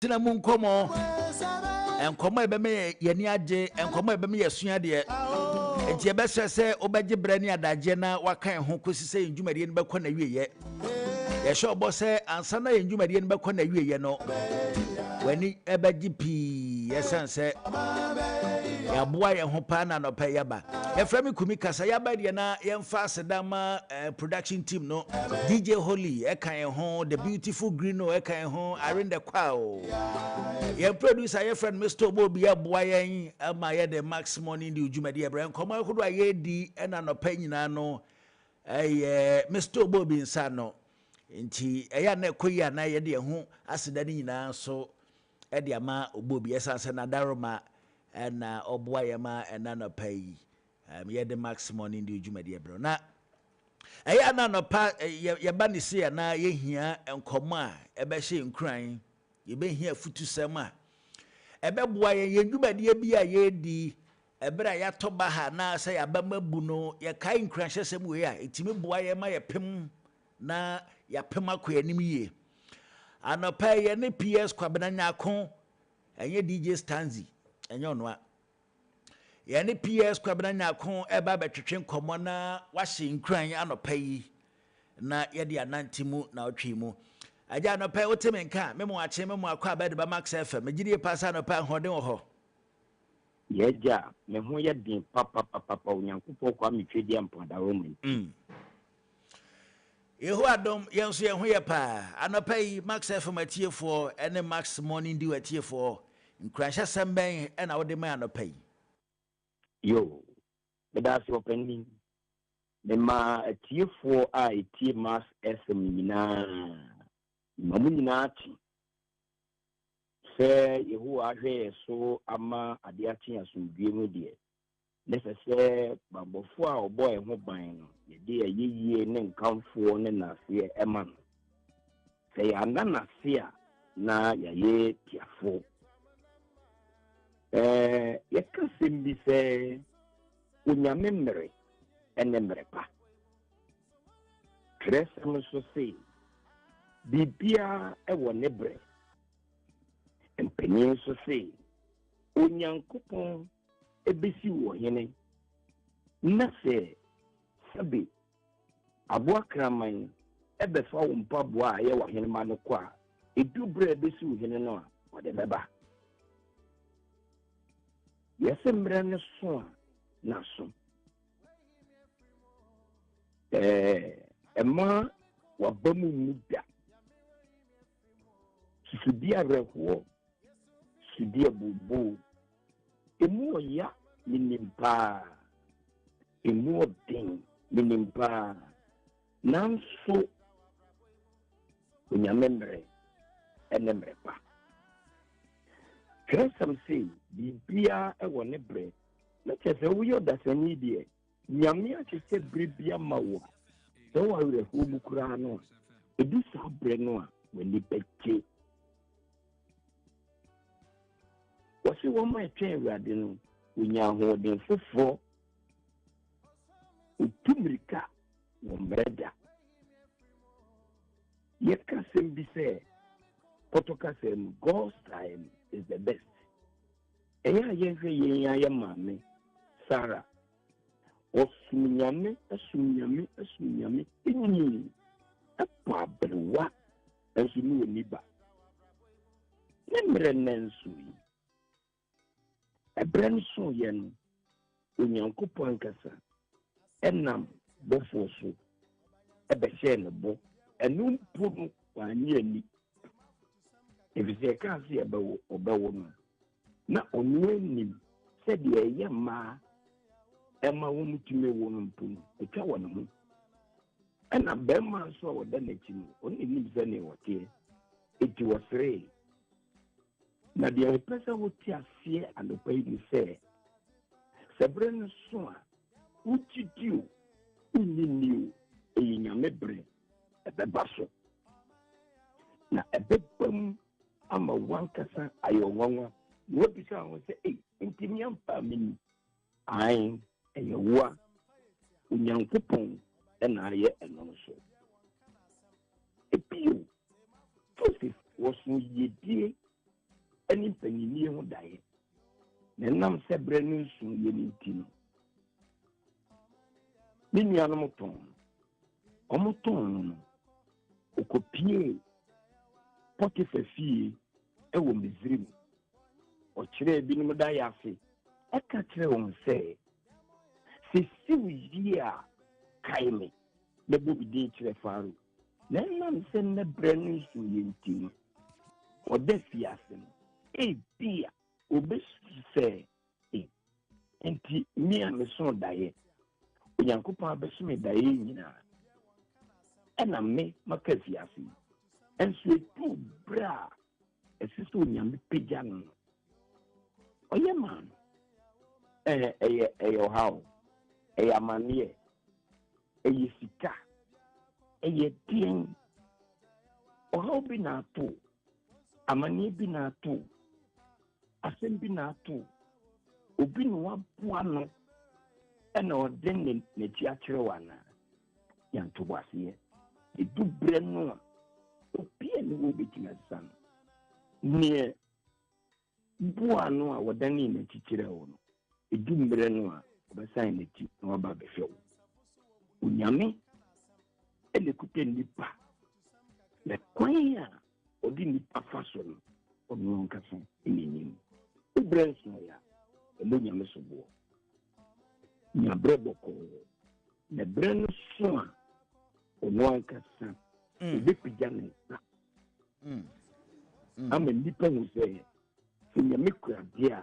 Tina munkomo enkomo ebeme yeni age enkomo ebeme yesua de enti ebese se obegye brani adaje na wakan ho kosi se ndwumade ne bekọ na wieye ye sho bo se ansa na ndwumade ne bekọ na wieye no wani ebegye pi yesanse ya boa ye ho pa na no pa yaba ye frami kumi kasa yaba de na ye mfa asedama production team no DJ Holy e kan ho the beautiful green no e kan ho arende kwa o ye producer ye friend Mr. Obobi ya boa ye ama ye the max money ndi ujumade ye bran komo akodo aye di e na no pa nyina no Mr. Obobi nsa no nti eya na ekoyi na ye de ho aseda ni nyina so e de ama Obobi esanse na daroma na oboa ye ma na no pa yi ye the max money ndi ujumade ye bro na eya na no pa ye ba ni se na ye hia enkomo a ebe hye nkran ye be hia futusem a ebe boa ye ndwumade bi a ye di ebra ya toba ha na se ya ba mabu no ye kai nkran hyesem we a etimi boa ye ma ye pem na ya pem akoyanim ye anopa ye ne PS kwabena nyako enye DJ Stanzi enye ono a ye ne PS kwabena nyako eba betwetwe nkomo na wahye nkran anopa yi na ye de anantimu na otwimu aja anopa oteme nka memo ache memo akwa bed ba Max FM megidie pasa anopa hoden wo ho yeja me ho ye din papa onyankopɔ kwa metwedi ampada wo mu Yehu adom yenso ye ho ye pa anopa yi Max FM atiefo ene Max Morning di atiefo nkranhya semben ena wo de ma anopa yi yo bedasi opening me ma atiefo a etie Max FM nyina mamu nyina ati se yehu ahwe so ama ade achi asundue mu de nese babofo a obo e ho ban no ye de ayeye ne nkamfo ne nase ema no se ya nase a na ya ye tiafo ye kasem bi se unyame mmere ene mmere pa kresem so se bibia e wo ne bre empenyin so se onyankopon ebesi wo hene na se sabe aboa kraman ebefa wo mpaboa ye wo hene ma no kwa edu bre ebesi wo hene no a wode beba yese mre ne so na so ema wabamu muda sudia reho sudia bubu emu ya minimpa emu odin minimpa nanso unyamemre enemre pa kresam sei bibia ewo ne bre na chese wo yo dasani die nyame a chese bibia mawo so wa re hu bukura no edu sa bre no a wani beche wasi wo ma etwe awade no unya ho den fofo utumrika wo mreda yekasem bi se potokasem God's time is the best eya yenhwe yen ya mame Sarah osunyame enyi apa brewa esunu oniba nemre nensu yi ebren so yen onyankopon kasa enam bofoso ebehye ne bo enum punu wanye ani ebise kasi ebewo obewo no na onwenim se de eye ma ema wo mutime wo no punu etwa wo no ho ena bema so wo da na chinu oni nim se ne wote eti wosre na de pesa wo ti afie anopa yi se sebren so a utitiu uniniu eyinyame bre ebebaso na ebebam ama wankasa ayonwanwa wo bisa wo se intimiam pa mini ai eyewa unyankopon na aye eno so epio fosis wo so yedie any penny near who die. Then I'm said Brennan soon, you need Mini animal tone. Omoton, Okopie, Potiphar fee, a woman's dream. Or Chere Binumadayafi, a catcher on say, Cecilia Kaime, the booby did to the faru. Then I'm send a brand new swing or death yasin. A dear, obes say, and me and my son die. Yankupa besme dying. And I make my cafiasi. And so two bra, a sister yam pigeon. Oh, yeah, man. How? A mania. A yisika. A yeting. Or how be not two? A mania be not two. A same be not two. Ubin one puano. And or then the theatre one. Yan to was here. A do brand no. Opian will be king as son. Near Buano, or Danny in the teacher. A do brand no. But sign the tea no about the show. Unyame, and the cooking nipa. The choir or the nipa fashion of no castle in the name. The brains no ya, and then you miss a war. Nya breboko, the brain swan. One person, the pigeon. I'm a nipa who say, "When you make a dear,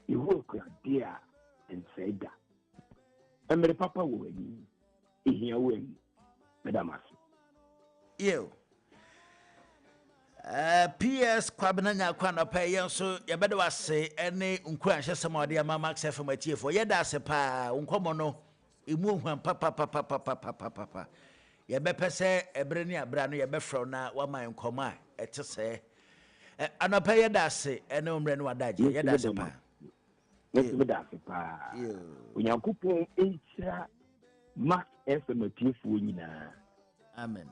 you work a dear and say that." I'm a papa win, here win, Madame. You. PS Quabana Quana pay so you better was say any unquench somebody a mamma except for my chief for yada sepa uncomono, you move when papa. Ye bepe se ebreni abrano ye befro na wa man koma ete se anopa ye dase ene umre no adaje ye dase pa yes me dase pa onyankopon enchira max fmtf nyina amen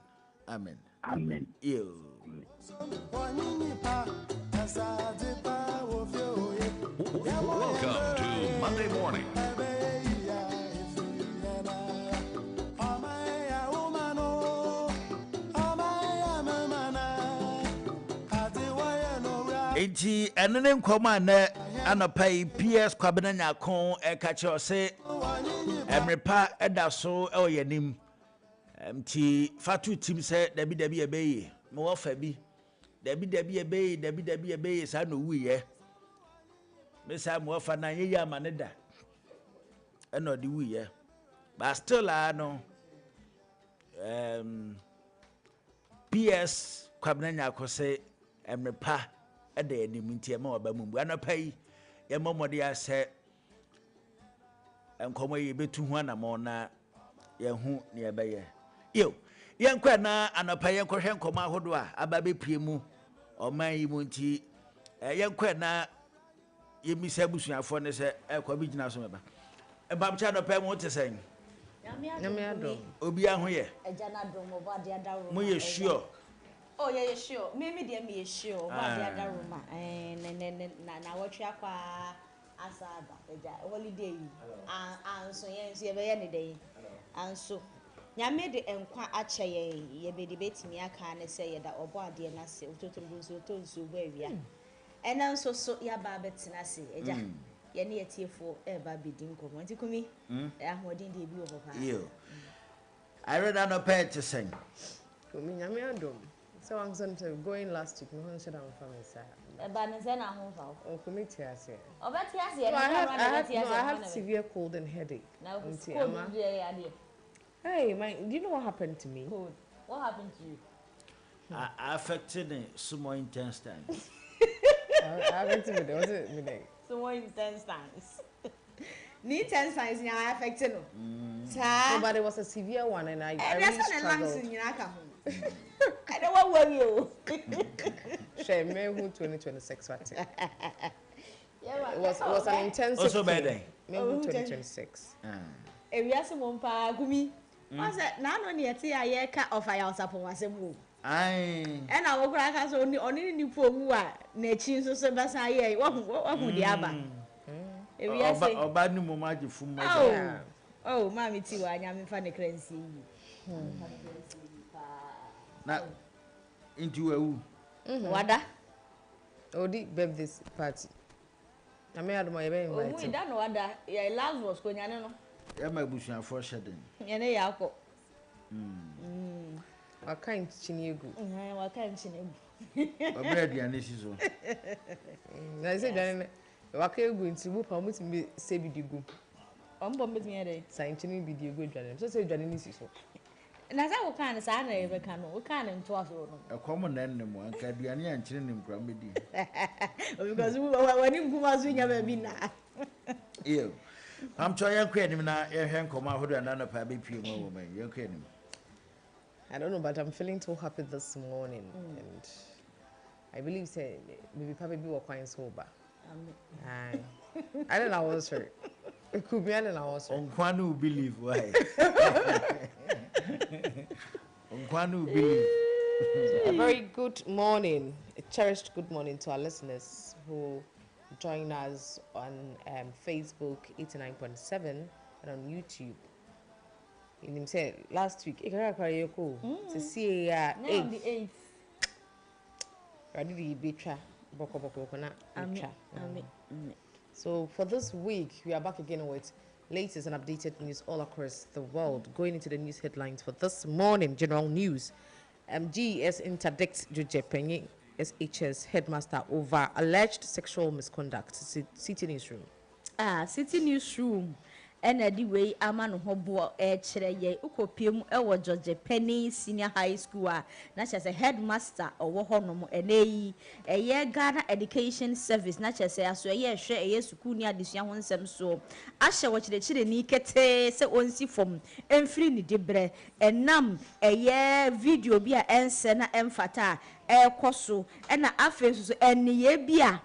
Welcome to Monday Morning. Enti enene nkoma na anopai PS Kwabena Nyakon ekache ose emrepa edaso e oyanim mti fatu tim se dabi ebeye me wo fa bi dabi ebeye sa no wuye me sa mo fa na ye amane da e no di wuye but still no PS Kwabena Nyakon se emrepa ede ni mintie ma oba mumbu anapai ye momode ase enkomo ye betu hu anamo na ye hu ne ebeye yo ye nkwa na anapai ye nkwohwe enkomo ahodo a aba bepie mu oman yi mu nti ye nkwa na ye misa busuafo ne se ekwa bi gina so meba embamcha anapai mu tesen nyame adom obi aho ye eja na dom obo ade adaro mu ye sure. Oh yeah, sure. Maybe they me sure. But the other room, na watch akwa asaba. Eja holiday. And so yes, ye be any day. And so nyame de enkwa ache ye be debate me aka na say ye da obo ade na se ototombu so tonsu bo awia. And so ya ba betina se eja. Ye ne yetiefo e ba bidin komo. Nti kumi ahodin de bi wo papa. Yo. I read an opera to sing. Kumi nyame adom. So I'm going last week. No one said I'm from inside. But I'm home for. Oh, committee I say. Oh, but yes, I had severe cold and headache. Now, hey, do you know what happened to me? Cold. What happened to you? I affected some more intense times. I affected me. Was it me? Some more intense times. Need 10 signs now affected no. No, but it was a severe one, and I really struggled. I don't want to worry you. Share May 2026. It was an intensive. Also by day. May 2026. If you have some pa gumi, I said, "Now no near tea. I ka of I also for myself." Aye. And I will crack us only for who are nature so Basaya. What would the Abba? If you say, or bad new magic from my oh, Mammy Tiwa, I'm in funny crazy. Now, into a Wada? Oh, the birthday party. I may have my baby. Oh, we don't know what that. Yeah, last was going on. Yeah, my bush and for shedding. Yene Yako. I can't chinigu. What can't you? A bread, and this is all. I said, I can't go into whoop. How much me say be the good? Bomb with me a day. Scientific be the good. So say, Johnny, this is so. And as I will kind of sign a can, we can't into us. A common animal, and Cadiani and Chilling Gramedy. Because when you go as we never been now. Ew. I'm trying to create him now. Your hand come out with another baby pure woman. You're kidding. I don't know, but I'm feeling so happy this morning. And I believe, say, maybe Papa be quite sober. I don't know, I was hurt. It could be, I don't know, I was hurt. On Kwanu believe why. On Kwanu believe. A very good morning, a cherished good morning to our listeners who join us on Facebook 89.7 and on YouTube. In him said last week, to see 8th. Ready to be So for this week, we are back again with latest and updated news all across the world. Going into the news headlines for this morning, general news. GES interdicts Juje Penny, SHS headmaster, over alleged sexual misconduct. City newsroom. City newsroom. Anyway, ama no hobo chere ye ukopiem ewo George Penny Senior High School na chese headmaster owo honom eneyi eye Ghana Education Service na chese aso ye hwe eye school ni adesua ho nsem so ahye wo chire ni kete se onsi fom emfiri ni debre enam eye video bi a ense na emfata ekoso na afenso so eniye bi a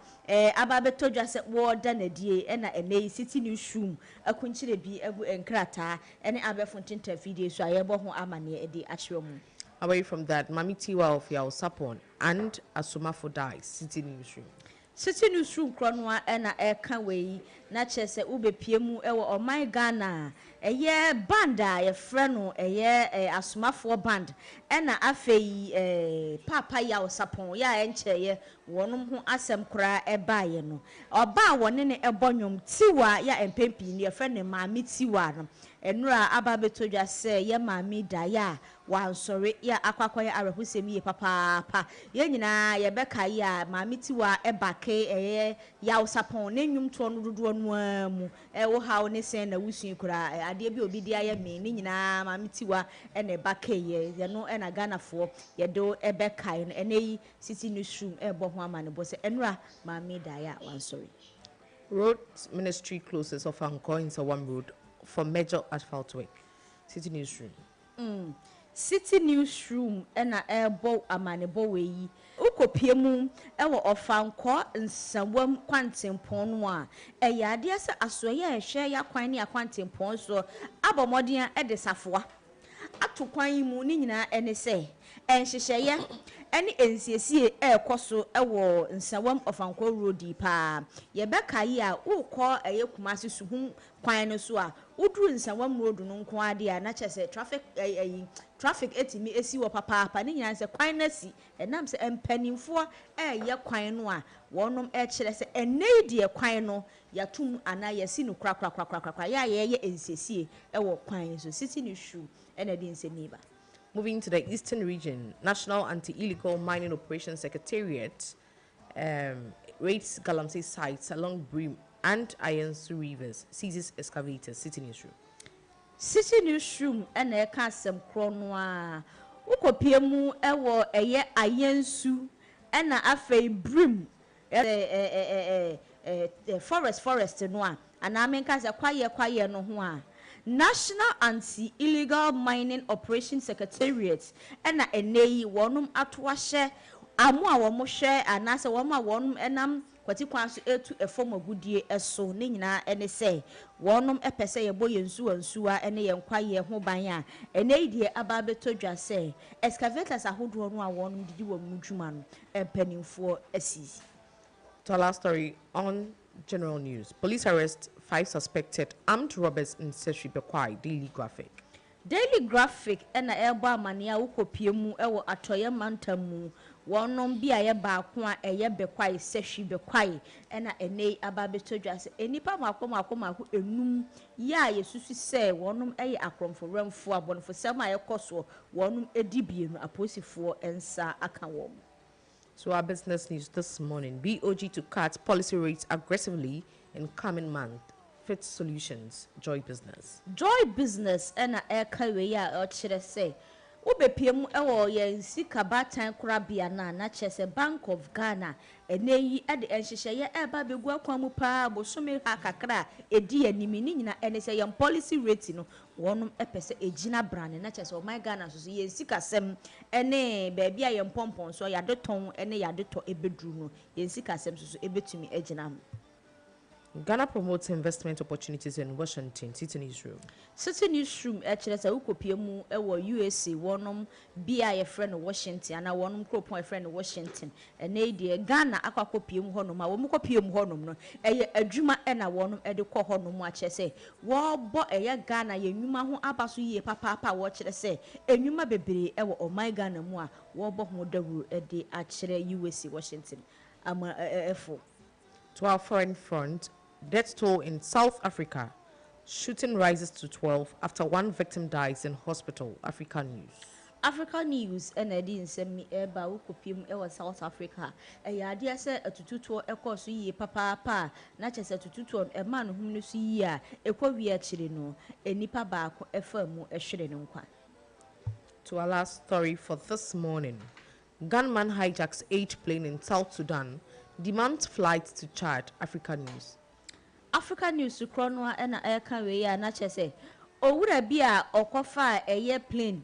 ababeto dwase wo da na die na enei city newsroom akunchire bi egu enkrata ene abefontinta video so ayebo ho amane edi ahwemu. Away from that, Mami Tiwa of Yao Sapon and Asumafo Dai City Newsroom. City newsroom kronwa na eka wei na chese ubepiemu ewo oman Ghana eye banda ye freno eye asomafo band na afei papa ya osapon ya enche ye wonum ho asem kra ebaye no oba wone ne ebonyom tiwa ya empempi ne frene maami tiwa no enura aba betodwa se ye maami daya wansore ya akwakwa arahusemi ye papa ye nyina ye beka ya maami tiwa ebake eye ya osapon ne nwum to no dodo no amu wo hawo ne sen na wusun kra ade bi obi dia ye me ni nyina maami tiwa na ebake ye no na Ghanafo ye do ebeka no eneyi city newsroom ebo ho amane bo se enura maami daya wansore. Road ministry closes off Anko in Sawam Road for major asphalt work. City newsroom. City newsroom na ebo amane bo weyi ukopiemu ewo ofanko nsawam kwantempon no a eyade ase asoye ehwe ya kwan ne akwantempon so abomodin e de safoa ato kwan mu ni nyina ene se enhyehyeye ene ensiesie ekoso ewo nsawam ofanko road pa ye beka yi a ukọ eyekumase suhun kwan no so a uduru nsawam road no nko ade a na chese traffic etimi esi wo papa ni nyina se kwan na si enam se empanimfo ye kwan no a wonom kire se enei de kwan no yatum ana yesi no kra ya ye ensiesie ewo kwan so city no shoe ena di nseniba. Moving to the Eastern Region, National Anti-Illegal Mining Operations Secretariat raids Galamsey sites along Brim and Ironsu rivers, seizes excavators. City newsroom. City newsroom ena eka asem kro no a ukopiemu ewo eye Ironsu ena afei Brim forest no a ana menka se kwaye no ho a National Anti-Illegal Mining Operations Secretariat ena eneyi wonum atoahye amu a wɔn hwɛ anaasɛ wɔn a wɔn ɛnam kwati kwan so etu ɛfɔm agudie ɛso ne nyinaa ɛne sɛ wɔn ɛpɛ sɛ yɛbɔ yɛn nsuwa ɛne yɛn kwaeɛ ho ban a ɛnɛ yi deɛ aba abɛtɔ dwa sɛ excavators ahodoɔ no a wɔn didi wɔn mu dwuma no mpanimfoɔ asisi. To our last story on general news, police arrest 5 suspected armed robbers in Seshri Bekwai. Daily Graphic. Daily Graphic ɛna ɛbɔ amane a wokɔpie mu ɛwɔ atɔyɛ mantam mu wɔnom bi a yɛ baako a ɛyɛ Bekwai Seshri Bekwai ɛna ɛnɛ aba beto dwa sɛ enipa maako enum ya yesusu sɛ wɔnom ɛyɛ akrɔmfo remfo abɔnfo sɛm a yɛkɔ so wɔnom edi bienu aposifoɔ ɛnsa aka wɔn. So our business news this morning, BOG to cut policy rates aggressively in coming month. Fit Solutions, Joy Business. Joy Business and a career or chere say. Ube PM ewo ye sika batan korabia na chese Bank of Ghana eneyi ade enhyehyɛ ye eba begu akwamu pa bosome ha kakra edi animi ni nyina ene sɛ yɛn policy rate no wɔnom epese egina brand na chese o my Ghana so ye sika sem ene baabi a yɛn pompon so yade ton ene yade to ebedru no ye sika sem so ebetumi egina. Ghana promotes investment opportunities in Washington. City Newsroom. City Newsroom actually say ukopie mu ewo USA wonom bia ye friend Washington ana wonom kropon ye friend Washington ene de Ghana akwakopie mu honom a wo mukopie mu honom no eye adwuma ena wonom ede kɔ honom a kye say wo bo eye Ghana ye nwuma ho abaso yie papa wo kye say enwuma bebre ewo oman Ghana mu a wo bo ho dawuru ede a kye USA Washington ama efo. To our foreign front, death toll in South Africa. Shooting rises to 12 after 1 victim dies in hospital. Africa News. Africa News and Edin send me eba ukopim ewa South Africa. Eya dia se atututo ekɔ so yie papa na kyɛ sɛ atututo e man hu no so yie a ekɔ wi akyire no enipa baako efa mu ehwere ne nkwa. To our last story for this morning. Gunman hijacks 8 plane in South Sudan, demands flights to Chad. Africa News. Africa News kronwa na eka we ya na kyɛ sɛ owura bi a ɔkɔfa ɛyɛ plane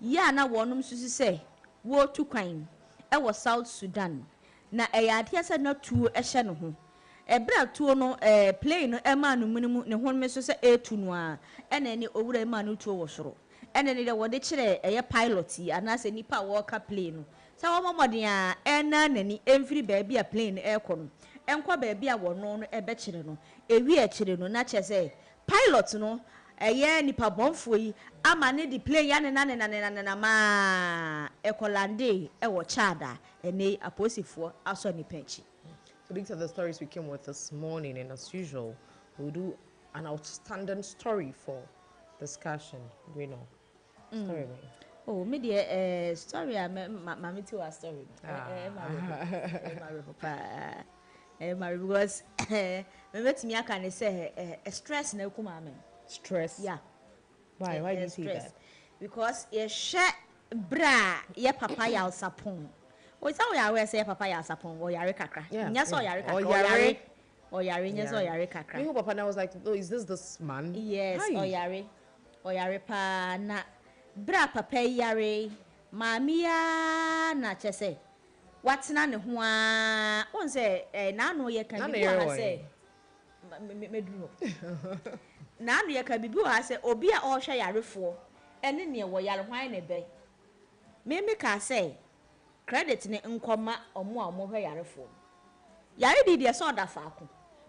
ya na wɔnom susu sɛ wo tu kwan ɛwɔ South Sudan na ɛyɛ adeɛ sɛ na tuo ɛhyɛ no ho ɛbra tuo no plane no ɛma no munum ne honme so sɛ etu no a ɛna ne owura ma no tuo wɔ soro ɛna ne de wɔde kyerɛ ɛyɛ pilot yi anaasɛ nipa a wɔka plane no sɛ wɔn mɔden a ɛna nani emfiri baabi a plane ɛkɔ no enkwa baabi a wono no ebekyere no ewi ekyere no na kyese pilot no eye nipa bonfo yi ama ne di plane ya ne na ma ekolande e wo chada ene aposifo aso ni penchi. So these are the stories we came with this morning, and as usual we'll do an outstanding story for discussion. We know story. Oh, me the story ma ti wa story because me metimi aka ne say stress na kuma me Stress. yeah Why do you say that? Because ye hwe bra ye papa ya sapon o say we are say papa ya sapon o yare kakra nya so yare kakra o yare nya so yare kakra Me papa now was like, oh, is this man? yes o yare pa na bra papa yare mami ya na chese watena ne ho a won say na no ye kan bi wa say meduro na no ye kan bi wa say obi a o hwe yarefo ene ne wo yare hwan ne be me ka say credit ne nkoma omo a omo hwe yarefo yare di de so da faako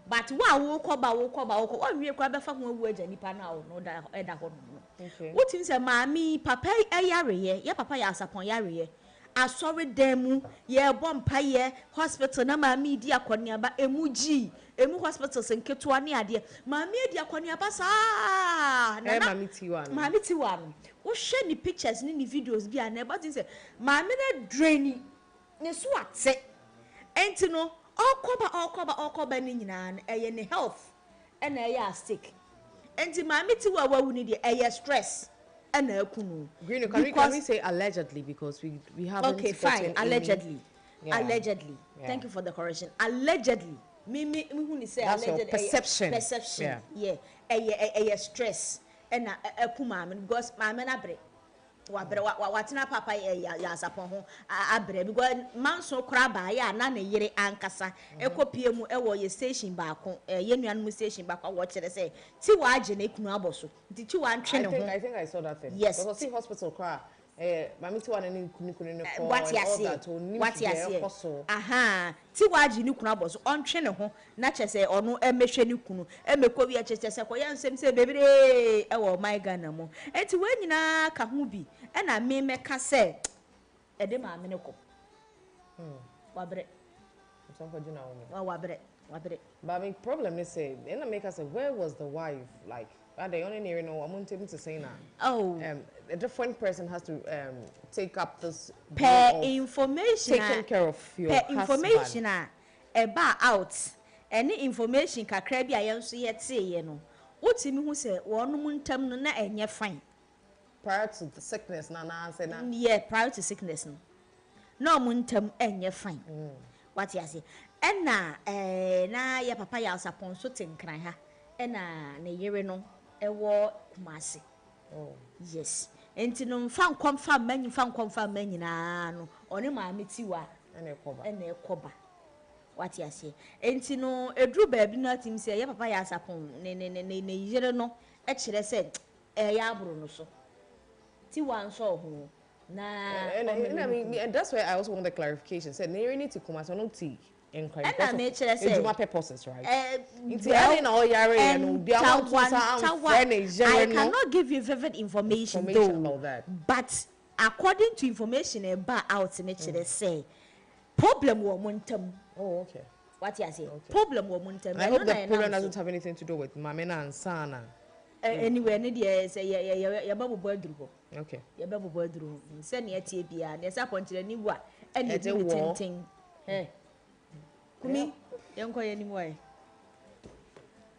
but wa wo koba onwie kwa be fa ho awu agya nipa na o no da eda ho no Okay. wotin say maami papa yare ye papa ya sapon yare ye asori demu ye bompa ye hospital na maami di akoniaba emuji emu hospital senketua ne ade maami di akoniaba sa na maami tiwa wo hwe ni pictures ni videos bi na but say maami na draini ne so ate enti no okoba ni nyina na eye ne health na eye a stake enti maami tiwa wawu ni de eye stress na akunu. Green, can we say allegedly, because we haven't. Okay, fine. Allegedly. Yeah. Allegedly. Yeah. Thank you for the correction. Allegedly. Me who say that's allegedly. Your perception. Perception. Yeah. A stress. And akuma because mama na bre. watena papa ya asapon ho abre because manso kra ba ya na ne yere ankasa ekopie mu ewo ye station baako ye nuanom station baako wo kire say ti wa age na ekunu aboso nti ti wa ntwe ne ho I think I saw that thing. Yes. Because see hospital cry. Mami ti wa na ni kunu ko what you say aha ti wa age ni kunu aboso ontwe ne ho na chese ono emehwe ni kunu emekọ wi chese ko ya nsem se bebere ewo my Ghana mo enti we nyina ka ho bi e na me meka se e de ma me ne ko wabre some for jina woman wabre but my problem is say and I make us say where was the wife like are they only near no I'm wanting to say now a different person has to take up this per information taking care of your per husband. information eba out any information kakra bi ayenso yete ye no wotimi hu se wonum ntam no na enye fine prior to the sickness na say na yeah prior to sickness no mu ntam enye fine what you say na na ya papa ya sapon so tenkran ha na ne yere no ewo kumase yes enti no mfa nkomfa manyi na no one maame tiwa na ekoba what you say enti no edru baabi no atim se ya papa ya sapon ne yere no e kire se ya aburo no so tiwa nso ho na and that's why I also want the clarification said ne yere need to come as no tea inquiry and I make sure say Ejuma purposes right it's all yare and I cannot give you vivid information though about that. But according to information about out make sure say problem wo montam okay what you say problem wo montam I hope the problem doesn't have anything to do with mamena and sana anyway ne dey say ya babu boadru okay ya babu boadru say ne atie bia ne sa ponchire ni wa and e dey tintin kumi yanko ye ni moy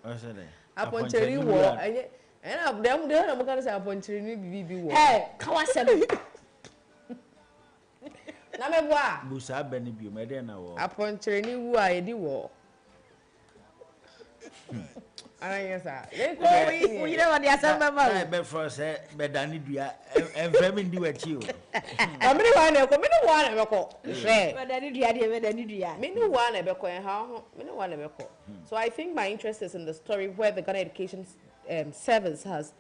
osele aponchiri wo enye dem dey na mo kan say aponchiri ni bibi wo kawasem na me boa busa bani bio me dey na wo aponchiri ni wo a ye di wo ara yesa we you know what they are saying mama na be for say be dani dua enfrem ndi wachi o amini wa na ko mini wa na be ko be dani dua de be dani dua mini wa na be ko ha ho mini wa na be ko so I think my interest is in the story where the Ghana Education Service has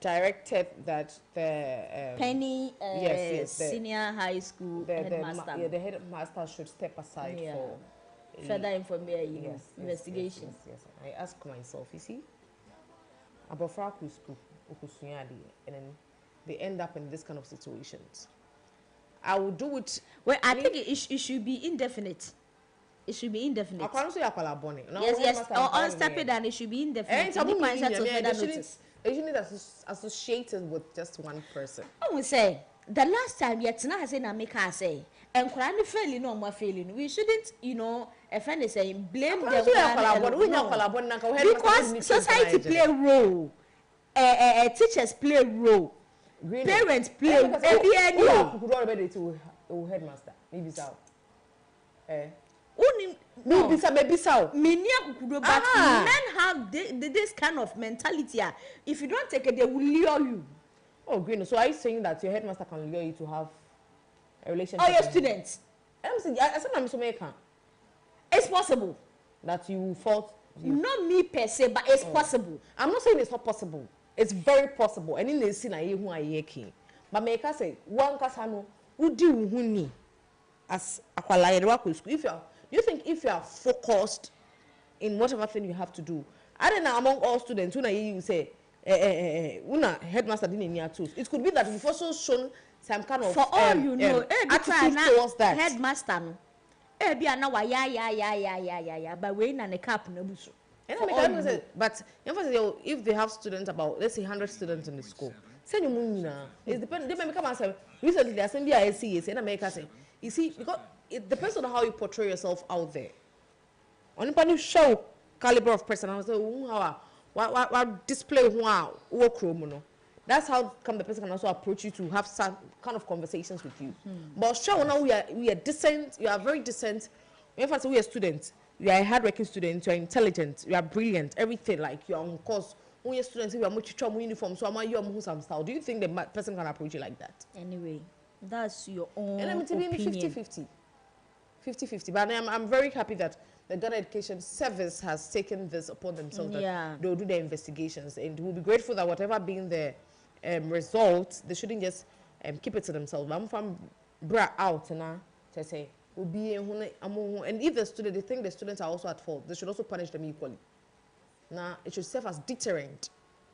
directed that the Penny yes, senior high school headmaster the headmaster should step aside for further information investigation. Yes. I ask myself, you see, abofra ku school okusunyade and then they end up in this kind of situations. I will do it. Well, I think it should be indefinite. It should be indefinite. I can't say akwala bone. Yes. Or step it down. It should be indefinite. It shouldn't associated with just one person. I will say the last time Yatina has said, I make her say, and Kurani failing no more failing. We shouldn't, a friend is saying, blame them. Because society play a role, teachers play a role, parents play a role. Who already to headmaster? Maybe so. Maybe so. But men have this kind of mentality. If you don't take it, they will lure you. Oh, green. So are you saying that your headmaster can lure you to have a relationship? Oh, your students. I'm saying, I said I'm so making. It's possible. That you fought. Not me per se, but it's possible. I'm not saying it's not possible. It's very possible. And in the scene, I hear who I hear. But make us say, one casano, who do who ni as akwala school. If you think if you are focused in whatever thing you have to do, I don't know among all students, when I hear you say, una headmaster didn't need tools. It could be that you've also shown some kind of for all you know, attitude towards that. Headmaster no. Be na wa ya but we na ne cap na buso. But if they have students about let's say 100 students in the school, say you munina. It depends. They may come and say recently they are saying BISC and America say you see because it depends on how you portray yourself out there. On you show caliber of person, I say what display work room. That's how come the person can also approach you to have some kind of conversations with you. But sure, now we are decent. You are very decent. In fact, we are students. You are a hardworking student. You are intelligent. You are brilliant. Everything like you are on course. when your students say we are much uniform, so I'm you some style. Do you think the person can approach you like that? Anyway, that's your own And I'm opinion. 50-50. 50-50. But I'm very happy that the Ghana Education Service has taken this upon themselves. That they'll do their investigations, and we'll be grateful that whatever being the result, they shouldn't just keep it to themselves. I'm from bra out now to say will be and if the student, they think the students are also at fault, they should also punish them equally. Now it should serve as deterrent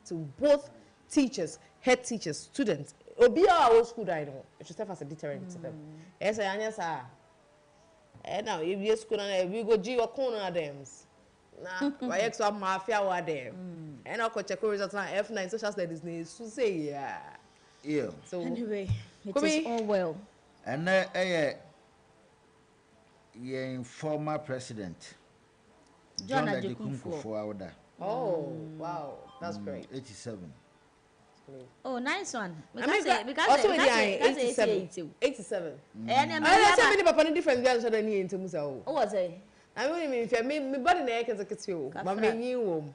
to both teachers, head teachers, students. Obi our school I know. It should serve as a deterrent to them. Yes, I and now if you school and we go G or corner them. Nah, why extra mafia were them. And I'll check results on F9 social studies needs to say yeah. So anyway, it is all well. And former president John Adekunfo Awada. Oh, wow, that's great. 87. Oh, nice one. Because 87. And I said many papa different girls than any into Musa. Oh, was it? I mean, if you me body neck as a kitten, but me you.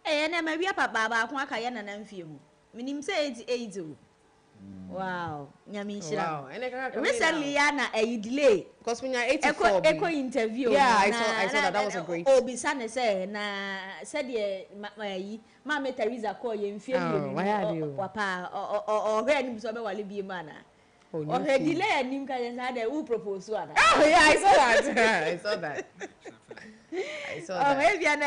And then maybe a papa, Quakayan and Amphium. Minim say 88. Wow, wow. And recently, Anna, a delay. Because when you're 84, echo interview. Yeah, I saw that was a great. Oh, Bisana said, said ye, Mamma Teresa call you in fear. Why are you? Papa, or when you be a man. Or her delay and Nimka and had who proposed one. Oh, yeah, I saw that. I saw that. I saw that. Maybe a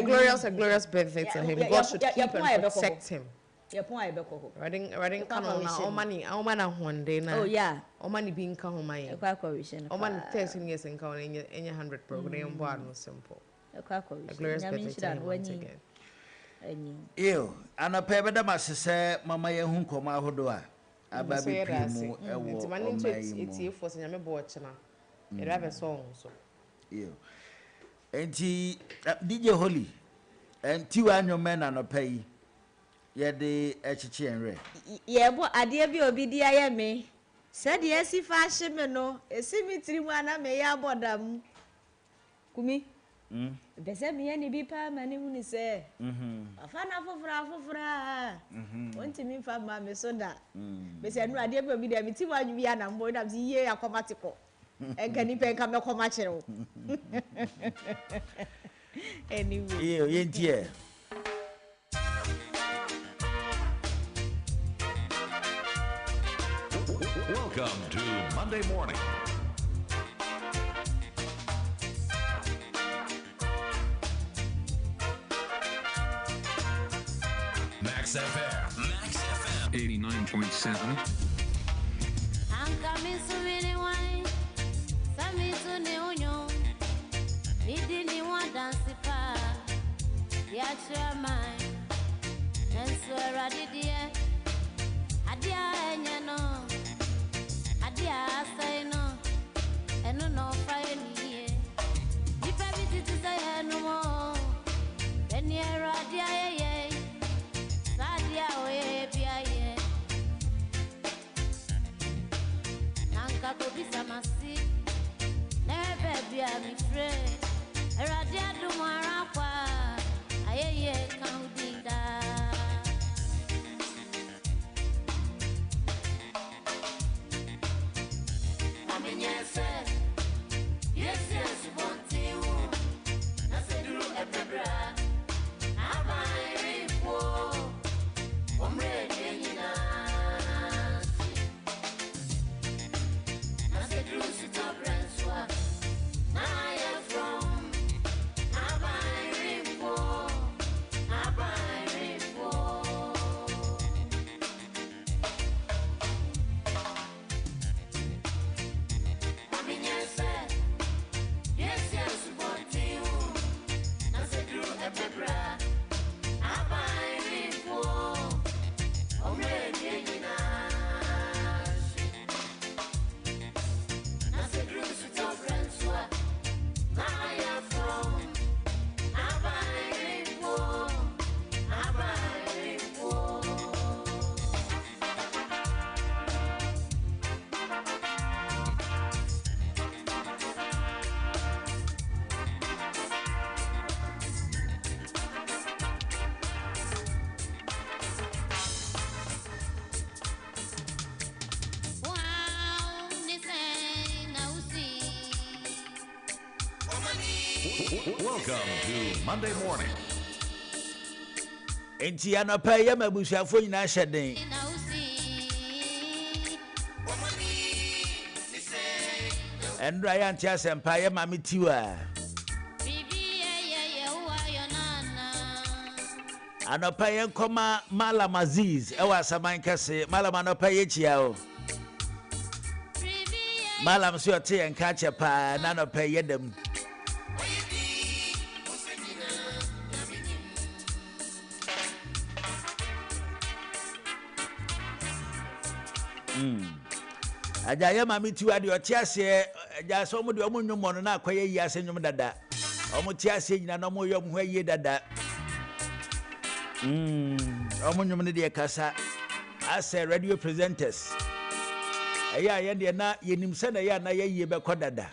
glorious birthday to him. God should keep and protect him. Your point, Beko. Riding come on now, all money one day now. Oh, yeah. All money being come home, my correction. all money 13 years and counting in your 100 program, one was simple. A glorious birthday to him once again. Ew, and a paper that must say, Mamma Yahunkoma Hodoa. It's here for Samuel Borchana. You have a song, so. Ew. And DJ Holly and 2 annual men are not pay. Yeah, the HC and Ray. Yeah, but I dear be obedient me. Said yes, if I shimeno, a symmetry one I may abodam. Kumi. They said me any be permanent, say. A fan of fra. Want to mean for my soda. They said, no, I dear be there, but you be an amboy of the year acromatical. And can you pay come a commercial? Anyway, yeah. Welcome to Monday Morning. Max FM. 89.7. I'm coming so many wine. Sami to neonyo. Didn't want dance pa. Yeah, mine. And so I did it. Adia and no. Adia say no. And no fire near. If I visit to say no more. Then you're Adia. Sadia way be Nanka go be samasi. Never be a me friend. Radia do maraqua. Aye can't be that. Yes, want you. I said, do a bebra. I'm a report. I'm ready. I said, do sit up and swap. Now I am from. I'm a report. I'm Welcome to Monday morning. Enti anɔpa yɛ ma abusuafo nyinaa hyɛ den. Ɛndra yɛ ante asɛmpa yɛ ma metiwa. Anɔpa yɛ nkɔma Malam Aziz ɛwɔ Asaman kɛse. Malam anɔpa yɛ kyia o. Malam so ɔte yɛn ka kyɛ paa na anɔpa yɛ dam. Aja ya mami tiwa de ɔte ase aja so mo de ɔmo nwom no na akɔyɛ yi ase nwom dada. Ɔmo te ase nyina na ɔmo yɛ ɔmo ho ayi dada. Ɔmo nwom ne de kasa as radio presenters. Ɛyɛ ayɛ de na yenim sɛ na yɛ na yɛ yie bɛkɔ dada.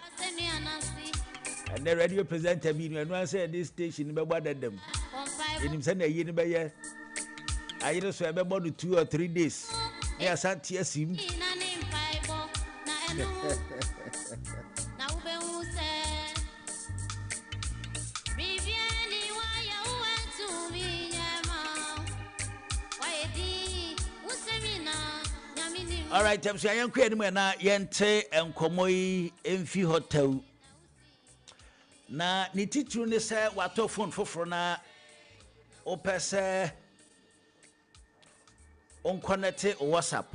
And the radio presenter bi no anu say this station bɛbɔ dadam. Yenim sɛ na yie ne bɛyɛ. Ayɛ so bɛbɔ no 2 or 3 days. Ya santi asim. All right, I'm saying I'm quite na yente enkomoyi emfi hotel. Na ni titru ne se wato phone foforo na opese on connect WhatsApp.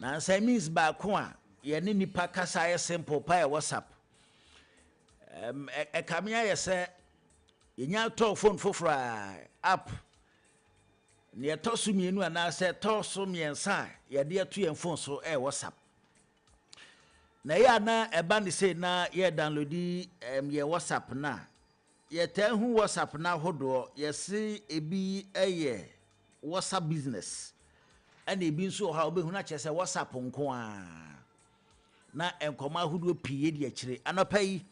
Na say means ba ko a ye ne nipa kasa ye simple pa WhatsApp. Kamia ye say ye nya to phone foforo app. Ne ye to so mienu ana say to so miensa ye de ato yen phone so WhatsApp. Na ya na eba ne say na ye download ye WhatsApp na ye tan hu WhatsApp na hodo ye se ebi WhatsApp business and ebi nso ha obehu na kyerɛ sɛ WhatsApp nko a na enkɔma ahudo pie de akyire anopa yi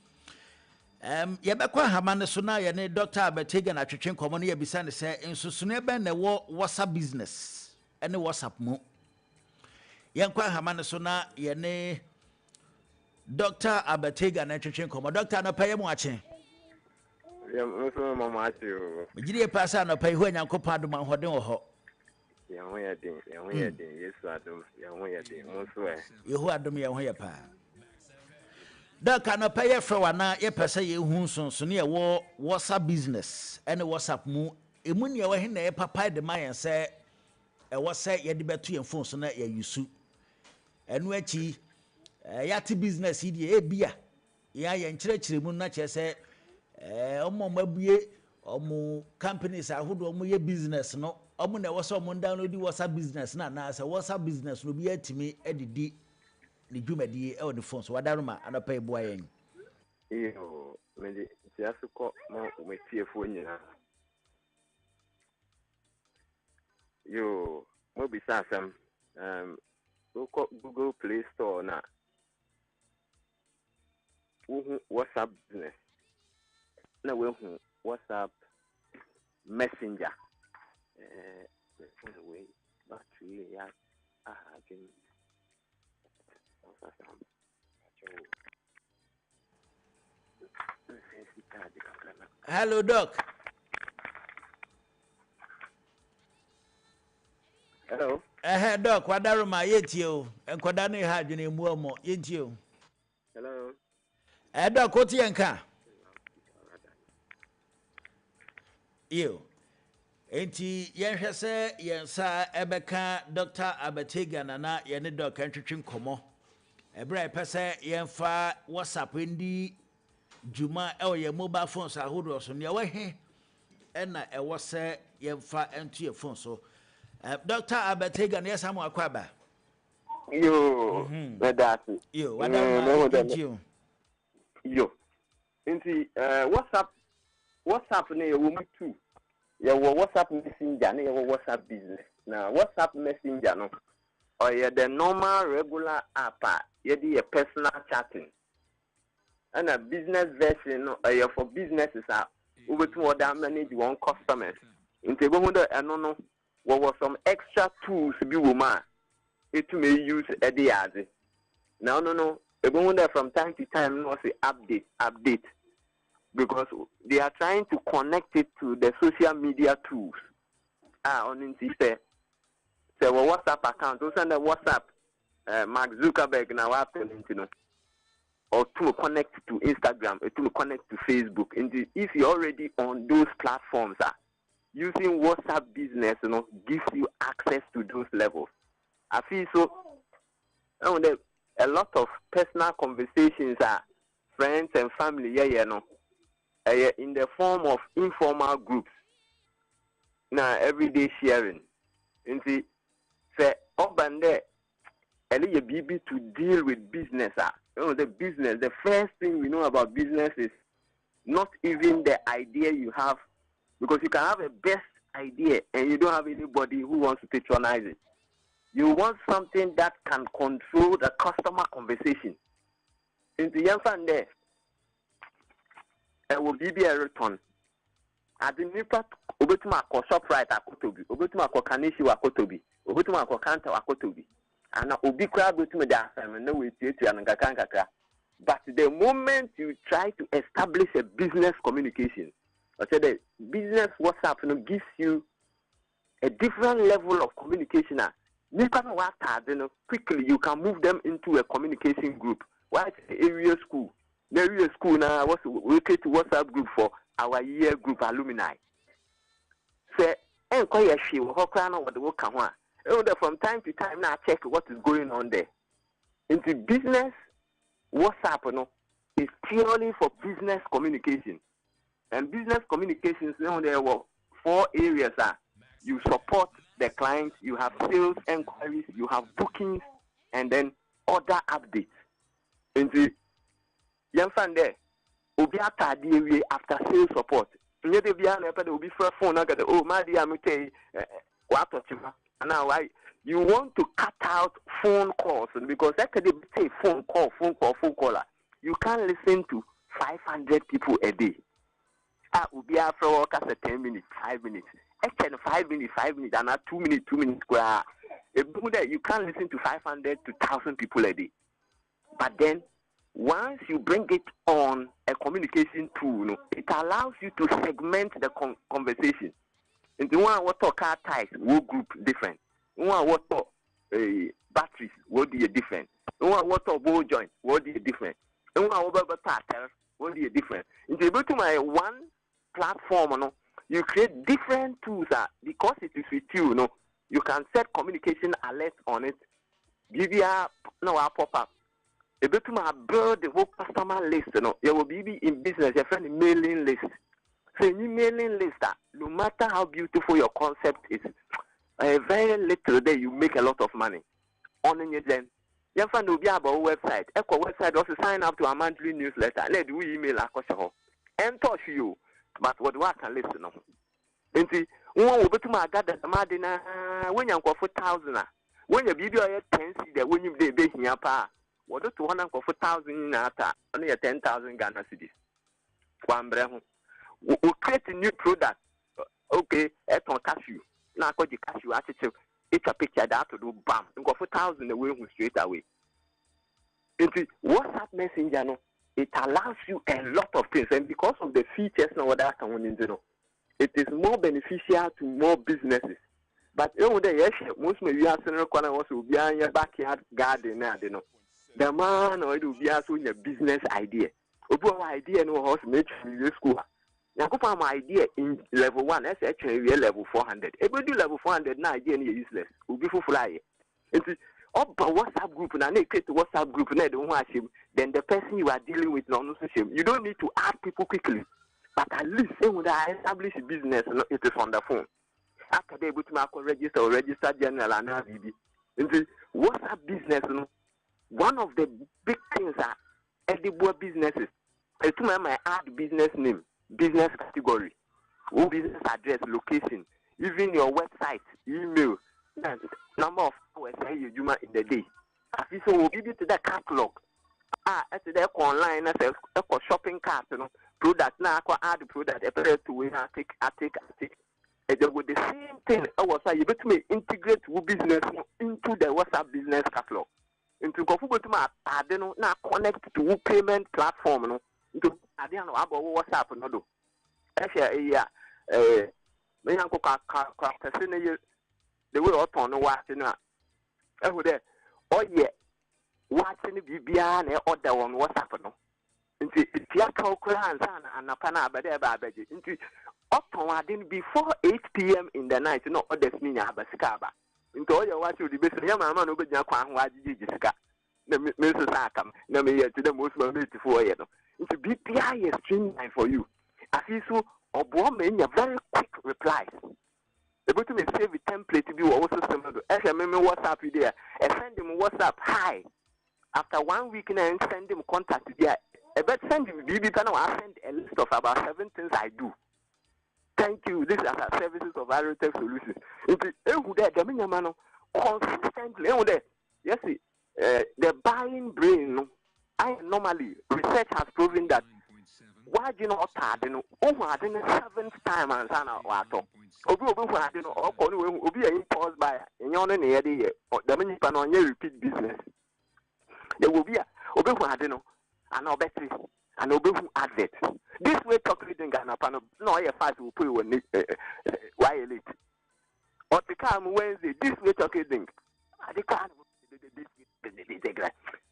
yɛbɛkɔ hama ne so na yɛ ne Dr. Abetega na twetwe nkɔmɔ ne yɛbisa ne sɛ nsusune bɛn na ɛwɔ WhatsApp business ɛne WhatsApp mu yɛnkɔ hama ne so na yɛ ne Dr. Abetega na twetwe nkɔmɔ Dr. anopa yɛ mu akye Mejiri pasa no pay when Yanko Paduma Hodin or Ho. You who are doing your pa. That cannot pay for one night, ye per se, who so near war WhatsApp business and a WhatsApp moo. A moon you were in the papa the Mayan say, a WhatsApp ye debate to enforce so that you suit. And wechi yati business, ye beer. Ya yen church moon not say. Omo mabue omo companies ahodo omo ye business no omo na wo so omo download WhatsApp business na say WhatsApp business no bi atimi edidi ne dwumadie e on the phone so wadaruma anopa ebo ayen iyo me di tiasuko mo metiefo nyina yo mo bisa asam Google Play Store na WhatsApp business na we hu WhatsApp Messenger we battery ya again Hello Doc. Hello. Doc, wadaruma yetio enkoda ne ha adwene mu omo yetio. Hello. Doc oti enka. Yo. Enti yenhwe se yensa ebeka Dr. Abetega na ye ne doc antwetwe nkomo. Ebra pese yenfa WhatsApp ndi juma ye mobile phones ahodo so ne wahe na ewo se yenfa entu ye phone so. Dr. Abetega na yesa mo akwaba. Yo. That's it. Yo, what Yo. Enti WhatsApp ne ye wo too. You WhatsApp Messenger, you WhatsApp business. Now WhatsApp Messenger no, or you the normal regular app, you do a personal chatting. And a business version, or you for businesses are over to order manage one customers. In the moment, I don't know what was some extra tools be woman. It may use a day. Now, no. The moment from time to time, no say update. because they are trying to connect it to the social media tools. On insist say WhatsApp account, also send a WhatsApp. Mark Zuckerberg now after or to connect to Instagram, or to connect to Facebook. And if you're already on those platforms, using WhatsApp business, gives you access to those levels. I feel so. A lot of personal conversations are friends and family, in the form of informal groups. Now, everyday sharing. And see, say, there, BB to deal with business. The business, the first thing we know about business is not even the idea you have, because you can have a best idea and you don't have anybody who wants to patronize it. You want something that can control the customer conversation. In the young fan there, it will be a return. At the Nipa, Obetuma ko ShopRite akotobi, Obetuma ko Kanishi akotobi, Obetuma ko Kanta akotobi. And Obi crab go to me that and no way to and but the moment you try to establish a business communication, I said the business WhatsApp gives you a different level of communication. Quickly you can move them into a communication group. Why area school? The area school now was we create WhatsApp group for our year group alumni. Say, and quite she will what the work from time to time now check what is going on there. Into business, WhatsApp is purely for business communication. And business communications, there were 4 areas. You support the client, you have sales inquiries, you have bookings, and then other updates. Into young fan there, Obiata after sales support. Will be for phone. Oh, my dear, what now, you want to cut out phone calls because that could say phone caller. You can't listen to 500 people a day. That will be after work as 10 minutes, 5 minutes. Actually, 5 minutes, and not 2 minutes, 2 minutes. You can't listen to 500 to 1,000 people a day. But then, once you bring it on a communication tool, it allows you to segment the conversation. And the one what talk car ties will group different. One what talk batteries will be different. One what talk ball joint will be different. One what tires will be different. In the able to my one platform, you create different tools because it is with you. You can set communication alerts on it. BBR pop up. Able to build the whole customer list. You will be in business. Your friend mailing list. So in your mailing list, no matter how beautiful your concept is, very little there you make a lot of money. On your then, you find will be about website. Echo website also sign up to a monthly newsletter. Let we email and touch you. But what do I can listen on? And see, one will be to my God that Madina when you go for 1,000. When you video 10 that when you be here, what do 1,000 in only 10,000 Ghana cedis. One brand. We create a new product. Okay, it's on cashew. Now I call the cashew attitude. It's a picture that to do bam. You go for 1,000 away straight away. Into WhatsApp Messenger, it allows you a lot of things, and because of the features now what I can win, it is more beneficial to more businesses. But most of you are also behind your backyard garden now, the man or it will be also in a business idea. Open idea no house make school. Now, go my idea in level 1, that's actually level 400. If we do level 400, now idea is useless. We'll be for fly. It's up a WhatsApp group, and I create a WhatsApp group, and I don't watch him. Then the person you are dealing with, no shame. You don't need to add people quickly. But at least when I establish a business, it is on the phone. After they go to register general and RBB. Into WhatsApp business, one of the big things are edible businesses. It's my add business name. Business category, business address, location, even your website, email, number of hours you do in the day. As so we'll give you to the catalog. At the online as a shopping cart, product now I add the product to we I take. And with the same thing, I was able to integrate business into the WhatsApp business catalog. Into go to my now connect to payment platform. ade no abo WhatsApp no do ehwe ya me yanko ka pese ne ye the way oton no wa no a ehu de oye wa ne bibia na order on WhatsApp no nti tia ka okura ansa na anapa na abede ba abeje nti oton ade no before 8 p.m. in the night no orders ni nya abasika aba nti oye wa ti odi besi ya mama no begina kwa ho agigi sika na me so sa akam na me ye ti dem osuma me ti fo ye no nti bibia is streamline for you afi so obo me nya very quick replies able to save a template bi wo system do ehwe me WhatsApp there send him WhatsApp hi after 1 week na send him contact there but send him BB can I send a list of about 7 things I do. Thank you. These are services of Aerotech Solutions. The consistently, yes, the buying brain. I normally research has proven that why do you not start? Over the 7th time and sana wato. Obi obi impulse buyer. Enyo ne ye dey. The many pan on repeat business. There will be obi and obetry and obi advert. This way chocolate and Ghana pan no ye fast will put you why elite. Or the come Wednesday, this way chocolate drink. The can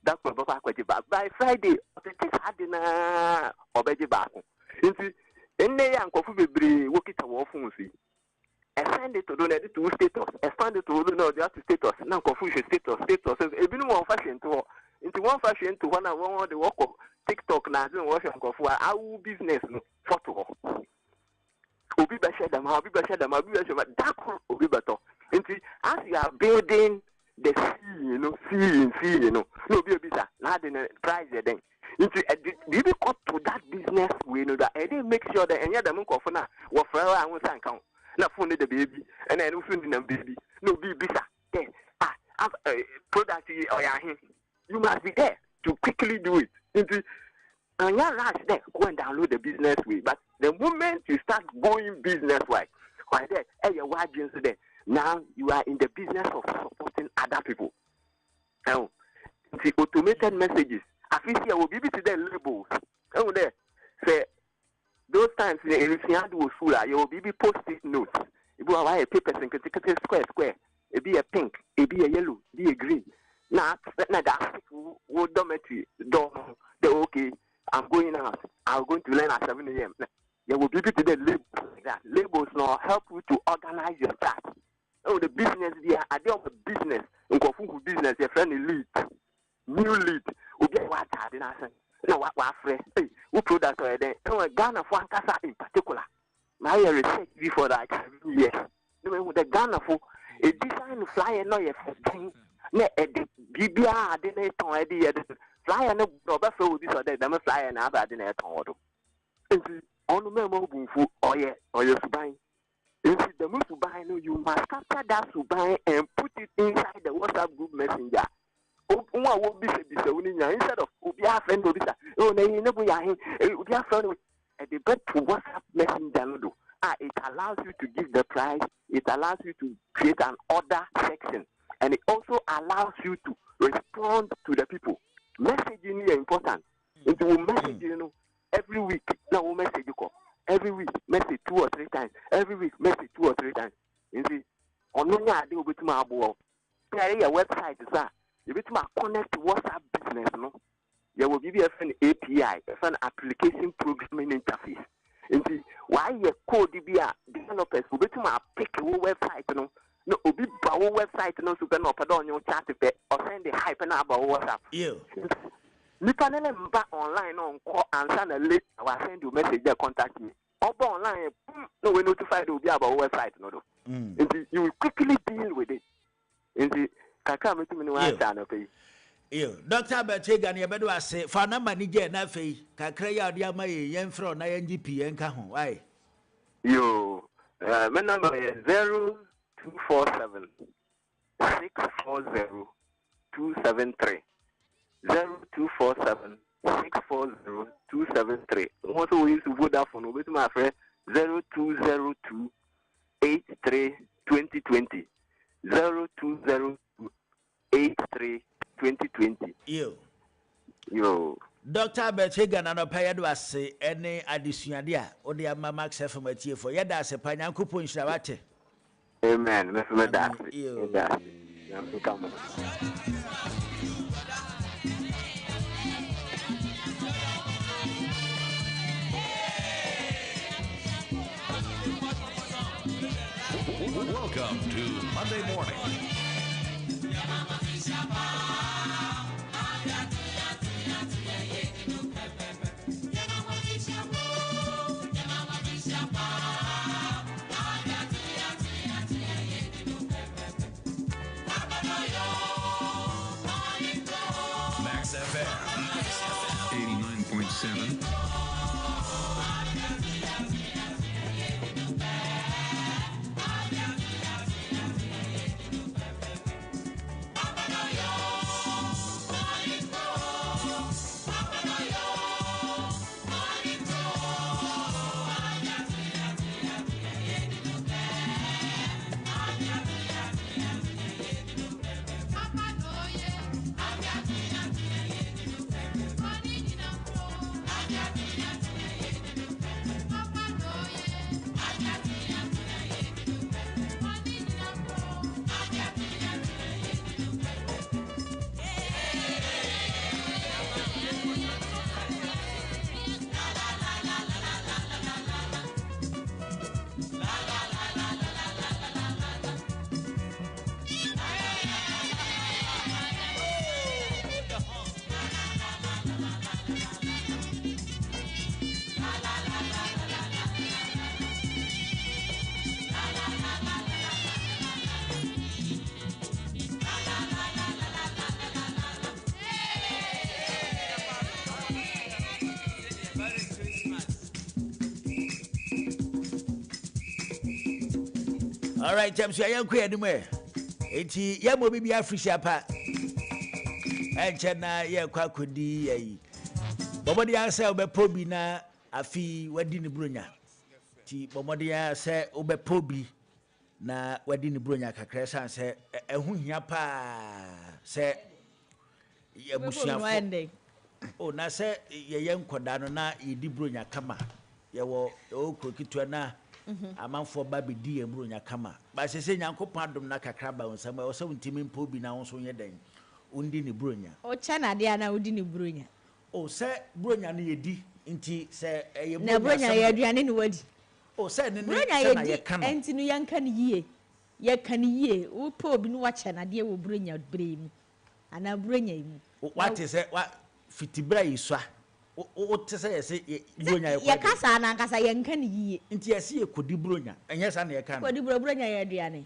that's what Papa back by Friday. The thing had in obeji back. In the young coffee be work it a war phone see. Send it to donate to status. Expand it to know the status. Now confusion status. If you want fashion to into one fashion to one the work of TikTok now doing work of our business photo. Obi basha them, I'll be basha them, I'll be basha them. That will be better. As you are building the sea, no be a bizarre. Not in a price then. Did you cut to that business? We know that I didn't make sure that any other monk of now was forever and one count. Not funded the baby, and then funding them baby. No be bizarre. Then product or you must be there to quickly do it. And you're right there, go and download the business way. But the moment you start going business wise, why there, you're watching there. Now you are in the business of supporting other people. Now, the automated messages. I feel I will be able to the labels. Oh, there. Say those times in the you will be post-it notes. If you have a paper and can square. It be a pink, it be a yellow, be a green. Now that would dormitory door. Okay, I'm going out. I'm going to learn at 7 a.m. There will be able to the labels like that. Labels now help you to organize your chat. Oh, the business there, I deal with business. In business, your friend lead, new lead. Ubi what I didn't say. No, what friend? Hey, who product are there? No, Ghana for Ankasa in particular. My research before that. Yes, the Ghana for a design flyer. No, your first thing. Ne BBA didn't ton idea. Flyer no rubber flow this or that. Them flyer and other didn't ton. On the memo or your buying. If the move to buy, you must capture that to buy and put it inside the WhatsApp group messenger. Will be instead of Ubia friend of this. Oh, they never Ubia friend at the bed to WhatsApp messenger. It allows you to give the price, it allows you to create an order section, and it also allows you to respond to the people. Messaging is important. It will message every week. Now we'll message you. Every week, message 2 or 3 times. Every week, message 2 or 3 times. You see, on no day will be to my board. There is a website, sir. You be to connect to WhatsApp business, no? There will be an API, an application programming interface. You see, why your code developers will be to pick a website, no? No, will be our website, no, so can open on your chat or send the hype about WhatsApp. Yeah. You can back online on call and send a link. I will send you a message there, contact me. Over online, no, we notify you about our website. No. You will quickly deal with it. Dr. Bertegan, you better say, for no manager, na fee, Kakrea, Yama, Yenfro, INGP, and Cajon. Why? You, my number is 0247 640 273. 0247 640 273. Also, we use Vodafone with my friend 0202 83 2020. 0202 83 2020. Yo. Dr. Betchigan and a pay do say any addition dia or the Max FM at you for Yada se Panyankupo in Shavate. Amen. Mr. That. Welcome to Monday Morning. Max FM 89.7. All right, James, I am queer anywhere. It's Yamo be Africa pa. And China, ya Quakudi. Bomodia say Obe Pobi na afi Wadini Brunya. Ti Bomodia say Obe Pobi na Wadini Brunya Kakresa say Ehunya pa say Yabushia. Oh, na say Yayam Kodano na Idi Brunya Kama. Yawo Okitua na. Amanfo baby di embrunya kama ba se se nyankopon adom na kakra ba onsam o se untimi mpo bi na wonso ye den undi ni brunya o chana dia na udi ni brunya o se brunya no yedi nti se eye na brunya ye aduane ni wadi o se ne brunya ye kan enti no yanka ni yie ye kan yie wo po bi no wa chana dia wo brunya bremu ana brunya yi what is it what fitibra yiswa o tese yese bronya ye kasa na kasa ye nka ni yie nti yese ye kodi bronya enye sa na ye kan kodi bronya ye aduane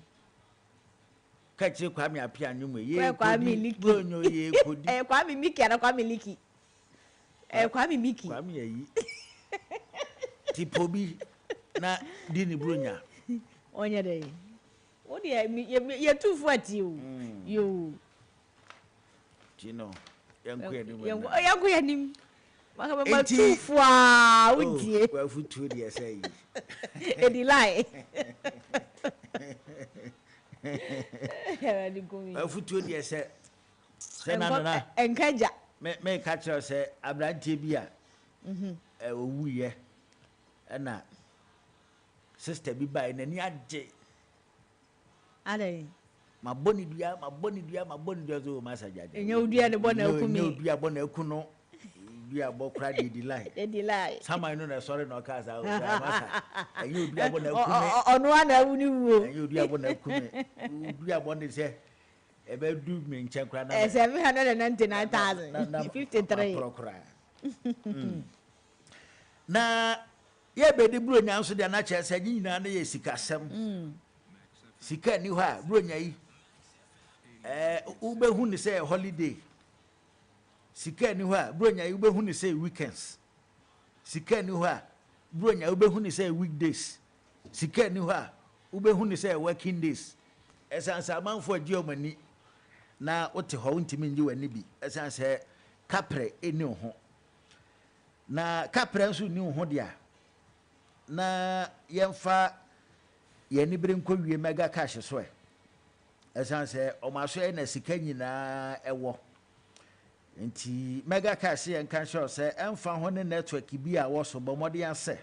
ka chi kwa mi apia anwum ye kodi bronyo ye kodi kwa mi miki ana kwa mi liki kwa mi miki kwa mi yi tipo bi na di ni bronya onye dey o de ye tufu ati o yo tino yanku enim yanku enim maka ba tufu a udie wa futu de say e di lie wa futu de say na enkaja me ka kire say abrantie bi a owuye na sister bi bai na ni age ade maboni dua zo masajaje enye odua ne bona akumi enye odua bona akuno dua bokra di lie sama no na sorry no ka za masa enye odua bona akumi ono ana wuni wo enye odua bona akumi odua bona se ebe du me nche kra na 799,053 na ye be de bro nya nso de na che se nyina na ye sika sem sika ni ho a bro nya yi ube hu ni say holiday sika ni ho a bro nya yi ube hu ni say weekends sika ni ho a bro nya ube hu ni say weekdays sika ni ho a ube hu ni say working days esansa manfo agi omani na wote ho ntimi nji wani bi esansa kapre eni ho na kapre nso ni ho dia na yemfa yeni bere nko wie mega cash so esansa o ma so na sika nyina ewo nti mega cash yen kan sure say emfa ho ne network bi a wo so bomode ase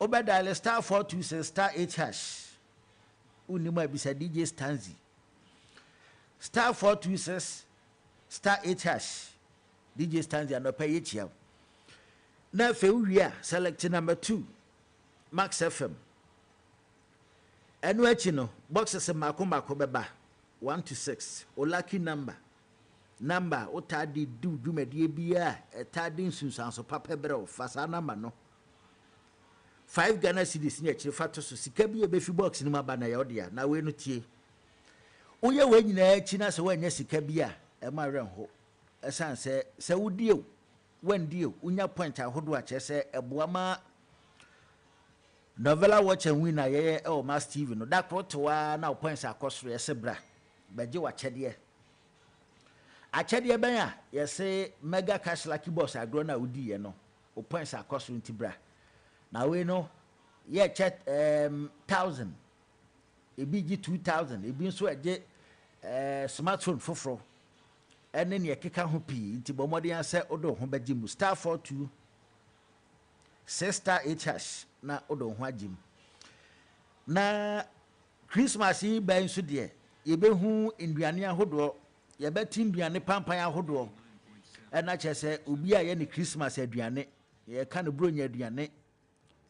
obedial star 426 star 8 hash unima bisa DJ Stanzi star 426 star 8 hash DJ Stanzi anopa yechia na fe wi select number 2 Max FM enu achi no boxes mako beba 1 to 6 o lucky number otadi du dwumadie bia etadi nsunsan so papa brɛ fasa number no 5 Ghana cedis ni akire fato so sika bi obefi box ni maba na ye odia na we no tie uye we nyina achi na se wanya sika bi a e ma renho esan se wudie wandie unya point ahodo a kye se eboa ma novela watch and win ye e o ma Steve no da krotowa na points akosoro ye se bra baje wa kyede achede ben a ye se mega cash lucky boss agro na udi ye no o points akosoro ntibra na we no ye chat 1000 ebi gi 2000 ebi nso eje smartphone foforo ene ne keka ho pi nti bomode anse odo ho baji mu star 42 star 8 hash na odo ho agim na Christmas yi ben so de ye be hu nduane ahodo ye beti nduane pampan ahodo ena chese obi a ye ne Christmas aduane ye ka no bronya aduane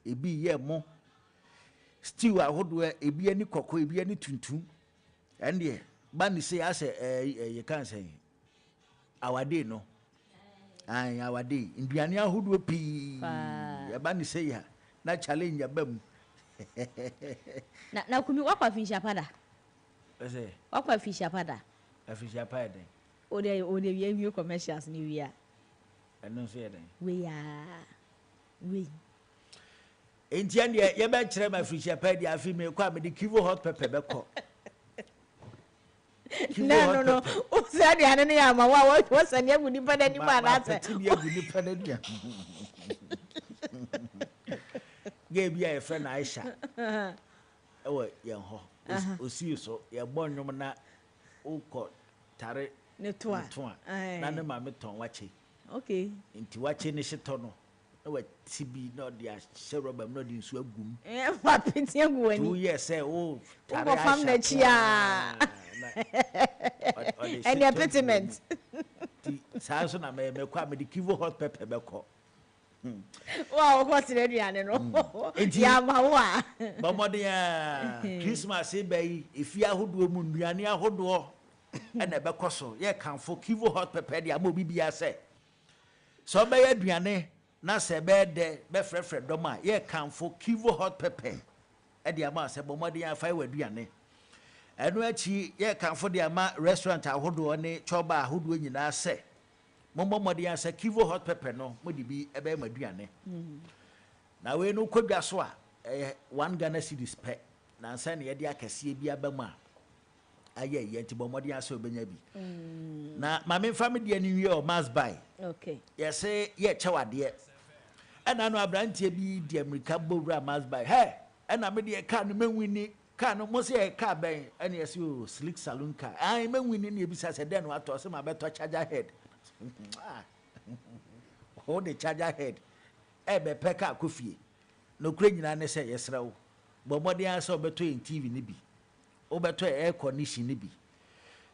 ebi ye mo stew ahodo ebi ani kokko ebi ani tuntum ende ba ni say ase ye kan say awade no ai awade nduane ahodo pi ye ba ni say ya na challenge abam na kumi wakwa fisha pada ese wakwa fisha pada afisha pada ode we commercials ni we a eno so ye den we ya we entian ye be kire ma fisha pada afi me kwa me de kivo hot pepper be ko no o se ade ane ne ya ma wa sane agu ni pada ni ma na se ti bi agu ni pada dia ge bia e friend Aisha ewe ye ho osi so ye gbonnwom na ukọ tare ne toa na ne ma meton wache okay nti wache ne hyeto no ewe tibi no dia sherobam no di nsu agum fa piti agu ani 2 years say o tare Aisha fam na chia any appetiment ti sa so na me kwa me di kivo hot pepper be ko wow what ready ane no ya mawa bomode ya Christmas e bai efi ahodo mu nduane ahodo ena be koso ye kanfo kivo hot pepper dia ma bibia se so be ya aduane na se be de be frefre doma ye kanfo kivo hot pepper e dia ma se bomode ya fa wa aduane enu achi ye kanfo dia ma restaurant ahodo ne choba ahodo nyina se momomode ya se kivo hot pepper no modi bi ebe maduane na we no kodwa so a 1 Ghana cedis pe na nsa ne ye de akese bi abama aye ye ntibomode ya se obenya bi na mame family ani wi o must buy okay yes ye chawade ena no abrantie bi di America bowra must buy he ena me de ka no manwini ka no mo se ka ben ena yes o slick saloon car ai manwini ne ebisa se den no ato se ma beto charger head hold the charger head ebe peka akofie no kure nyina ne se yesrew bomode anse obeto en TV ni bi obeto air condition ni bi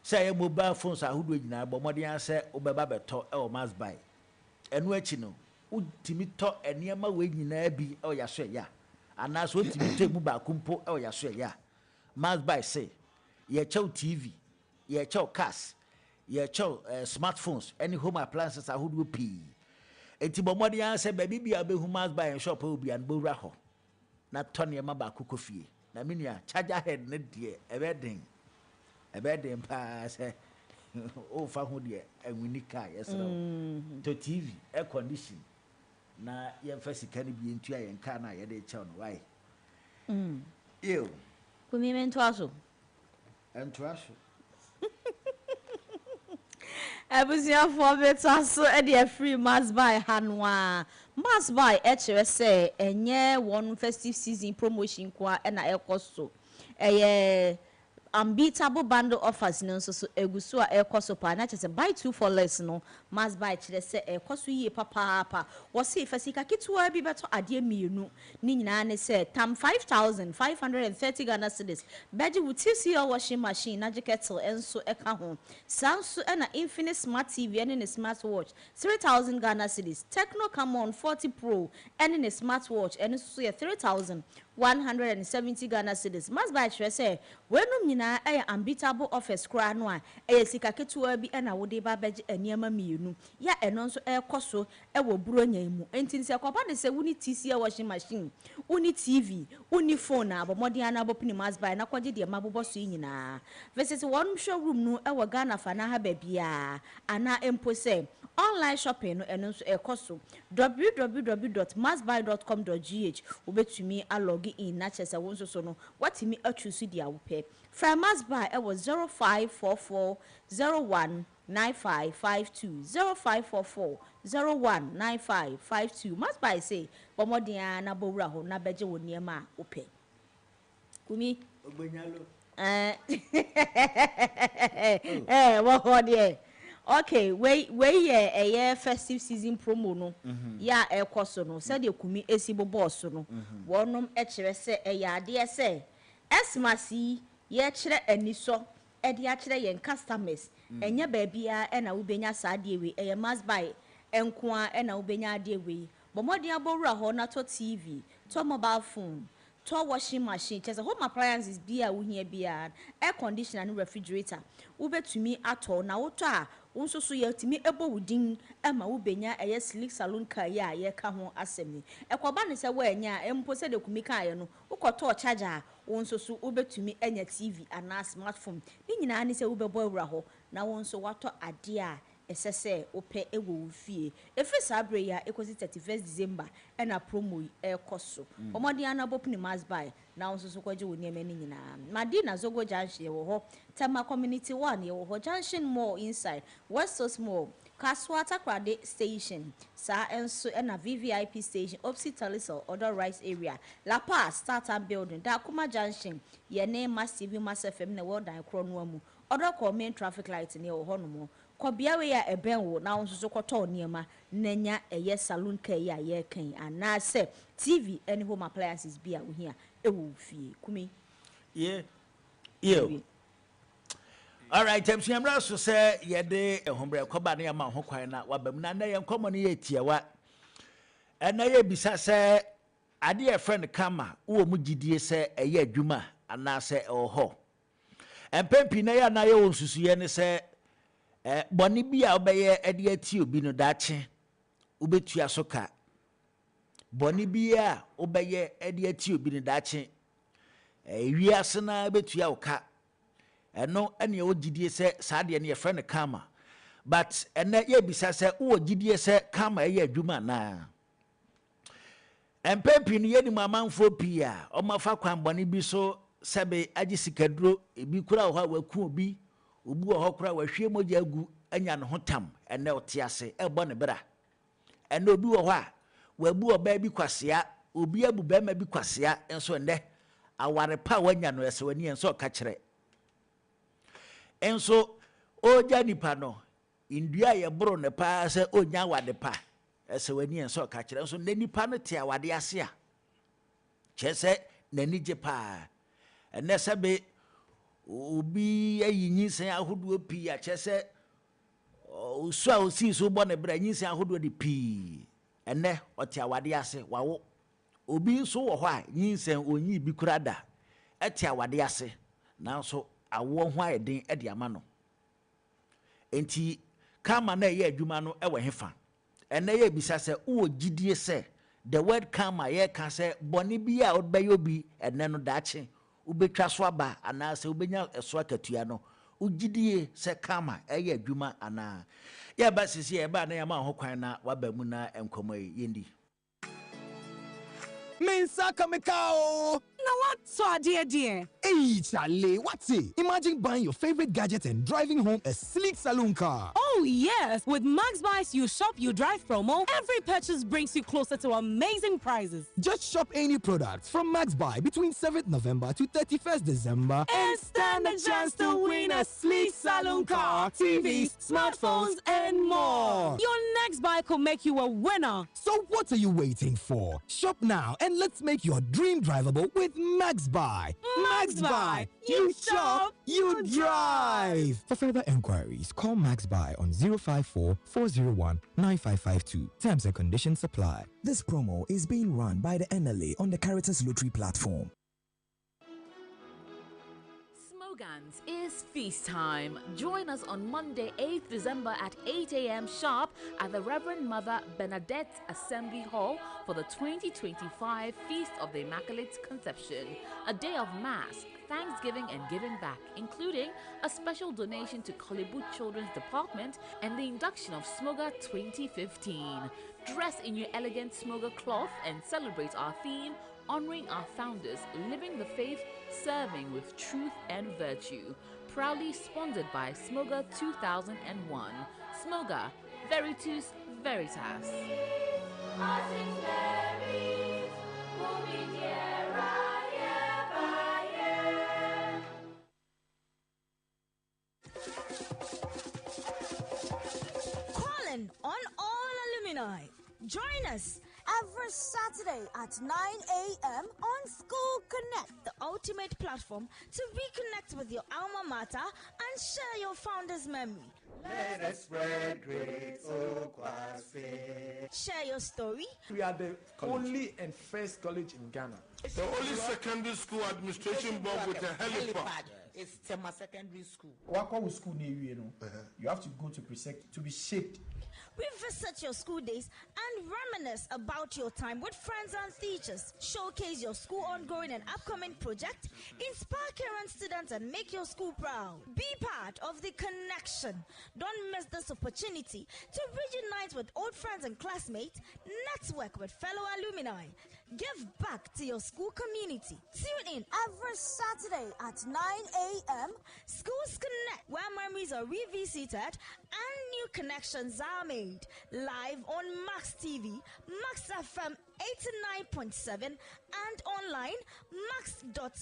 say mobile phones ahodo nyina bomode anse obeba beto e o must buy enu achi no utimi to eniema we nyina bi e o yaso ya anaso utimi to mu ba kumpo e o yaso ya must buy say ye chew TV ye chew cars ye chew smartphones any home appliances ahodo pi enti bomode ya se baby bia be humas buy shop obi an bowra ho na tone ma ba kokofie na menua charger head ne de ebe den pa se o fa ho de anwini ka yesra to TV air condition na ye mfa sika ne bi entua ye nka na ye de chew no why yo kumi mento aso Abusia for better so e dey free must buy hanwa must buy e chere say enye one festive season promotion kwa e na e cost so unbeatable bundle offers no so egusu a ekoso pa na chese buy 2 for less no must buy chire se ekoso yi papa wo se fasika kitwa bi beto ade mienu ni nyina ne se tam 5530 Ghana cedis beji wuti your washing machine na kettle enso eka ho sanso na Infinite Smart TV and a smartwatch 3000 Ghana cedis Tecno Camon 40 Pro and a smartwatch and so 3170 Ghana cedis must buy chire se wenum nyina unbeatable offers kra no a sika ketua bi na wode ba beji eniema mienu ya eno nso ekoso wo buronya mu enti se kopa de se wuni TC washing machine uni TV uni phone abomodi ana abopini must buy na kwaje de mabobo so nyina visit one showroom no wo Ghana fa na ha ba bia ana empo se online shopping no eno nso ekoso www.mustbuy.com.gh obetumi alog in na chese won so no watimi atrusu dia wo pe from must buy it was 0544019552 0544019552 must buy say bomodia na bowura ho na beje wo niema wo pe kumi ogbenyalo wo ho de okay we a festive season promo no ya ekoso no said de kumi esibo boss no wonom kire se ade se esmasi ye kire aniso e de a kire yen customers enya ba bia e na wo benya saade we e must buy enkoa e na wo benya ade we bomodi abowura ho na to TV to mobile phone to washing machine chese home appliances bia wo hia bia air conditioner and refrigerator wo betumi ato na wo to a wonso so ye timi ebo wudin ema wo benya eye slick salon car ya ye ka ho asemi ekoba ne se wo enya empo se de kumika ye no wo koto charger wonso so wo betumi enya TV ana smartphone ni nyina ne se wo bebo awura ho na wonso wato ade a esese ope ewo fie efi sabre ya ekosi 31st December na promo ekoso omodi anabopni must buy na onso so kwaje woni eme ni nyina madina zogo junction wo ho tema community 1 ye wo ho junction mall inside West Mall Kaswata Krade station sa enso na VVIP station opposite Talisol other rice area La Paz starter building da kuma junction ye ne massive mass FM na world dan kro no amu other main traffic light ne wo ho no mo kobia we ya ebenwo na onso so koto niema nanya eye salon ka ya ye kan ana se TV any home appliances bia wo hia ewo fie kumi yeah all right amsiamra so se ye de ehombre koba na ma ho kwan na wabam na na ye nkomo ne ye tiewa ena ye bisa se ade ye friend kama wo mu gidie se eye adwuma ana se oho empempi na ya na ye wonsusu ye ne se boni bia obeye ede ati obi no dache obetua soka boni bia obeye ede ati obi no dache wiase na betua oka eno ene ogidie se saade ne ye friend kama but ene ye bisa se wo gidie se kama ye adwuma na empempi no ye ni mamanfo pia o mafa kwan boni bi so sebe agi sikaduro ebi kura ho waku obi obu ho kura wahwe moja agu anya ne hotam ene otiase ebo ne bra ene obi wo ho a wabu oba bi kwasea obi abu ba ma bi kwasea enso ne aware pa wanya no ese wani enso ka kire enso oja nipa no indua ye bro ne pa se onya awade pa ese wani enso ka kire enso ne nipa no te awade ase a chese nani je pa ene sebe obi ayinyin ahodo pi a chese osu a osi so bo ne bra nyinsan ahodo de pi ene ote awade ase wawo obi so wo ho a nyinsan onyi bi kurada ete awade ase nanso awo ho ayeden e de ama no enti kama na ye adwuma no e wo hefa ene ye bisa se wo gidie se the word kama ye ka se boni bi a obeyo bi ene no daache ubetwa so aba ana se ubenya eso akatua no ugidie se kama eye adwuma ana ya ba sisi e ba na ya ma ho kwan na waba mu na enkomo yendi Mensa kamekao. Now what saw dear? Hey, Charlie, what's it? Imagine buying your favorite gadget and driving home a sleek saloon car. Oh, Oh, yes. With Max Buys You Shop, You Drive promo, every purchase brings you closer to amazing prizes. Just shop any products from Max Buy between 7th November to 31st December And stand a chance to win a sleek salon car, TVs, smartphones, and more. Your next buy could make you a winner. So what are you waiting for? Shop now and let's make your dream drivable with Max Buy. Max Buy. You shop, you drive. For further enquiries, call Max Buy on 054 401 9552. Terms and conditions apply. This promo is being run by the NLA on the Caritas Lottery platform. Smogans is feast time. Join us on Monday, 8th December at 8 a.m. sharp at the Reverend Mother Bernadette Assembly Hall for the 2025 Feast of the Immaculate Conception, a day of Mass, Thanksgiving and giving back, including a special donation to Kolebu Children's Department and the induction of Smoga 2015. Dress in your elegant Smoga cloth and celebrate our theme, honoring our founders, living the faith, serving with truth and virtue. Proudly sponsored by Smoga 2001. Smoga, Veritus Veritas. Calling on all alumni. Join us every Saturday at 9 a.m. on School Connect, the ultimate platform to reconnect with your alma mater and share your founder's memory. Let us spread great Okwase. Share your story. We are the only and first college in Ghana. The only secondary school administration board with a helipad. It's Tema Secondary School. What school near you? You have to go to Presect to be shaped. Revisit your school days and reminisce about your time with friends and teachers. Showcase your school ongoing and upcoming project. Inspire current students and make your school proud. Be part of the connection. Don't miss this opportunity to reunite with old friends and classmates. Network with fellow alumni. Give back to your school community. Tune in every Saturday at 9 a.m. Schools Connect, where memories are revisited and new connections are made. Live on Max TV, Max FM 89.7 and online max.com.gh.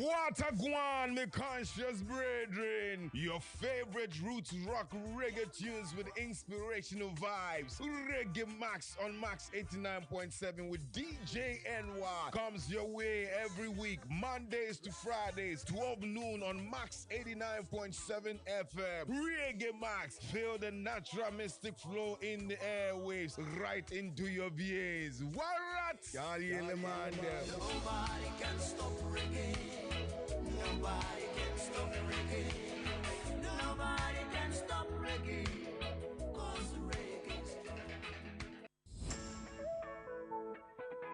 What a guan, me conscious brethren. Your favorite roots rock reggae tunes with inspirational vibes. Reggae Max on Max 89.7 with DJ NY comes your way every week, Mondays to Fridays, 12 noon on Max 89.7 FM. Reggae Max, feel the natural mystic flow in the airwaves right into your ears. What? Nobody can stop reggae. Nobody can stop reggae. Nobody can stop reggae. 'Cause reggae is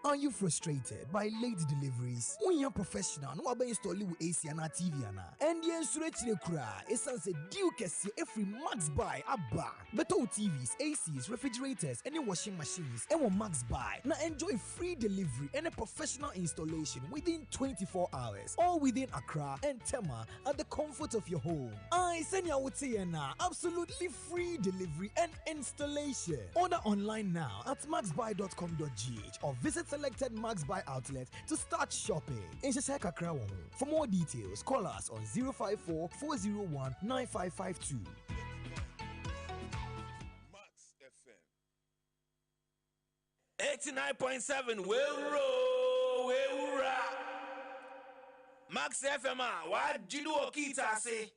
Are you frustrated by late deliveries? When you're professional, no one install with AC and TV and the insurance kura essence due kesi every Max Buy abba. Better TVs, ACs, refrigerators, any washing machines, and one Max Buy. Now enjoy free delivery and a professional installation within 24 hours, all within Accra and Tema at the comfort of your home. I send you would say now absolutely free delivery and installation. Order online now at maxbuy.com.gh or visit selected Max Buy outlets to start shopping. For more details, call us on 054 401 9552. Max FM 89.7 we'll rock. Max FM, what do you do? Kita say?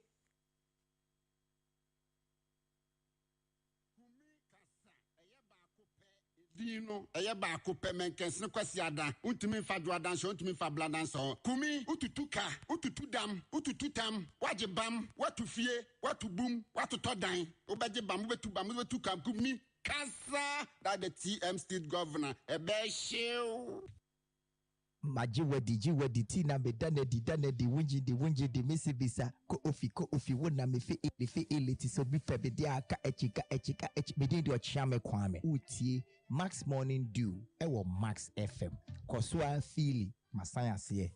Dino, Ayaba Cope Menkens, no Quasiada, Untimi Fadradan, Shontimi Fabladan, so Kumi, Ututuka, Ututudam, Utututam, Wajibam, what to fear, what to boom, what to todine, Obajibam, to Bamu to Kumi, Kasa, that the TM State Governor, a bear show. Maji wedi tina me dane di wunji di misi bisa ko ofi wona me fi eliti so bi febe dia aka echika me di ochame kwame utie Max Morning Dew ewo Max FM kosua fili masaya se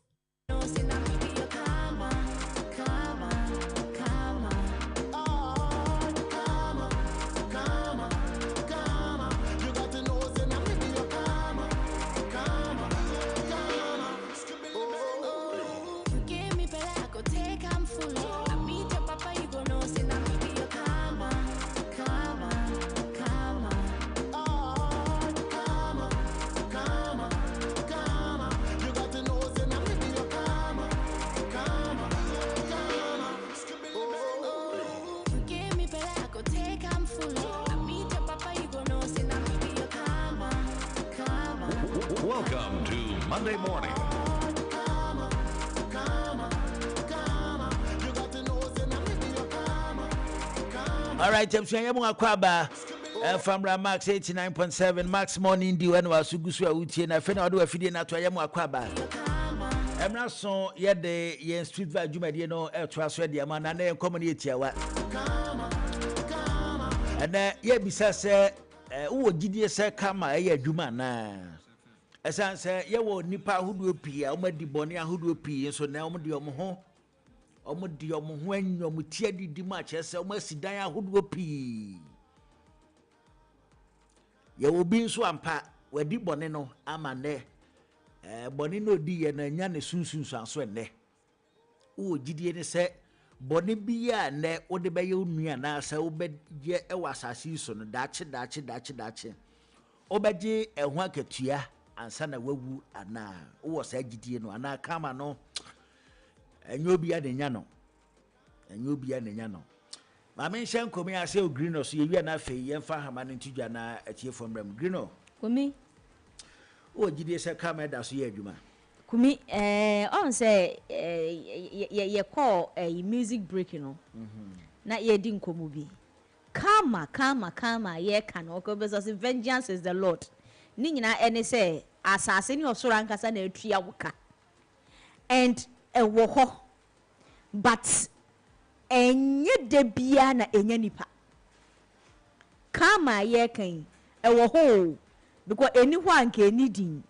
Welcome to Monday morning. All right, I'm saying I'm going to from Max 89.7 Max Morning Dew and was Sugusu Uti and I found out if you didn't to Yamu Aquaba. I'm not so yet the yen street value, you know, air trust ready a man and then community. And yet, besides, who did you say, come a year, Jumana? As I say, you will nipa who do pee, I'll make the bonnet who do pee, so now I'm the home. Omo when you mutia di match as almost die who do pee. You will be so ampa where di boneno amane bonino di and yan soon and swenne. Oh, Gideon say, Bonnie be ya ne or the bayo near na so bed ye a was a season, dachi. Obeji a wanketia and sana wewu ana. Oh, said Gideon, and I come no. And you'll be at the Yano. And you'll be at the Yano. My main shank come here, I say, Grino, so you are not fair, and Fahaman into Jana at here from Rem Grino. Kumi. Oh, did you say come at us here, Juma? Kumi, on say, ye call a music break, you know. Not ye didn't come be. Kama, ye can okay, because vengeance is the Lord. Nina, and say, assassin of Sorankas and a triawaka. And a woho, but enye de bia na enye nipa. Kama ye kan e woho because anyone can needing,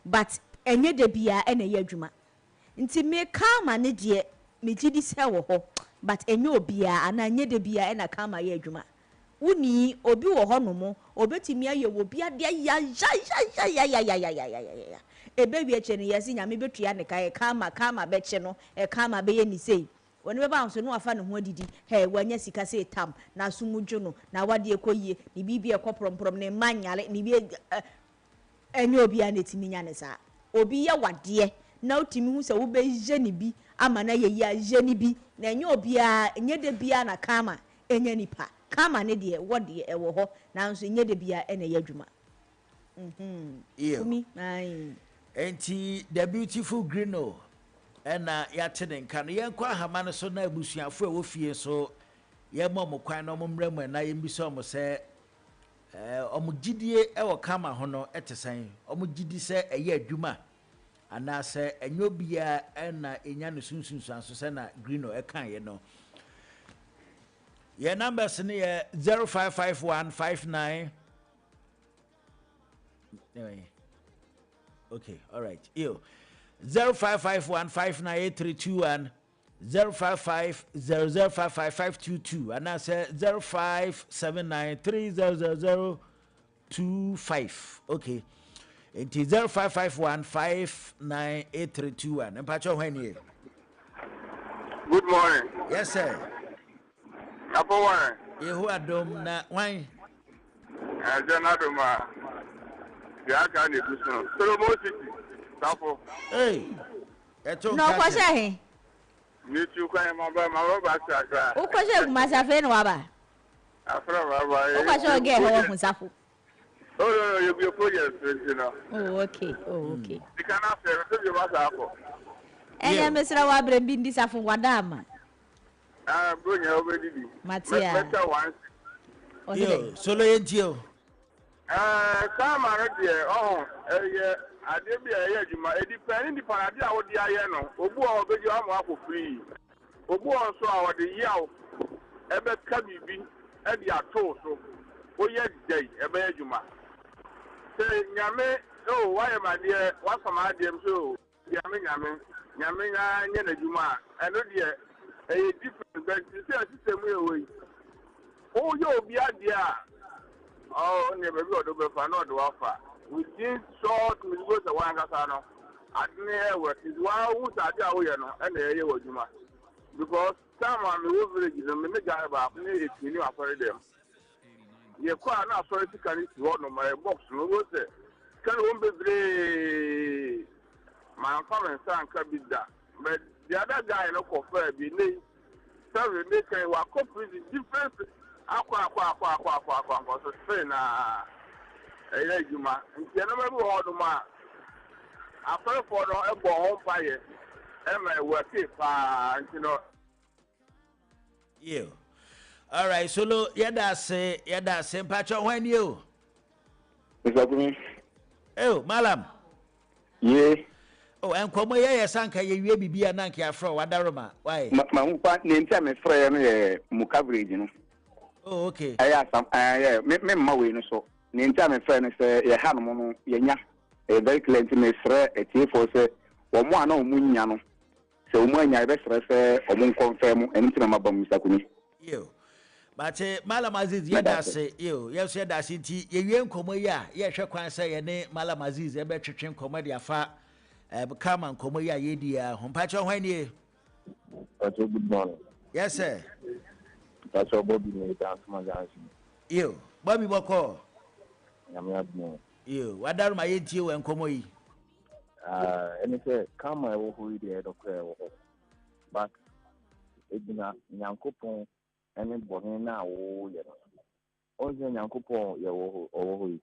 but enye de bia na ye adwuma. Nti me kama ne de me gidi se woho, but enye obia ana enye de bia na kama ye adwuma. Uni obi wo ho no mo obetimi aye wo bia de ya ebebi eche ne yesi nyame betua ne kai kama beche no kama be ye ni sei woni be ba so no afa ne ho adidi he wanya sika sei tam na sumudwo no na wade ekoyie ni bibi ekopromprom ne manyale ni bi enye obi an etimi nya ne sa obi ye wade na otimi hu se wo be je ni bi ama na ye ya je ni bi na enye obi a enye de bia na kama enye nipa kama ne de wode ewo ho na nso enye de bia ene ye adwuma Kumi enti the beautiful Grino ena yatene kan yenkwa hamane so na abusuafo wo fie so ye mom kwan no momrem na yembiso mo se omugidie ewo kama ho no etesan omugidi se eye adwuma ana se enyobia ena enya no sunsunsu anso se na Grino ekan ye no ye numbers ne ye 055159 anyway. Okay, all right. 0551598321 0550055522 and I say 0579300025. Okay. It is 0551598321. And Pacho when you. Good morning. Yes, sir. Apo one. You are dom na wine. Janadoma. Yaka ni kusun. Solomon City. Tapo. Hey. No kwasha he. Ni tu kwa mamba ba sakra. O kwasha kumasafe no aba. Afra baba. O kwasha oge ho musafo. Oh no, you be project, you know. Oh okay. Oh okay. You can ask her to you masafo. Enya mesra wa bre bi ndi safo wadama. Bronya obedi. Matia. Better once. Yo, solo yentio. Sama radio. Oh, ade bi a ɛyɛ adwuma edi pɛn ni parade a wɔde ayɛ no obu a ɔbɛgye ama akɔ free obu a nso a wɔde yaw ɛbɛka biribi ɛde ato so woyɛ dɛn ɛbɛyɛ adwuma sɛ nyame wayɛ ma deɛ wasam adeɛ m so nyame nya nyɛ n'adwuma a ɛno deɛ ɛyɛ different but sɛ system yɛ wɔ yi woyɛ obi adeɛ a ne baabi ɔde bɛfa na ɔde wafa within short minutes sɛ wankasa no ade ne ɛwɔ nti wahu sɛ ade a woyɛ no ɛna ɛyɛ wɔ adwuma because time a mewɔ village no me gya baako ne ɛtini asɔre dɛm yɛkɔ a na asɔre sika no si hɔ no ma box no wo sɛ sika no wɔm bebree mamfa me nsa nka bi da but the other guy no kɔfaa bi ne sɛre ne kan wakɔ prison different akɔ so sɛ na ɛyɛ adwuma nti ɛnoma bi wɔ hɔ nom a asɔrefoɔ no ɛbɔ ho mpayɛ ɛma ɛwɔke paa nti no you. All right, solo yada se mpacho when you. Mr. Kumi. Oh, malam. Ye. Oh, and komo ye sanka ye wie bibia na nkia fro wadaroma. Why? Ma mpa ne ntia me frɛ no ye mukabrage no. Oh, okay. Aya sam yeah, me ma we no so. Ne ntia me frɛ no sɛ ye ha no no ye nya. Very clear to me frɛ etie for sɛ wo mo ana wo munya no. Sɛ wo mu anya be frɛ sɛ wo mo confirm enu tima mabam Mr. Kumi. You. But Malam Aziz yada se you yes yada se nti ye wie nkomo yi a ye hwe kwan se ye ne Malam Aziz e be twetwe nkomo de afa kama nkomo yi a ye di a hompacho hwan nie. Good morning. Yes sir. That's Bobby me dance man dance. You Bobby Boko. Nyame admo. You wadaru ma ye tie we nkomo yi. Ene se kama e wo hu yi de dokra wo. But edina nyankopon ene bɔne na wo yɛ no ɔnze nyankopɔn yɛ wo ho yi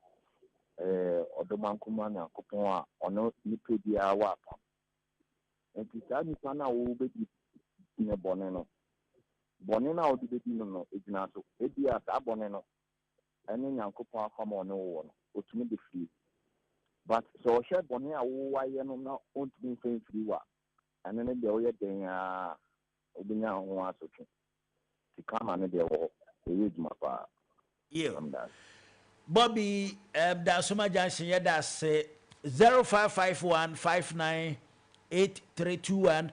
ɔdɔmankoma nyankopɔn a ɔno nipa biara wɔ apam nti saa nipa na wo bɛdi ne bɔne no na ɔde bɛdi no egyina so ebi a saa bɔne no ɛne nyankopɔn afam ɔne wo no otumi de firi but sɛ ɔhwɛ bɔne a wo wayɛ no na ɔntumi mfa mfiri wa ɛne ne deɛ woyɛ den a obenya ho asotwe kama ne de wo ejuma pa Bobby da soma junction ye da se 0551598321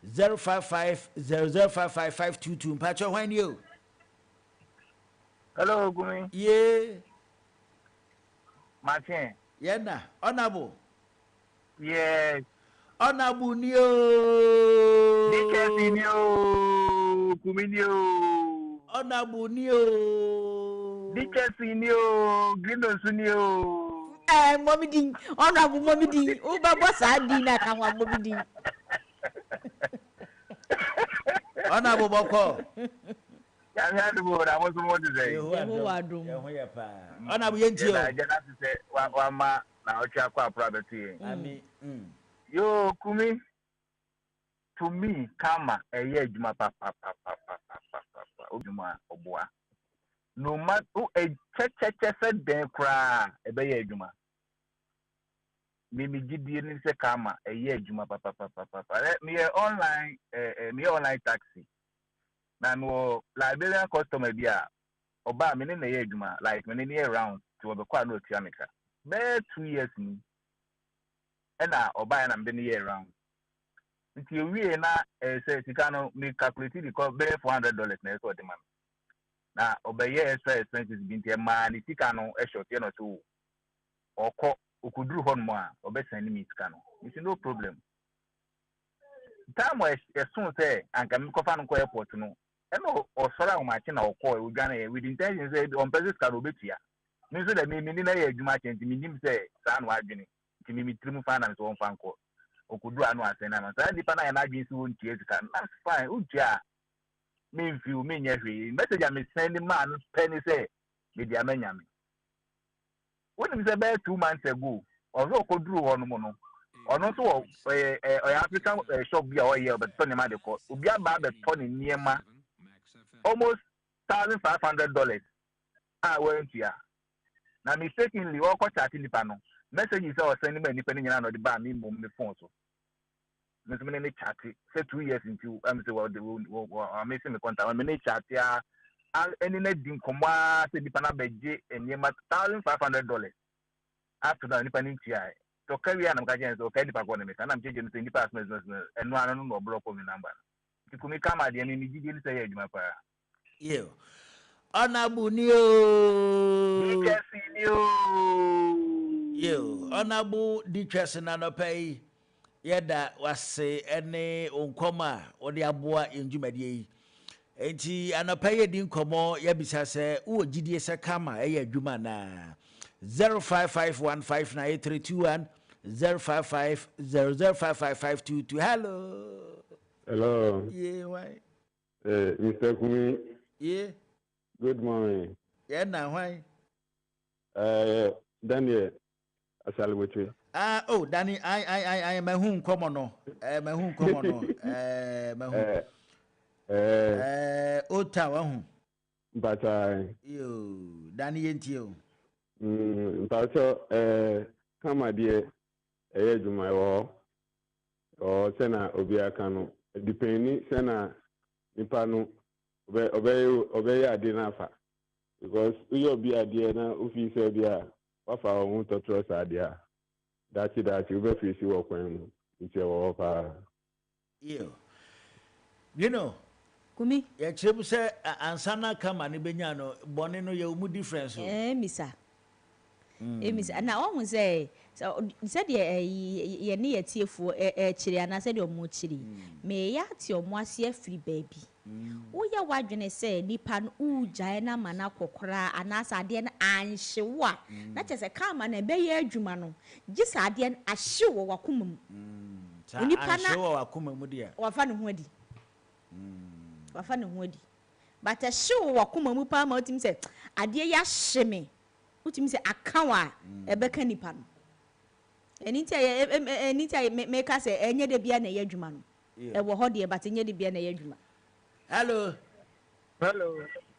0550055522 mpacho when you. Hello Gumi. Yeah. Martin. Yena honorable. Yes. Honorable Nio. Dikesinio. Kuminio. Honorable Nio. Dikesinio. Grinosunio. Mommy Ding. Honorable Mommy Ding. Uba boss Adina Kawa Mommy Ding. Honorable Boko. I was going to say. Honorable Yentio. I just have to say, one ma, now Chakwa property. I mean, Yo, Kumi, to me, Kama, a year, papa, Obua. No matter who a check said, then cry, a bay juma. Mimi Gideon say Kama, a year, Juma, papa. Let me online, me online taxi. Now, Liberian customer, dear, Oba, meaning a year, Juma, like many year round to the quadro Tiamica. Bear 2 years, me. And now, Oba, and I'm been year round. Until we na say Tikano me calculate because bear $400 next for the man. Now obey extra expenses been the man Tikano a short yen or two or could do one more or best send me Tikano. It's no problem. Time was as soon say and can go find airport to know. And no or surround my channel or call with intention said on Pesis Carobetia. Means that me meaning a Juma and to me say San Wagini to me trim finance one fan call. Okudu anu asena so nipa na na adwin si won tie sika that's fine utia me feel me nya hwe message am send man penny say me dia manya me when me say be 2 months ago ozo okoduru ho no mo no ono so African shop bia o ye be to ne ma de ko obi aba be to ne niema almost $1,500 ah went here na mistakenly o ko chat nipa no messages are sending me depending on the bar me mum me phone so me so me chat say 2 years into I'm say well I'm missing me contact me chat ya any net din komwa say dipa na beje enema $1,500 after that nipa ni tia to carry am ka jen so ka dipa ko ne me kana mjeje no say dipa asmes eno anu no block me number tikumi kama de ni gidi ni say adwuma pa yo Honorable Neo. Yo, Honorable Dickerson Anopay. Yada was say any unkoma or the abua in Jumadi. Enti Anopay din komo yabisa say, O GDS Kama, a Jumana 0551598321 055005552. Hello. Yeah, why? Mr. Kumi. Yeah. Good morning. Yeah, now why? Daniel, Asalwitri. Oh, Danny, I am a home commoner. My home commoner. Ottawa. But you, Danny, ain't you? But come, my dear, age my war or Sena Obiakano, depending Sena Nipano. Obey a dinner because you'll be a dear now if you say, yeah, what I want to trust idea. That's it, that you will face you when it's your offer. You know, Kumi, your chip say, Ansana come and Benyano, Bonino, you would difference. Missa. Missa, and I almost say, so said ye near tea for a chili, and I said your mochili. May at your moisia free baby. Uya wadwene say nipa u jaina mana kokora anasa ade na anhyewa na chese kama na be ye adwuma no gisa ade na ahyewo wakoma mu nipa na ahyewo wakoma mu dia wafa ne ho adi wafa ne ho adi but ahyewo wakoma mu pa ma utim say ade ya hyeme utim say akawa ebeka nipa no enita make say enye de bia na ye adwuma no e wo ho de but enye de bia na ye adwuma. Hello.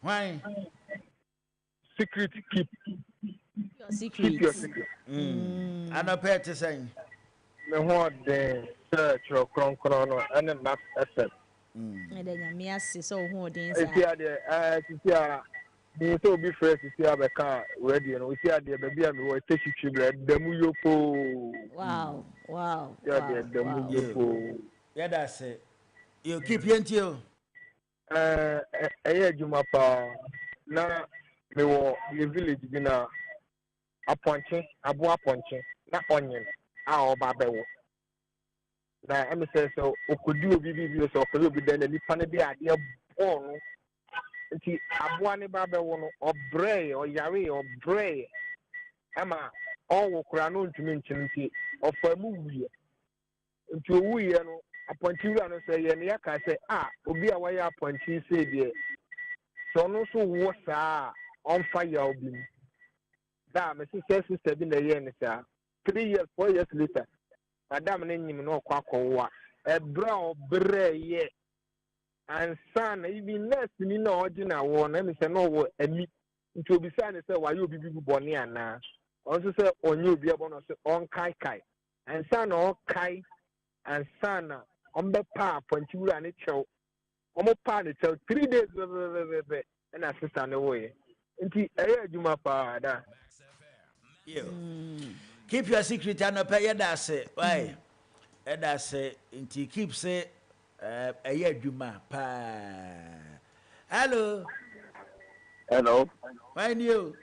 Why? Secret keep. Your secret. Keep your secret. I know pay to say. Me what the search or chrono and a map asset. And then me ask so who didn't say. Me so be fresh to see a car ready and we see the baby and we take you the muyopo. Wow. Yeah, the muyopo. Yeah, that's it. You keep yentio. Juma pa na me wo the village bi na aponche abo aponche na onyen a oba bewo na em say so okodi obi bi so okodi obi den nipa ne bi ade bon nti abo ne ba bewo no obre o yare obre ama owo kura no ntumi nti ofamu wuye nti owuye no appointee no say ye ne yaka say obi a waya appointee say de so no so wo saa on fire obi da me sister bi na ye ne saa 3 years 4 years later madam ne nyim no kwa akọwa ebra obre ye and son even nurse ni na original wo na me say no wo ami nti obi say ne say why obi bi boni ana on so say onye obi ebo no say on kai and son on kai and son on be pa pontiwura ne chew omo pa ne chew 3 days and assistant ne wo ye nti eye adwuma pa da keep your secret and pay that say why that say nti keep say eye adwuma pa hello why you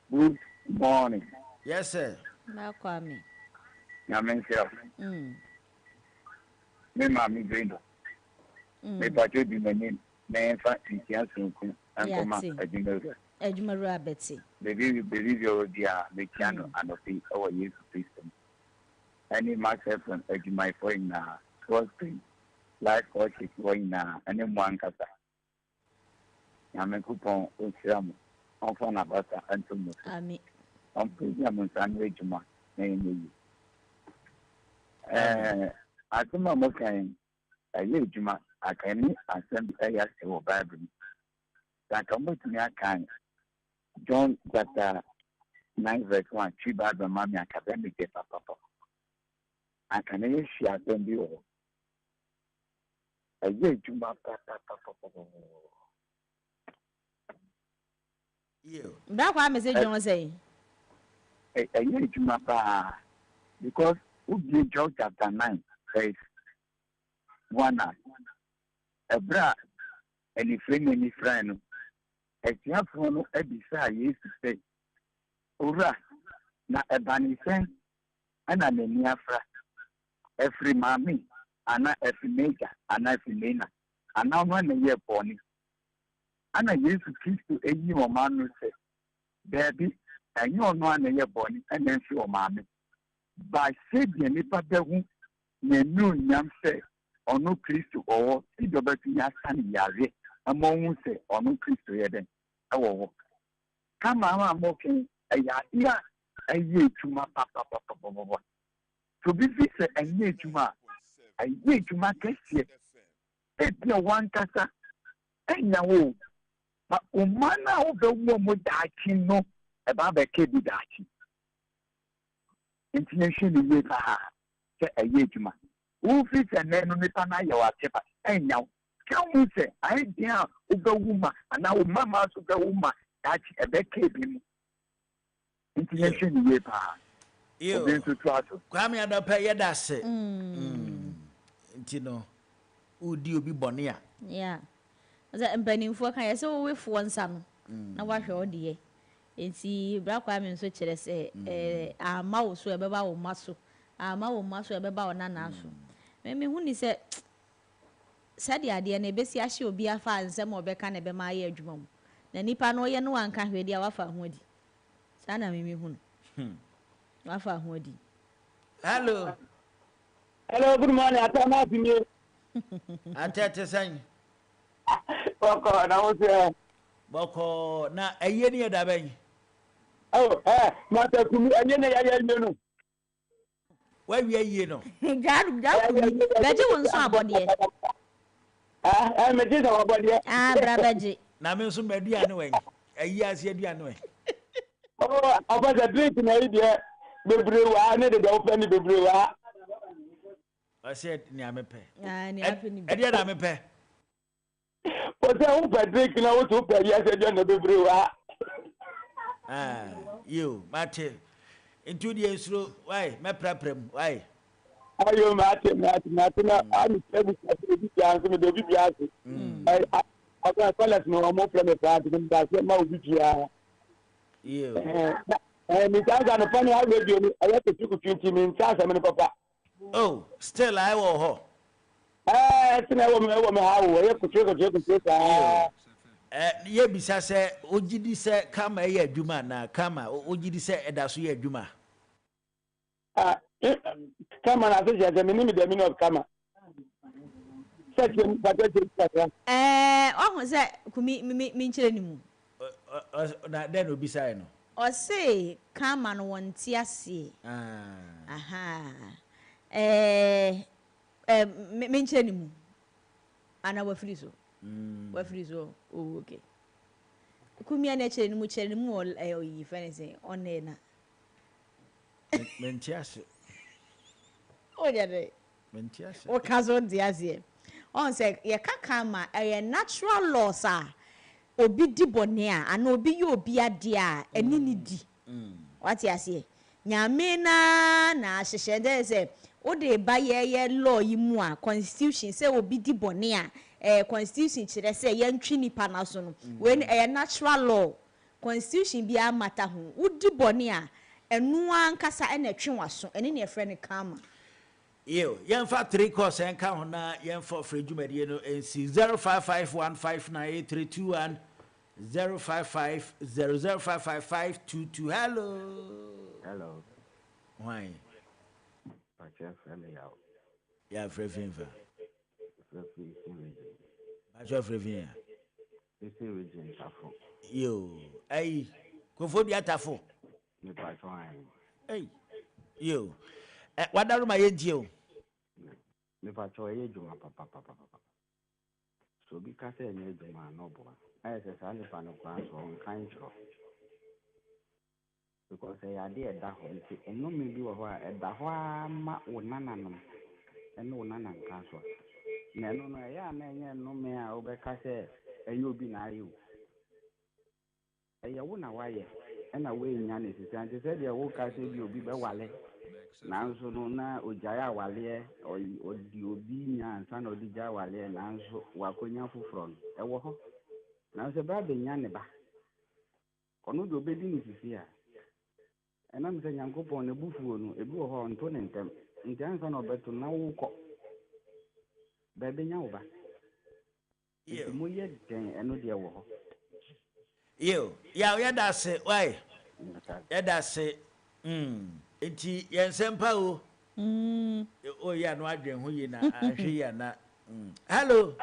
good morning yes sir na kwame nyamensia me mami green me pacho di meni me fa ntia sunku ankoma Ejumaro abeti believe your dia the piano and of the our yesu Christ any max FM ejumai for na was life coach for na any one kasa nyamenkupon osiram on fa na basa antumu ami on program san ejuma na yemi atuma mo kan aye ejuma akani asem aya se wo bible that come to me kan John chapter 9:1 three bad mommy academic papa. I can hear she has been the all. A year to my papa. You. That why message you want say. A year to my papa because who did John chapter 9 verse 1 a bra and if any friend a young from a desire used to say, Ura, na a banny sen, and a near fra, every mammy, and a major, and a femina, and now 1 year pony. And I used to kiss to a new man who said, Baby, and you're 1 year pony, and then she or mammy. By said the nipa behu, ne no yam say, or no Christo or see the betting yasan yare, among say, or no Christo yeden. Oh, come on, I'm okay. A year to my papa. To be fixed a year to my case. It's no one casa. And now, but Umana of the woman dachi no about the kid dachi. International year a year to my. Who fits and then on the Panaya Chepa. And now, can we say, I dear Uga woman, and now Mamma Uga woman, that's a decade. International year pa. You. Kwame Adapa yeda se. Ntino. Udi obi bonia. Yeah. Za mpanimfo kan yese wo wefo nsa no. Na wahwe ode. Enti bra Kwame nso kire se ama wo so ebeba wo maso. Ama wo maso ebeba wo nana so. Me hu ni se sadi ade na ebesi ahye obi afa nsem obeka na ebe ma aye adwuma mu. Na nipa no ye no wanka hwedi a wafa ho adi. Sana mimi hu. Wafa ho adi. Hello. Hello, good morning. Atama bimi. Atete san. Boko na wo se. Boko na eye ni da ben. Oh, mata kumi enye na ya no. Wa wi eye no. Gadu beje won so abode. Me je so abode. Bra beje. Na me so meduane wen. Ayi ase aduane wen. Oh, abode drink na ide bebrewa na de do pe ni bebrewa. I said ni amepe. Ni ape ni. E dia na amepe. O se un pe drink na wo to pe ya se dia na bebrewa. You, Mate. Into the ensuro, why, my preprim, why? Ayo, Mate, na I'm able to be answer me the BBS. I got fellas no more from the party than that, my BBS. You. And it's on a funny how you I have to took 20 minutes, papa. Oh, still I will ho. It's never how I have to take Ye bisa se ogidi se kama ye adwuma na kama ogidi se edaso ye adwuma. Kama na so je me ni the meaning of kama. Set you but oh se kumi mi nkyere ni mu. Na den obisa no. O se kama no wonti ase. Aha. Mi nkyere ni mu. Ana wa free so. Wa free so. Oh, okay. Kumia na chere ni mu oyi fense onne na. Mentiase. O jare. Mentiase. O kazo ndiase. On say ye kaka ma natural laws obi di bone a ana obi ye obi ade a eni ni di. What you say? Nyame na ahyehye de say o de ba ye law yi mu a constitution say obi di bone a constitution kire say yantwi nipa na so no when natural law constitution bi amata ho udi bone a enu ankasa na twe waso ene ne efre ne kama yo yemfa 3 course enka ho na yemfa free dwumadie no nc 0551598321 0550055522 hello why yeah free Ajo frevien. Ese region tafo. Yo, ai, kofo bia tafo. Me pa so an. Ei. Yo. Wadaru ma yeji o. Me pa so ye juma papa. So bi ka se nye juma no bo. Ai se sa ni pa no kwa so on kan tro. because ɛyɛ ade ɛda hɔ nti nnome bi wɔ hɔ a ɛda hɔ a ma wo nananom ɛne wo nana nka so na ɛno no ɛyɛ a na ɛnyɛ nnome a wobɛka sɛ ɛyɛ obi na ayɛ wo ɛyɛ wo na wayɛ ɛna woanya ne sisa nti sɛdeɛ woka sɛ bi obi bɛwale nanso no na ogyae awaleɛ ɔdi obi nya ansa na ɔde gya awaleɛ nanso wakɔnya foforɔ no ɛwɔ hɔ nanso ɛbɛa bɛnya ne ba ɔno de obɛdi ne sisi a ɛnam sɛ nyankopɔn ne bufuo no ebi wɔ hɔ ɔnto ne ntɛm nti ansa na ɔbɛto na wokɔ bɛbɛnya wo ba nti moyɛ dɛn ɛno deɛ wɔ hɔ yɛda se wai yɛda se nti yɛnsɛm pa o yɛ no adwen ho yi na ahwɛ yi na hello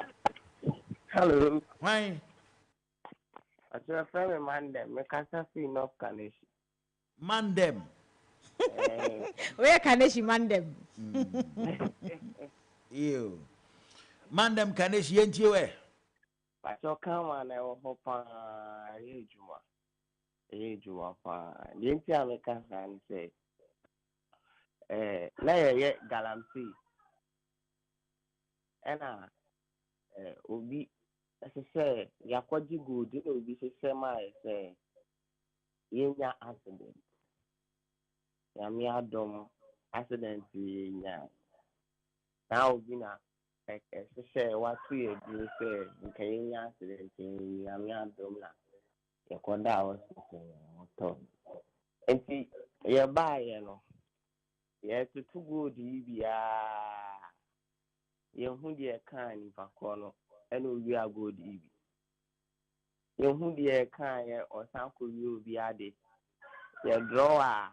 why Your friend Mandem, me kasa fi North Kaneshi. Mandem. Where Kaneshi Mandem? You. Mandem Kaneshi yenti we. But your kama na wo hopa ejuma pa. Yenti ameka san say na ye galamsey. Ena obi say yakwaji good no obi say my say yenya accident. Yami adom accident yenya. Now obi na say what we do say nkayenya accident yami adom na yakwada hospital. Enti ye buy no ye to good bia ye hu de kan ni vakono eno wi agod ibi ye hu de kan ye osanko wi obi ade ye draw a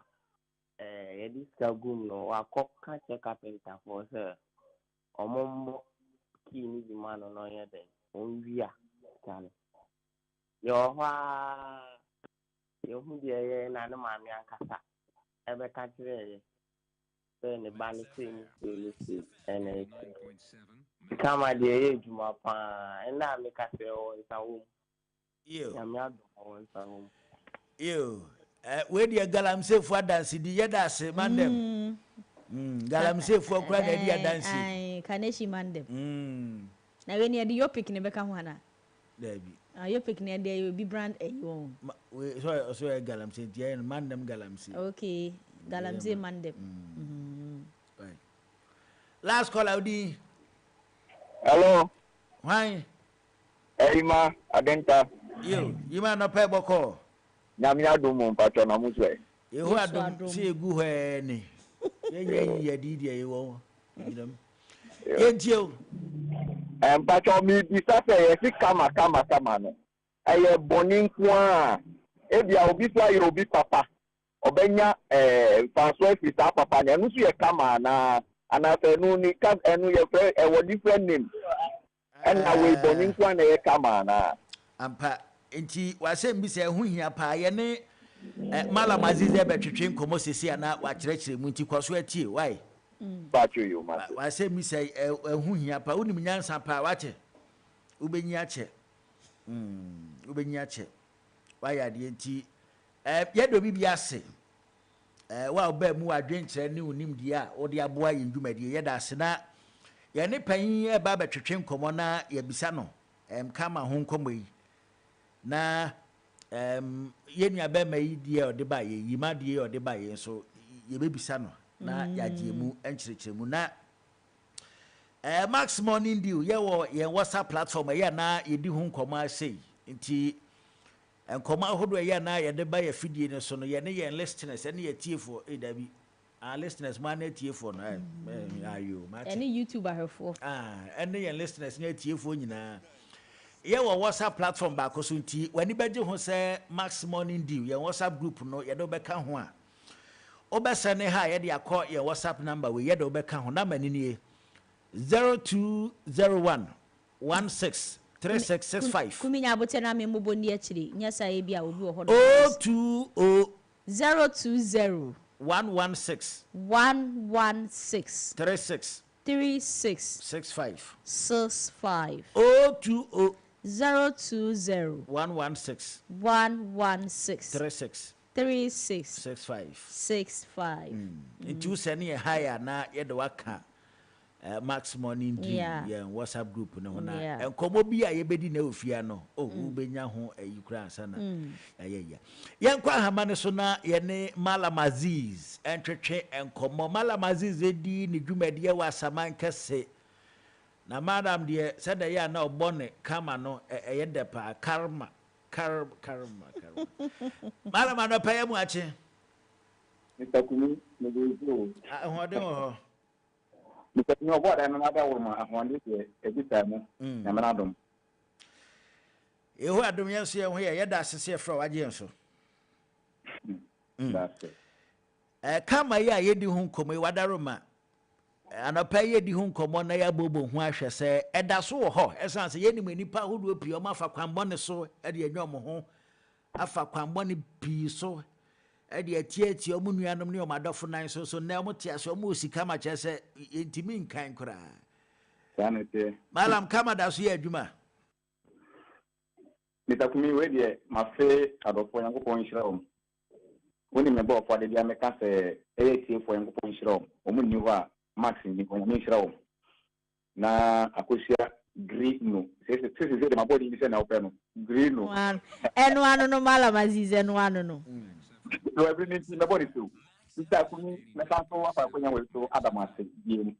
ye diska gum no akọ ka che carpenter for say omombo kini di mano no ye de on wi a kan yo ha ye hu de ye na no ma mi ankasa ebe ka kire ye ne bani thing to and kama de ejuma pa na me ka se o nsawo ya me ado o nsawo we dia galamsey fu adansi di yeda se mandem galamsey fu okura na di adansi ai Kaneshi Mandem na we ne di Yopik ne beka ho ana dabi Yopik ne de obi brand eyo we so galamsey di mandem galamsey okay galamsey Mandem last call Audi. Hello. Why? Ima Adenta. You man no pay boko. Nyamia dumu mpacho na muswe. You adum see gu he ni. Ye didi e wo. Yentio. Mpacho mi bisa se ye si kama no. Aye boni kwa. Ebia obi so aye obi papa. Obenya François Fisa papa na nusu ye kama na anafenu ni ka enu ye fre different name and we bonin kwa na ye kama na ampa enti wasem bi se hu hia pa ye ne Malam Azize betwetwe nkomo sesi ana wa kyerɛkyerɛ mu nti kwaso atie why bacho yo ma wasem bi se hu hia pa unim nyansa pa wache ubenyi ache ubenyi ache why ade enti ye do bi ase wa oba mu adwenkyerɛ ne onim die a odi aboa ye ndwumadie ye da ase na ye ne panyin e ba betwetwe nkomo na ye bisa no kama ho nkomo yi na ye nua ba ma yi die odi ba ye yima die odi ba ye so ye bebisa no na ya gie mu enkyerɛkyerɛ mu na Max Morning Deal ye wo ye WhatsApp platform ye na ye di ho nkomo asei nti nkoma hodo ye na ye de ba ye fidie ne so no ye ne ye listeners ene ye tiefo dabi listeners man na tiefo no ayo ma ene YouTube ahefo ene ye listeners na tiefo nyina ye wo WhatsApp platform ba ko so nti wani beje ho se Max Morning Deal ye WhatsApp group no ye do beka ho a obesane ha ye de akọ ye WhatsApp number we ye de obeka ho number ni nie 0201 16 3665 kuminya abote na me mbobo ni akire nyasa e bia obi wo ho 020 020 116 36 65 65 020 020 116 116 36 3665. Nti wo send ye higher na ye de waka Max Morning Dream yeah WhatsApp group no na enkomo bi a ye bedi na ofia no wo benya ho ayi kura asana ya yenkwa hama ne so na ye ne Malam Aziz entwetwe enkomo Malam Aziz edi ne dwumade wa saman kese na madam de said ya na obone kama no ye de pa karma Malam no pay mu ache Mr. Kumi medo ahode ho Mr. Kumi obo da na da wo ma ahonde de ebita mu na manadom Eho adom yenso ye ho ye da asese fra waje yenso kama ya ye di hu nkomo wadaroma anapa ye di hu nkomo na ya bobo hu ahwe se eda so wo ho esan se ye ni manipa hodo pii o ma fa kwanbɔ ne so e de enwom ho afa kwanbɔ ne pii so e de atiati o mu nuanom ne o madɔfo nan so na mo tia so mo sika ma che se entimi nkan kura sanete Malam kama da so ye adwuma Mr. Kumi we de ma fe adɔfo Yankopɔn nhyira wo woni me bɔ fo de dia me ka se tie fo Yankopɔn nhyira wo o mu ni ho a Max ni ko mo nhyira wo na akosia Grino se de ma body bi se na open no Grino enu anu no Malam Aziz enu anu no no every minute me body so Mr. Kumi me ka so afa ko nya we so adamase bi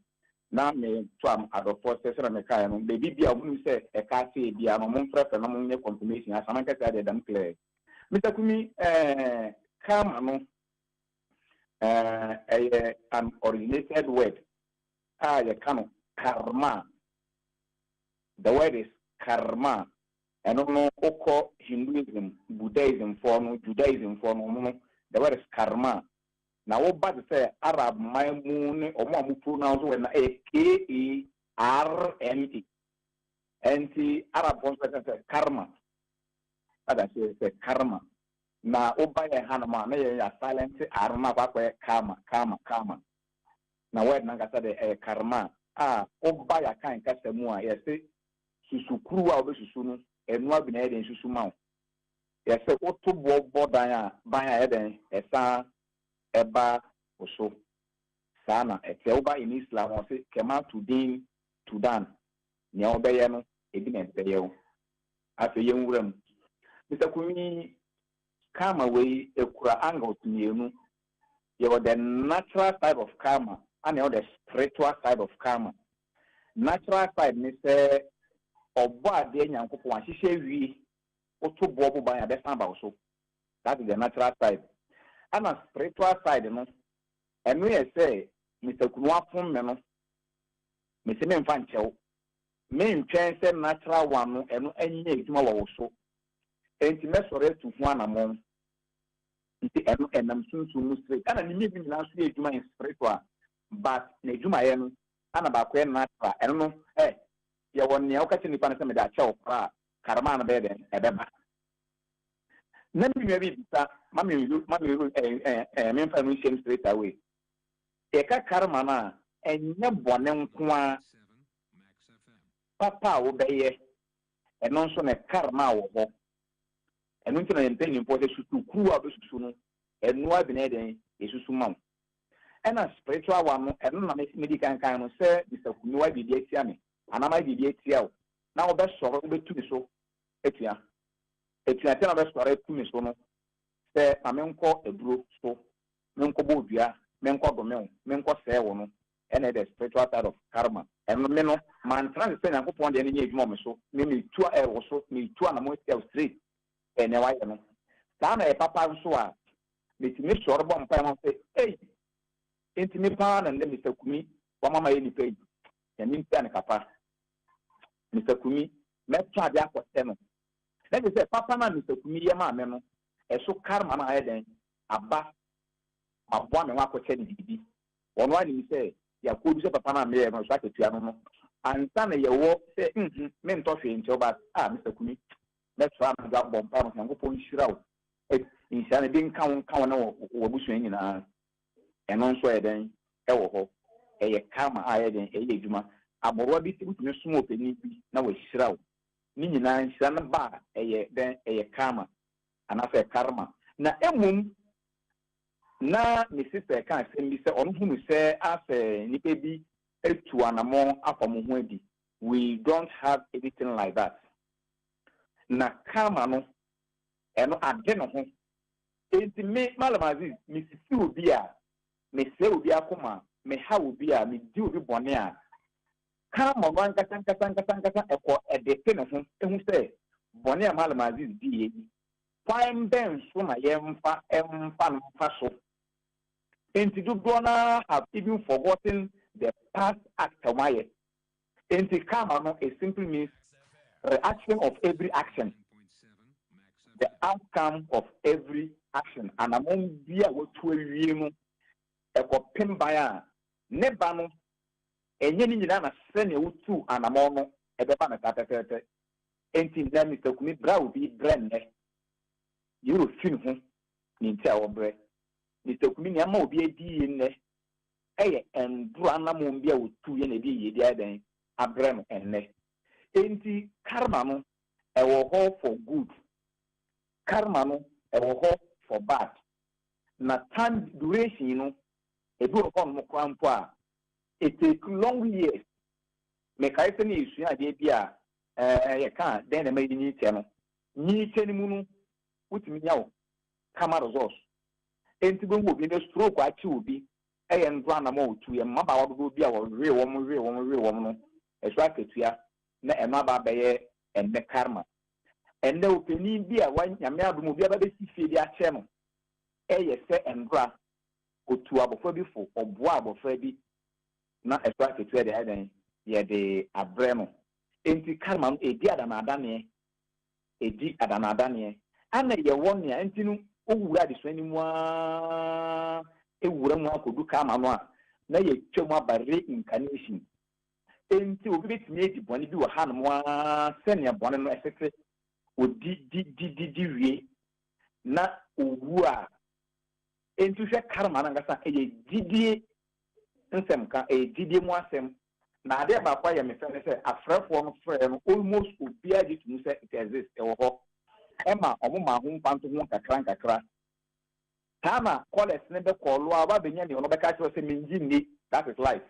na me to am adofo se se me ka no be bibia mu se e ka se bia no mo mfrefe no mo nye confirmation asaman ka se dem clear Mr. Kumi kama no an originated word you can karma. The word is karma. And no oko Hinduism, Buddhism for Judaism for the word is karma. Now what bad say Arab my moon or more pronounce when KERME. And the Arab one say karma. That say karma. Na obaya hanama na ya silent arma kwa karma. Na word nanga sade karma obaya kan kasa mu a yese susukuru a obesusu no enu abina eden susu ma yese otobo bodan a ban a eden esa eba oso sana ete oba in Islam o se kema tudan ne obeye no ebi na ebeye o afi yenwuram Mr. Kumi karma we ekura angles mienu you have the natural side of karma and the spiritual side of karma. Natural side means obo ade nyankopon ahihye wi oto bobo ban abesan ba so. That is the natural side. And the spiritual side no and we say Mr. Kunu afun me no me se me mfa nchew me ntwen se natural one no eno anye eduma wo so enti me sore tu hu anamon nti eno enam sunsun mu straight ana ni me bi na so eduma in spiritual but na eduma ye no ana ba ko natural eno no ye won ne o ka tini pa na se me da chew pra karma na be den ebeba na mi me bi ta mami me mfa no shem straight away e ka karma na enye bone nko papa wo beye eno nso ne karma wo ho eno nti na yempe ni mpo se susu kuru a besusu no eno abina den esusu ma ena spiritual one no eno na me kan no se Mr. Kumi wa bibia tia me anama bibia tia wo na wo be soro wo betu mi so etia tia na be soro etu mi so no se amenko eburo so menko bo dua menko dome menko se wo no ena the spiritual side of karma eno me no man trans se nyankopon de ne edwuma me so me tu a wo so me tu na mo tia straight ene wa no sa na e papa nso a me ti me soro bo mpa mo se enti me pa na ne Mr. Kumi wa mama ye ni pe ya ni mpa ne kapa Mr. Kumi me twa de akote no na be se papa na Mr. Kumi ye ma me no e so karma na aye den aba abwa me wa akote ni bibi wono ani mi se ya ko du se papa na me ye no so aketua no no ansa na ye wo se me nto hwe nti oba Mr. Kumi me twa na ga bompa no nyango nhyira wo nhyira na bi nka na wo busu nyina eno nso eden ewo ho eye karma ayeden eye edwuma aboro bi tibutumi sumo openi bi na wo hyira wo ni nyina nhyira na ba eye den eye karma anafe karma na emum na me sister kan sɛ bi sɛ ɔno hunu sɛ asɛ nipa bi etu anamɔ afa mo ho adi. We don't have anything like that. Na karma no eno ade no ho. Enti me Malam Aziz me sisi obi a me se obi akoma me ha obi a me di obi bɔne a karma no ankasa ɛkɔ ɛde no ho ehu sɛ bɔne a Malam Aziz di yɛ yi kwan bɛn so na yɛmfa no mfa so. Enti dodoɔ na have even forgotten the past act of my. Enti karma no it simply means reaction of every action, the outcome of every action. And among bia what we no eko pembaya neba no enye ni nyina na sene wutu anamo no ebeba na tatatete. Enti na Mr. Kumi bra obi brenne you fin ho ni ntia obre Mr. Kumi ni ama obi edi ne eye endru anamo bia wutu ye na bi ye dia den abrem enne. Enti karma no ewo ho for good, karma no ewo ho for bad. Na time duration no ebi o kon mo krampo a it take long years. Me kai se ni isu ade bia ye kan den na me ni tie no ni tie ni mu no utimi nyawo kama results. Enti bo obi ne stroke achi obi eye ndwa na mo otu ye maba wodo bia wo we wo mo no eso aketua na ema ba beye enne karma enne openi bi a wanyame adum obi aba besi fie bi ache no eye se endra otu abofo bi fo oboa abofo bi na eso aketua de adan ye de abre no enti karma no edi adanadane ana ye won ya enti no owura de so animu a ewura mu akodu karma no a na ye twem abare incarnation. Enti obi betimi edi bɔne bi wɔ ha no mo a sɛnea bɔne no ɛsese odi wie na owu a enti hwɛ karma na ngasa ɛyɛ didie nsɛm ka ɛyɛ didie mu asɛm na ade ba kwa yɛ me fɛ ne sɛ afrɛfoɔ no frɛ no almost obi agye tumi sɛ it exists ɛwɔ hɔ ɛma ɔmo ma ho mpanto ho nkakra tama college ne bɛ kɔɔlo a ba benya ne ɔno bɛka kyerɛ sɛ mengi nni that is life.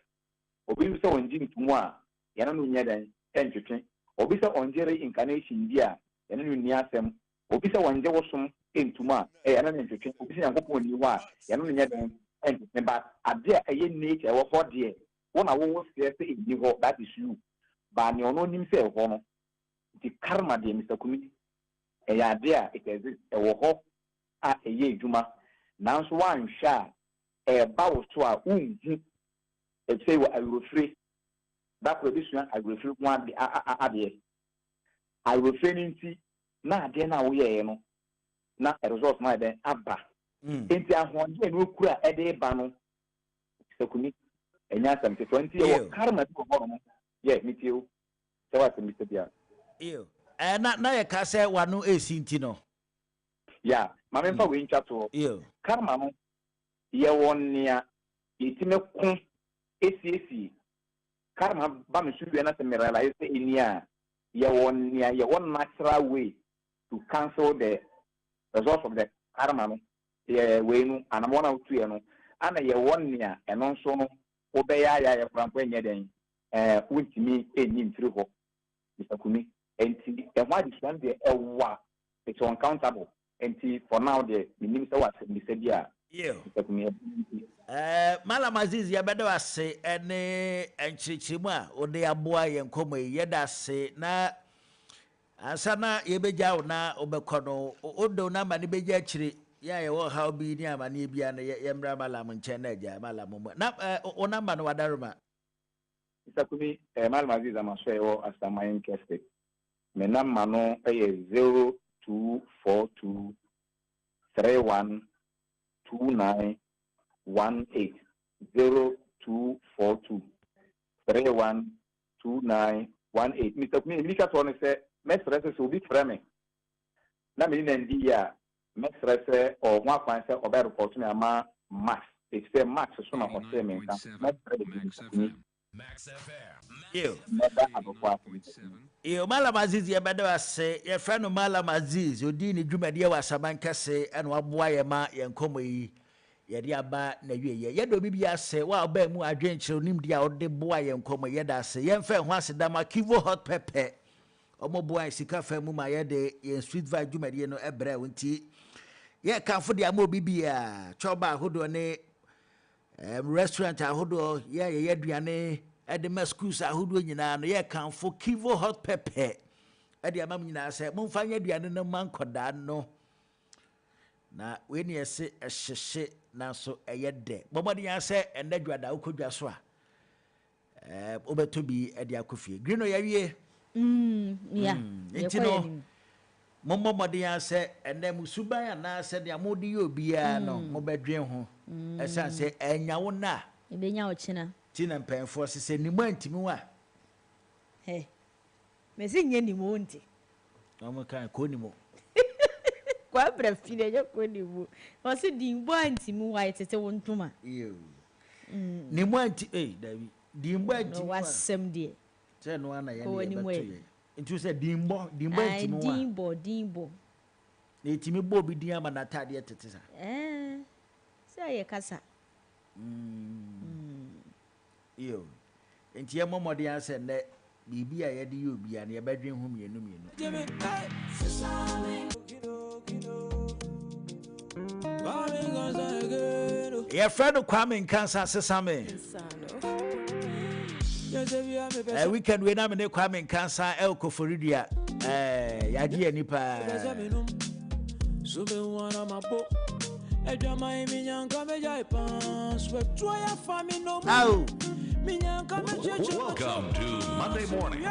Obi sɛ onji ntumu a yana no nya dan entwetwe obi sɛ onjere incarnation bi a yana no ni asɛm obi sɛ onje wosom entumu a yana no entwetwe obi sɛ yankopɔn ni wa yana no nya dan entwetwe ba ade a ɛyɛ nature ɛwɔ hɔ de wona wo sɛ sɛ edi hɔ that is you ba ne ono nim sɛ ɛwɔ no di karma de Mr. Kumi ɛyɛ ade a it exists ɛwɔ hɔ a ɛyɛ adwuma nanso wanhwɛ a ɛba wo so a unhu it say I will free that production I will free one ade I will free nti na ade na wo ye no na result na den aba nti ahonde no kura ede ba no sekuni enya sam 20 year karma bi ho no yeah me tio so what me bia na ye ka se wano esi nti no yeah ma me fa we ntwa to karma no ye wonia yetime kun esi karma ba me suwe na se me realize enia ye won natural way to cancel the result of the karma no ye we nu anamo na otu ye no ana ye won nia eno nso no obeya ya krampo enye den untimi enyi mfiri ho Mr. Kumi enti e ho addition de ewa it's uncountable enti for now the minim se what me say dia Mr. Kumi Malam Aziz ya beda wase ene enchichimu a ode aboa ye nkomo ye da se na asana ye beja na obekono odo na ma ne beja chiri ya ye wo ha obi ni ama ne bia na ye mra Malam nche na eja Malam mo na o namba no wadaruma Mr. Kumi Malam Aziz amaso ye wo asama interested me namba no e 0242 3129 18 0242 3129 18 Mr. Kumi Mika to say mestre se obi frame na me ni ndi ya mestre se o ho akwan se o be report me ama max e say max so na ho say me nka Max FM. Malam Aziz ye beda wase ye fra no Malam Aziz odi ni dwumade wa saban kase eno aboa ye ma ye nkomo yi yɛde aba na wie yɛdo bibia sɛ wa ba mu adwenkyerɛ nim dia ɔde boa yɛn nkɔmɔ yɛda sɛ yɛmfa ho asedama Kivo Hot Pepper ɔmo boa sika fa mu ma yɛde yɛn street vibe dwumadie no ɛbrɛ wonti yɛ kanfo de ama bibia choba ahodo ne restaurant ahodo yɛ aduane ɛde ma schools ahodo nyinaa no yɛ kanfo Kivo Hot Pepper ɛde ama nyinaa sɛ momfa nya aduane no ma nkɔdaa no na we ni ese ehyehye na so eyede bomode ya se enda dwada ukodwa so a obeto bi e de akofie green no yawie ya entino momode ya se enda musuban ana se de amodi ye obia no mobedwen ho esa se enyawo na ebenya wo china tina mpenfo se nimu antimi wa he mesi nye nimu nti omo kan ko nimu kwa brafine je ko nimu o se dimbo antimu wa etete wontuma nimu anti David dimbo anti no wasem de se no ana ye ne beto ye nti se dimbo antimu wa dimbo na etimi bo bi din ama na tade etete sa se aye kasa nti ye momode ya se ne bibi a ye de ye obi a ne ye bedwen hu mienu your friend Kwame Nkansa Sesame. Weekend we na me Kwame Nkansa El Koforidia. Yadi anipa. So be one of my book. Welcome to Monday Morning.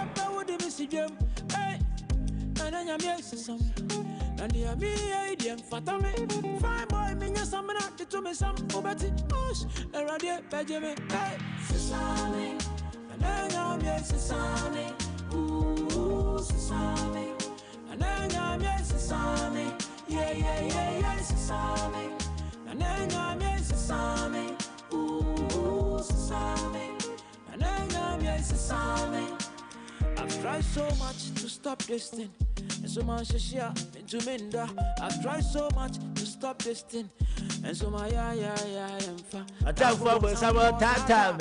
And the medium fatame, fine boy, minya samana, to me some obeti, push, and radio, Benjamin, hey, Sesame, and then I'm yes, Sesame, ooh, Sesame, and then I'm yes, Sesame, yeah, Sesame, and then I'm yes, Sesame, ooh, Sesame, and then I'm yes, Sesame. I've tried so much to stop this thing. And so much share into minda. I've tried so much to stop this thing. And so my am fa. I tell for some time.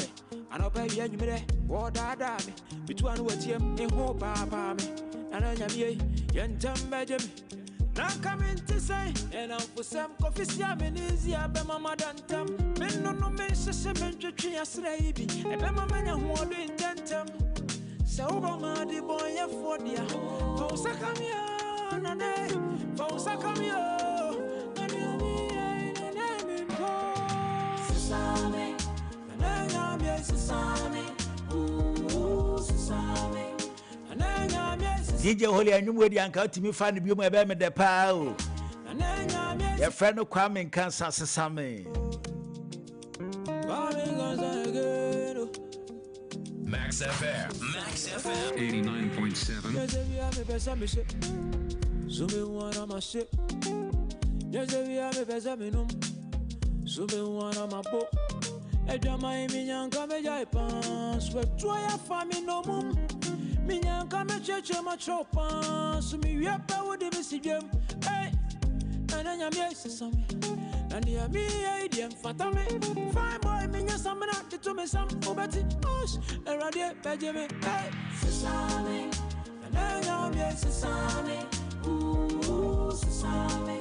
And I'll pay you me what I me. Between what you in hope papa me. And I am ye, yentam Benjamin. Now coming to say, and I'm for some coffee, and easy, I bet my mother and tam. Men no men, seven tree as lady. I bet my man who are doing tentam. So Obama the boy for dia. Fausa kamia nane. Fausa kamia. Sesame. Nana me sesame. Ooh sesame. Nana me sesame. DJ Holy anyum we di anka timi fa ne biom ebe me de pa o. Your friend Kwame Nkansa Sesame. Max FM 89.7. So me wanna my shit. Yes, we have a bezaminum. So me wanna my boat. Edama minyan kame jai pants. We try a family no mum. Minyan kame church ma chopan. So me we up with the message. Hey, and then I'm yes some. And the me idea fatame. Fine boy minyan samana to me some obeti. Push and radio Benjamin. Hey, Sesame. And then I'm yes Sesame. Ooh Sesame.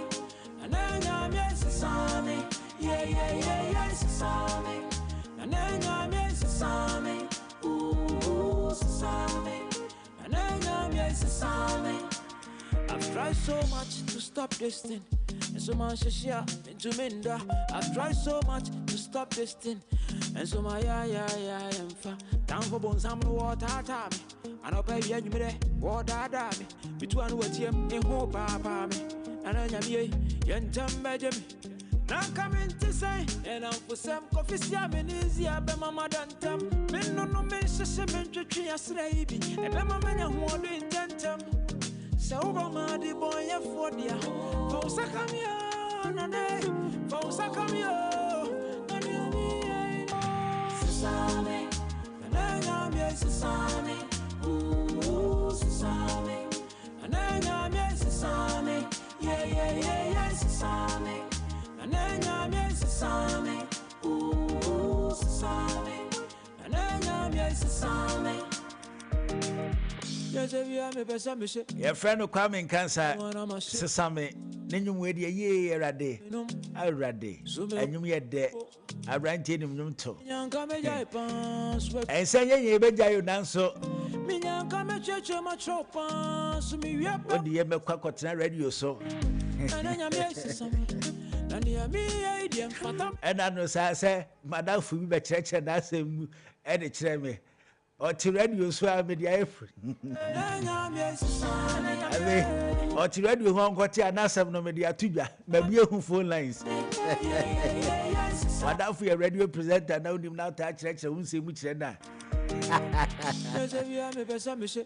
And then I'm yes Sesame. Yeah, Sesame. And then I'm yes Sesame. Ooh Sesame. And then I'm yes Sesame. I've tried so much to stop this thing. And so much share into minda. I've tried so much to stop this thing. And so my am fa. Down for bones, I'm the water time. And I'll pay you me water me. Between what you in hope papa me. And I am ye, yentam Benjamin. Now coming to say, and I'm for some coffee, I'm easy, I bet my mother and tam. Men no men, seven tree as lady. I bet my man who are doing tentam. So Obama the boy for dia. Fausa kamia, nane. Fausa kamia. Sesame. And then I'm yes, Sesame. Ooh, Sesame. And then I'm yes, Sesame. Yeah, Sesame. And then I'm yes, Sesame. Your friend of Kwame Cancer, Sesame, Ninum with ye rade, I rade, and you yet there. I ran to him too. And say, ye beja you dance so. What do you ever quack what's not radio so? And I know, say, Madame Fubi Church and that's him at the chairman. Or to radio swam with the airframe. Or to radio home, what you are now some no media tuba, maybe you phone lines. Madame for your radio presenter, now him now touch church, I won't say much now.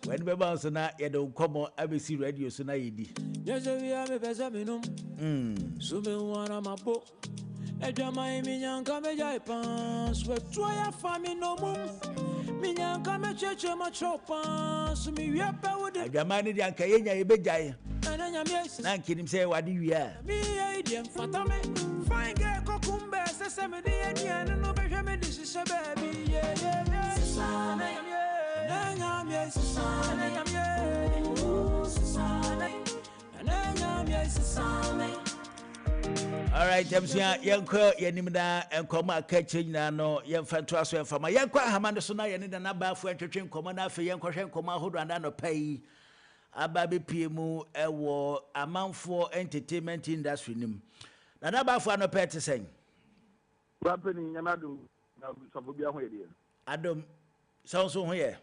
When we bounce on that, you don't come on ABC radio, so now you did. Ejama minyanka meja ipans we toya fami no mum minyanka mecheche machopa so mi wiapa wode ejama ni dia nkayenya ebejai ananya miesi na nkinim say wadi wia mi ye dem fatame fine girl kokumbe sese me de ania no behwe me de sise baby yeah sisane ananya miesi sisane ananya miesi sisane. All right, Jamsia, Yanko, Yanimida, and Coma catching no, Yan Fantaswa and Fama Yanko Hamanda Sona, and the number for entertaining Commander for Yanko Coma, who ran down pay a baby PMU, a war, amount for entertainment industry. The number for no pet to sing. Rapping Yamadu, Sabubia, Adam, sounds so here.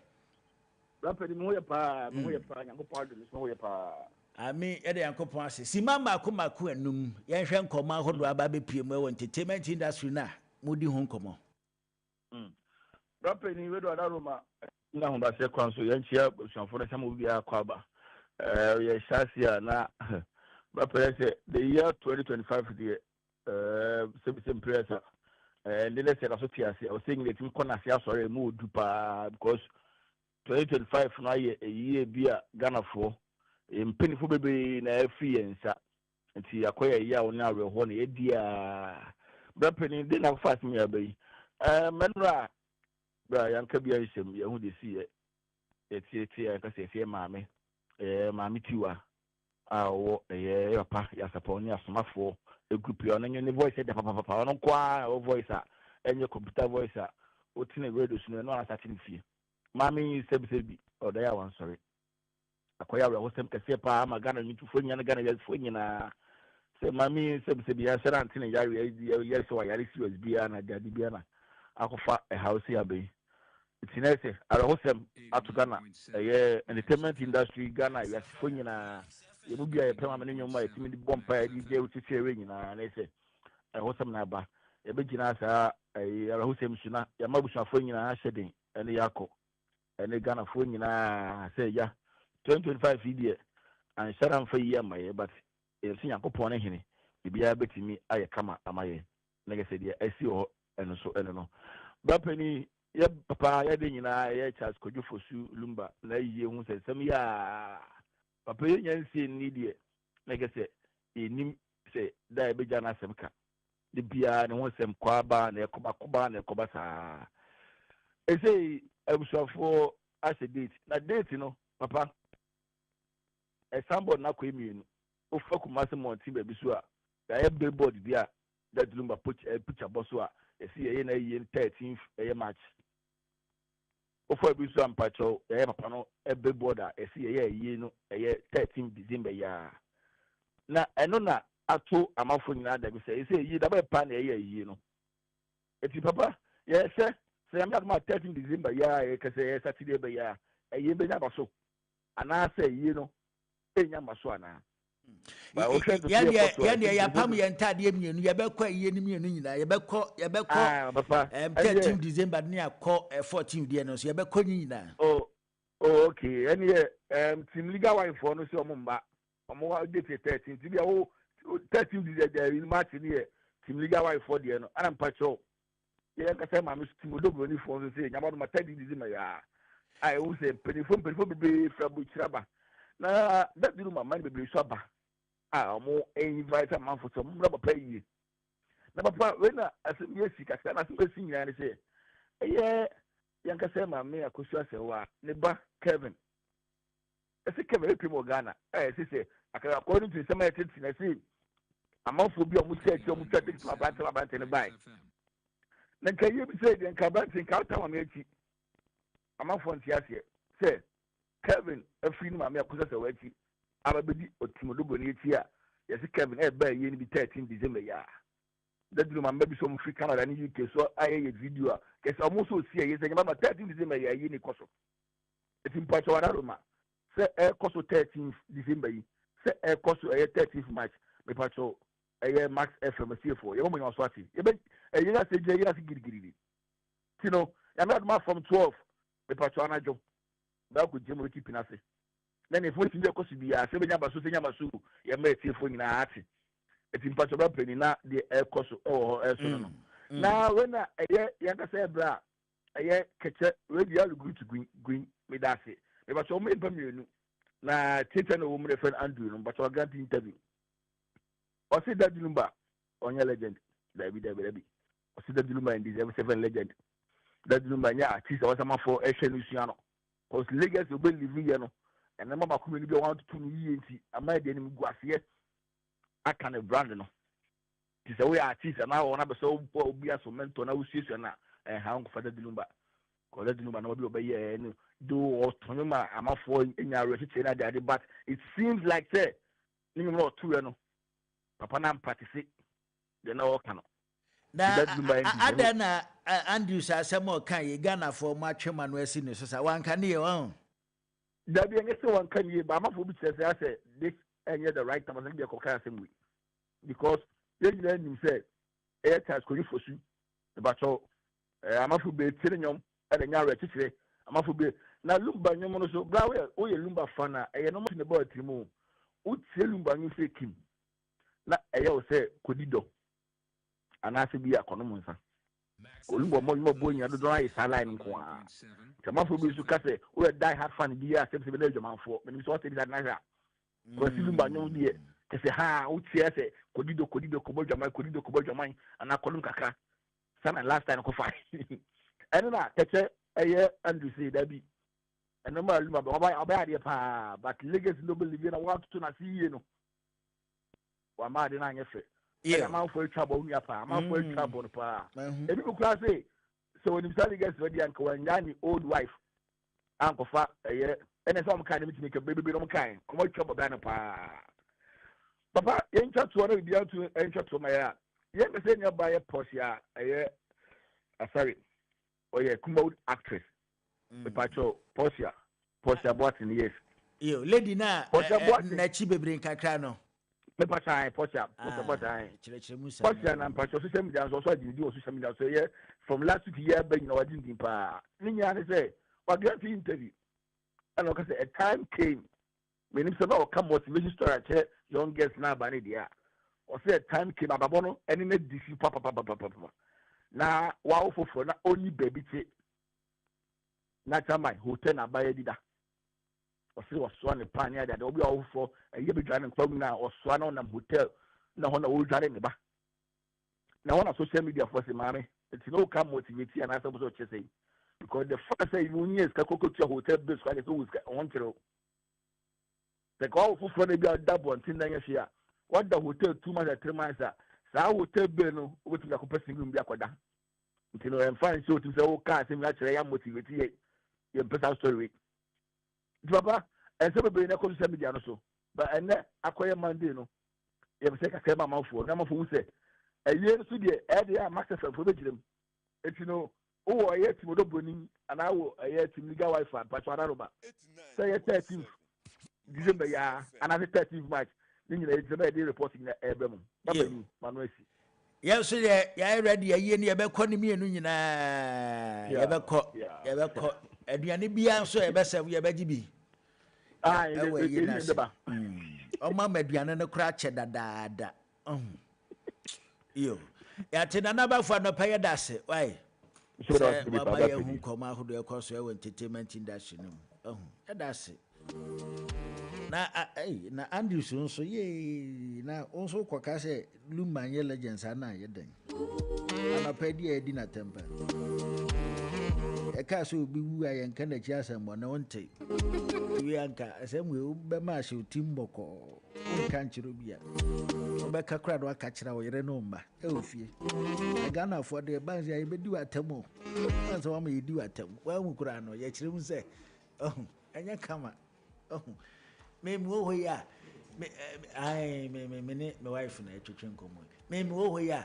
Rapping Moyapa, Moyapa, pardon, Moyapa. I mean, Eddie Uncle Ponce. Simamba Kuma Kuenum, Yanshan Coma, who do a baby PMO entertainment industry now. Moody home come on. Rapping in Red Aroma, now by Sequence, Yanchia, for some of the Aquaba. Yes, Shasia, now, Rapping the year 2025, the Simpson Press, and then I said, I was saying that we can't see us or a mood because 2025 now a year be a Ghana for. Mpenifu bebe na afi ensa nti akoya ya wona areho na edia brapeni de na fast me abai menra bra yanka bia isem ye hu de si eti ya ka se maame maame tiwa awo ye papa ya saponi asomafo e group yo na nye voice de papa ono kwa o voice a enye computer voice a otine radio sunu no na satin fie maame sebi oda ya wan sorry akoya we hosem kase pa magana nyitu fonya na gana ya fonya na se mami se bia sera antene ya so ya resi bia na dadi bia na akofa a house ya be itinese ara hosem atugana entertainment industry Ghana ya fonya na ye bu bia ye pema me nyoma ya timi di bompa ya DJ utiti ewe nyina na se hosem na ba ye be gina sa ara hosem suna ya mabusu fonya na hyeden ene yakọ ene Ghana fonya na se ya 2025 year and sharam for year my but if see yakopon hene bibia betimi aye kama amaye nege se dia esi ho eno so eno no bapani ye papa ye de nyina ye Charles Kojufosu Lumba na yiye hu se sem ya papa ye nyansi ni die nege se enim se da e beja na semka de bia ne ho sem kwa ba na ekoba na ekoba sa ese ebusofo as a date na date no papa sambo na ko emienu o fa kumase monti ba bi so a ya billboard dia that Lumba picture boss a esi ye na ye 13th March o fa bi so ampacho ya papa no billboard a esi ye no 13th December ya na eno na ato amafo nyina da bi se esi ye da ba pa na ye no eti papa ye se am not ma 13th December ya ye kase Saturday ba ya ye be nya baso ana se ye no enya maswana ba o hwe ya pam ye ntade mienu ye bekọ ye ni mienu nyina ye bekọ 13 December ni akọ 14 die no so ye bekọ nyina okay any team legal wife for no so omba omo date 13 ti bia o 13 December in March ni team legal wife for die no ana mpacho ye ka say ma me team odobro ni for so say nyama no ma 13 December ya ai o say penifo bebe frabu chiraba na that do my man be so ba mo invite man for some rubber pay na papa when asem ye sika na asem esi nyina ne say yanka say ma me akosu ase wa ne ba Kevin ese Kevin Primo Ghana say according to some etiquette na say amanfo bi omu church omu church to abante ne bai na kaye bi say den ka abante ka ta ma mechi amanfo ntiase say Kevin afiri no ma me akosa sa wachi ababedi otimodogo ne echi a yesi Kevin ba ye ni bi 13 December ya that do man maybe some free Canada and UK so I video because almost so see yes nyama 13 December ya ye ni koso it's important wana roma say koso 13 December yi say koso 13th March me pacho Max FM CFO ye mo nyo so ati ye be ye na se je ye na se girigiri you know ya na from 12 me pacho anajo ba ko je mo keep na se then if we see koso bi ya se be nyaba so ye ma CFO nyina ati it's impossible penny na the air cost or no. Now when I yanka say bra catch radio good to green me that say. They was so many pamunu na teacher no woman friend Andrew but I got interview. Or see that number on your legend. Debbie. Or see that number in this 7 legend. That number yeah, teacher was a man for Asian Luciano. Because legacy will be living you know. And the mama community want to 2 years. I might enemy guassier. I can brand no. This way artist and now on a so be as mentor now season and how for the number. Because the number no be obey and do or tonoma I'm a for in your return daddy, but it seems like say you know 2 no. Papa nam participate they no can. Adana Andrew Sasamo can Ghana for much man we seen so one can you there be any one can you but I'm a says I say this and the right time I think they same way because they him say air tax for you but so I'm a be telling and the nyare tire I'm a be na lumba nyom so bra we lumba fana e no mo ne ba timu o tie lumba nyu fe kim na e yo say kodido anase bi akono nsa olumba mo bo nya do don ayi salai nko a kama fo bi su ka say we die hard fan bi ya se be na dwamanfo me so te that na ha ko si lumba nyom die ke se ha o tie say kodido kobo dwaman ana kolum kaka sana last time ko fa eno na tete eye Andrew say that be eno ma lumba ba ya pa but legacy no believe na want to na see you know wa ma de na anya fe yeah man for trouble unu pa man for trouble pa e bi ko say so when you start legacy ready and ko nyani old wife anko fa eye ene so am kan me make baby no kan ko trouble ba na pa papa yen chat to na bi atu en chat to my ya yen be say nya ba ye Portia eye sorry oye Kumod actress me pacho Portia Boatin yes yo lady na na chi bebre nkakra no me pacha Portia chire musa Portia na pacho social media so di social media so yeah from last week year ben na wadi ndin pa ninya ne say wa get interview and okay say a time came when him say no come motivation story at youngest na ba ne dia or say a time came ababono any na disi papa na wa ofofo na only baby che na chama hotel na baye dida osi oswa ne pan ya da obi ofofo eye bedwane nkwam na oswa na onam hotel na ho na wo dwane ne ba na wona social media for say mame it no come motivate and asa so chese because the first say you years ka kokotu hotel base kwa so was on tiro the call ofofo na bi double until na yeshia what the hotel 2 months 3 months sa hotel be no wetin ga ko person bi akoda until no find so to say o ka say me akere ya motivate ye personal story papa and some be na social media no so but and akoye Monday no ye be say ka say mama fo na mama fo say eye so de e de Max FM fo be jirem et you know o ye timodo boni ana wo eye timiga wifi pa so araroba say 13th December ya another 13th March ni nyina e dey reporting na ebe mu baba ni manuesi yes so ya ready ye ni e be kọ ni mienu nyina ye be kọ aduane bia so ye be serve ye be gibi e ba o ma aduane ne kura che dadaada yo ya te na ba fa no pay dase why so ma ye hu ko ma hodo e ko so e entertainment industry no e dase na Andrew so ye na onso kwaka se Lumanye legends ana ye den ana pedi e di na temper eka so obi wu ayen ka na chi asem na wonte wi anka asem we be ma hye timboko kan chiro bia obeka kra do aka kira wo yere no mba e ofie Ghana for the bands ya be di watamo anso wa ma yedi watamo wa mu kra no ya kire mu se anya kama me mu ho ya me wife na etwetwe nkomo me ho ya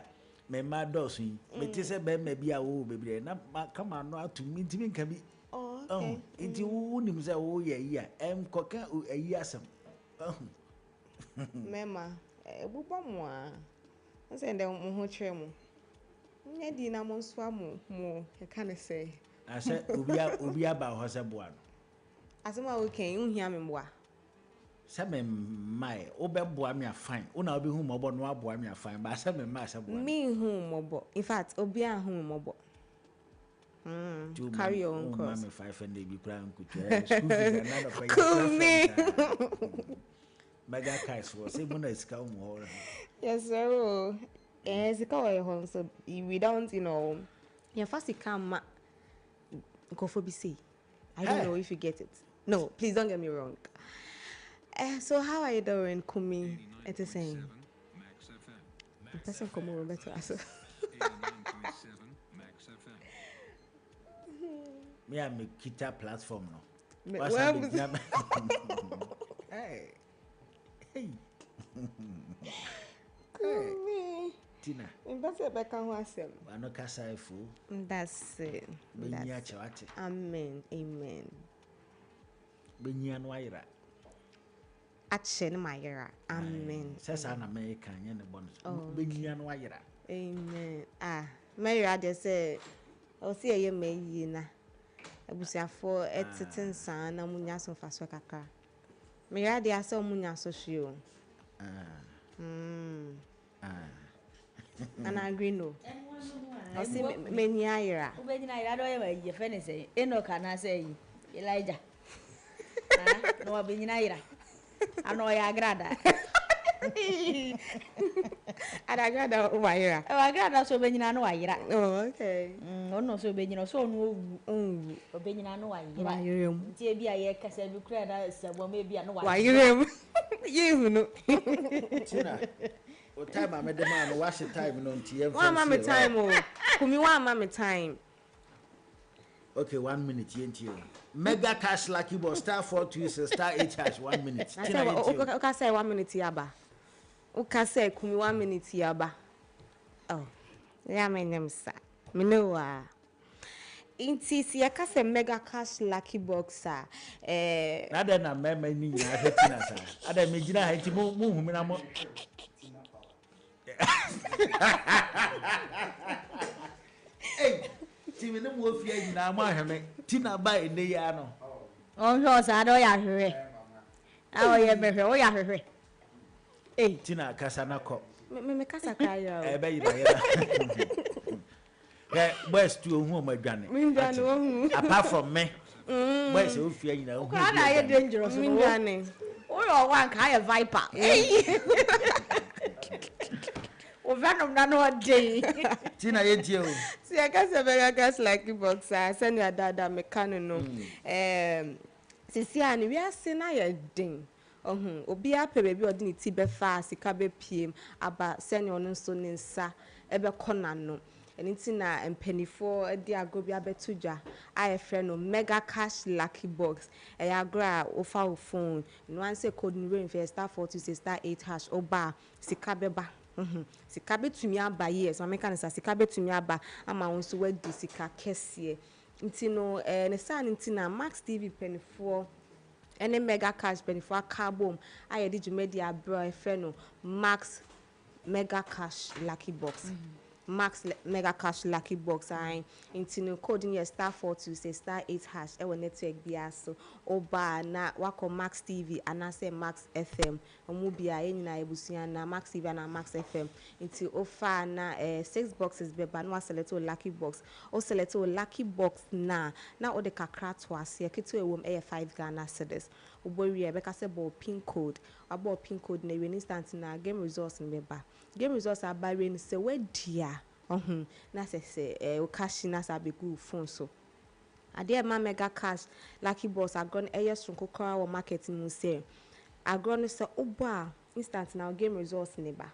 me ma dos yi me ti se be ma bia wo bebre na kama no atu mi ntimi nka bi okay nti wo nim se wo ye yi a koka ayi asem mema ebubo mo a nse nde mo ho kire mo nya di na mo nso amo mo e ka ne se ase obi aba ho se boa no asema okay unhia me boa se me mai obeboa me afan una obi hu mobo no aboa me afan ba se me mai se boa me hu mobo in fact obi a hu mobo carry on course mama 500 bi kra nkutu school fees na no Kumi mega cash for say muna iska mo yes sir sika o hon so we don't your first come go for be say I don't know if you get it. No, please don't get me wrong. So how are you doing, Kumi? It is saying. Person come over better as me am a kita platform no. Hey. Kumi. Tina. Invite back on wasem. Ano kasa ifu. That's it. Benya chawate. Amen. Amen. Benya no ayira. Ache no ayira. Amen. Sasa na me kan ye ne bonus. Benya no ayira. Amen. Mary ade say o si eye me yi na. Abusiafo eteten san na munya so faso kakra. Mary ade ase o munya so hwe o. And I agree no. I see many ayira. Ubeni ayira do ye wa ye fe ne say Enoch na say Elijah. No ubeni ayira. Ano ya agrada. Agrada o ayira. Agrada so ubeni na no ayira. Oh okay. Ono so ubeni no so no owu. Ubeni na no ayira. Ayira. Nti bia ye kasa bi kura da sabo me bia no ayira. Yehu no. Tina. O time am the man wash time no nti em. One mama time o. Kumi one mama time. Okay, 1 minute yenti. Mega cash lucky boss star 426 star 8 hash 1 minute. Tina yenti. O say 1 minute yaba. O ka say Kumi 1 minute yaba. Oh. Ya my name sir. Me know inti si ya ka say mega cash lucky box na da na mema ni nya hetina sa. Ada me gina ha nti mu hu mi na mo. Hey, Timmy, no more fear in our Tina by in the yano. Oh, no, I don't have her. Oh, yeah, baby, oh, yeah, her. Hey, Tina Casanako. Me casa cry. I bet you. Where's to whom my granny? Apart from me, where's your fear? You know, I am dangerous. Oh, one kind of viper. Venom na no day. Tina yentio. See, I guess a very guys like box. I send your dada mechanic no. Sisi ani we are seeing na ding. Obi a pe baby odi ni ti be fa sika be piem aba send your no so ne nsa ebe kona no. Eni ti na empenifo di agobi abetuja. I friend no mega cash lucky box. E agra ofa phone. No one say code ni we invest star 426 star 8 hash oba sika beba. Sika betumi aba yes ameka nsa sika betumi aba ama wonso wadi sika kese nti no ne san nti na Max TV penifo ene mega cash penifo akabom aye di jumedi abro efe no Max mega cash lucky box Max mega cash lucky box I nti no code in your star 426 star 8 hash e network bia so oba na wako Max TV anase Max FM omu bia enyina ebusia na Max TV na Max FM nti ofa na 6 boxes beba no select o lucky box o select o lucky box na o de kakra to ase keto ewom e 5 Ghana cedis obowie e beka se bo pin code abo pin code na we instant na game results beba game results abare ni se wedia na se o cash na sa be good phone so ade ma mega cash lucky boss agro no eye sonko kora wo market mu say agro no se obo a instant now game results ne ba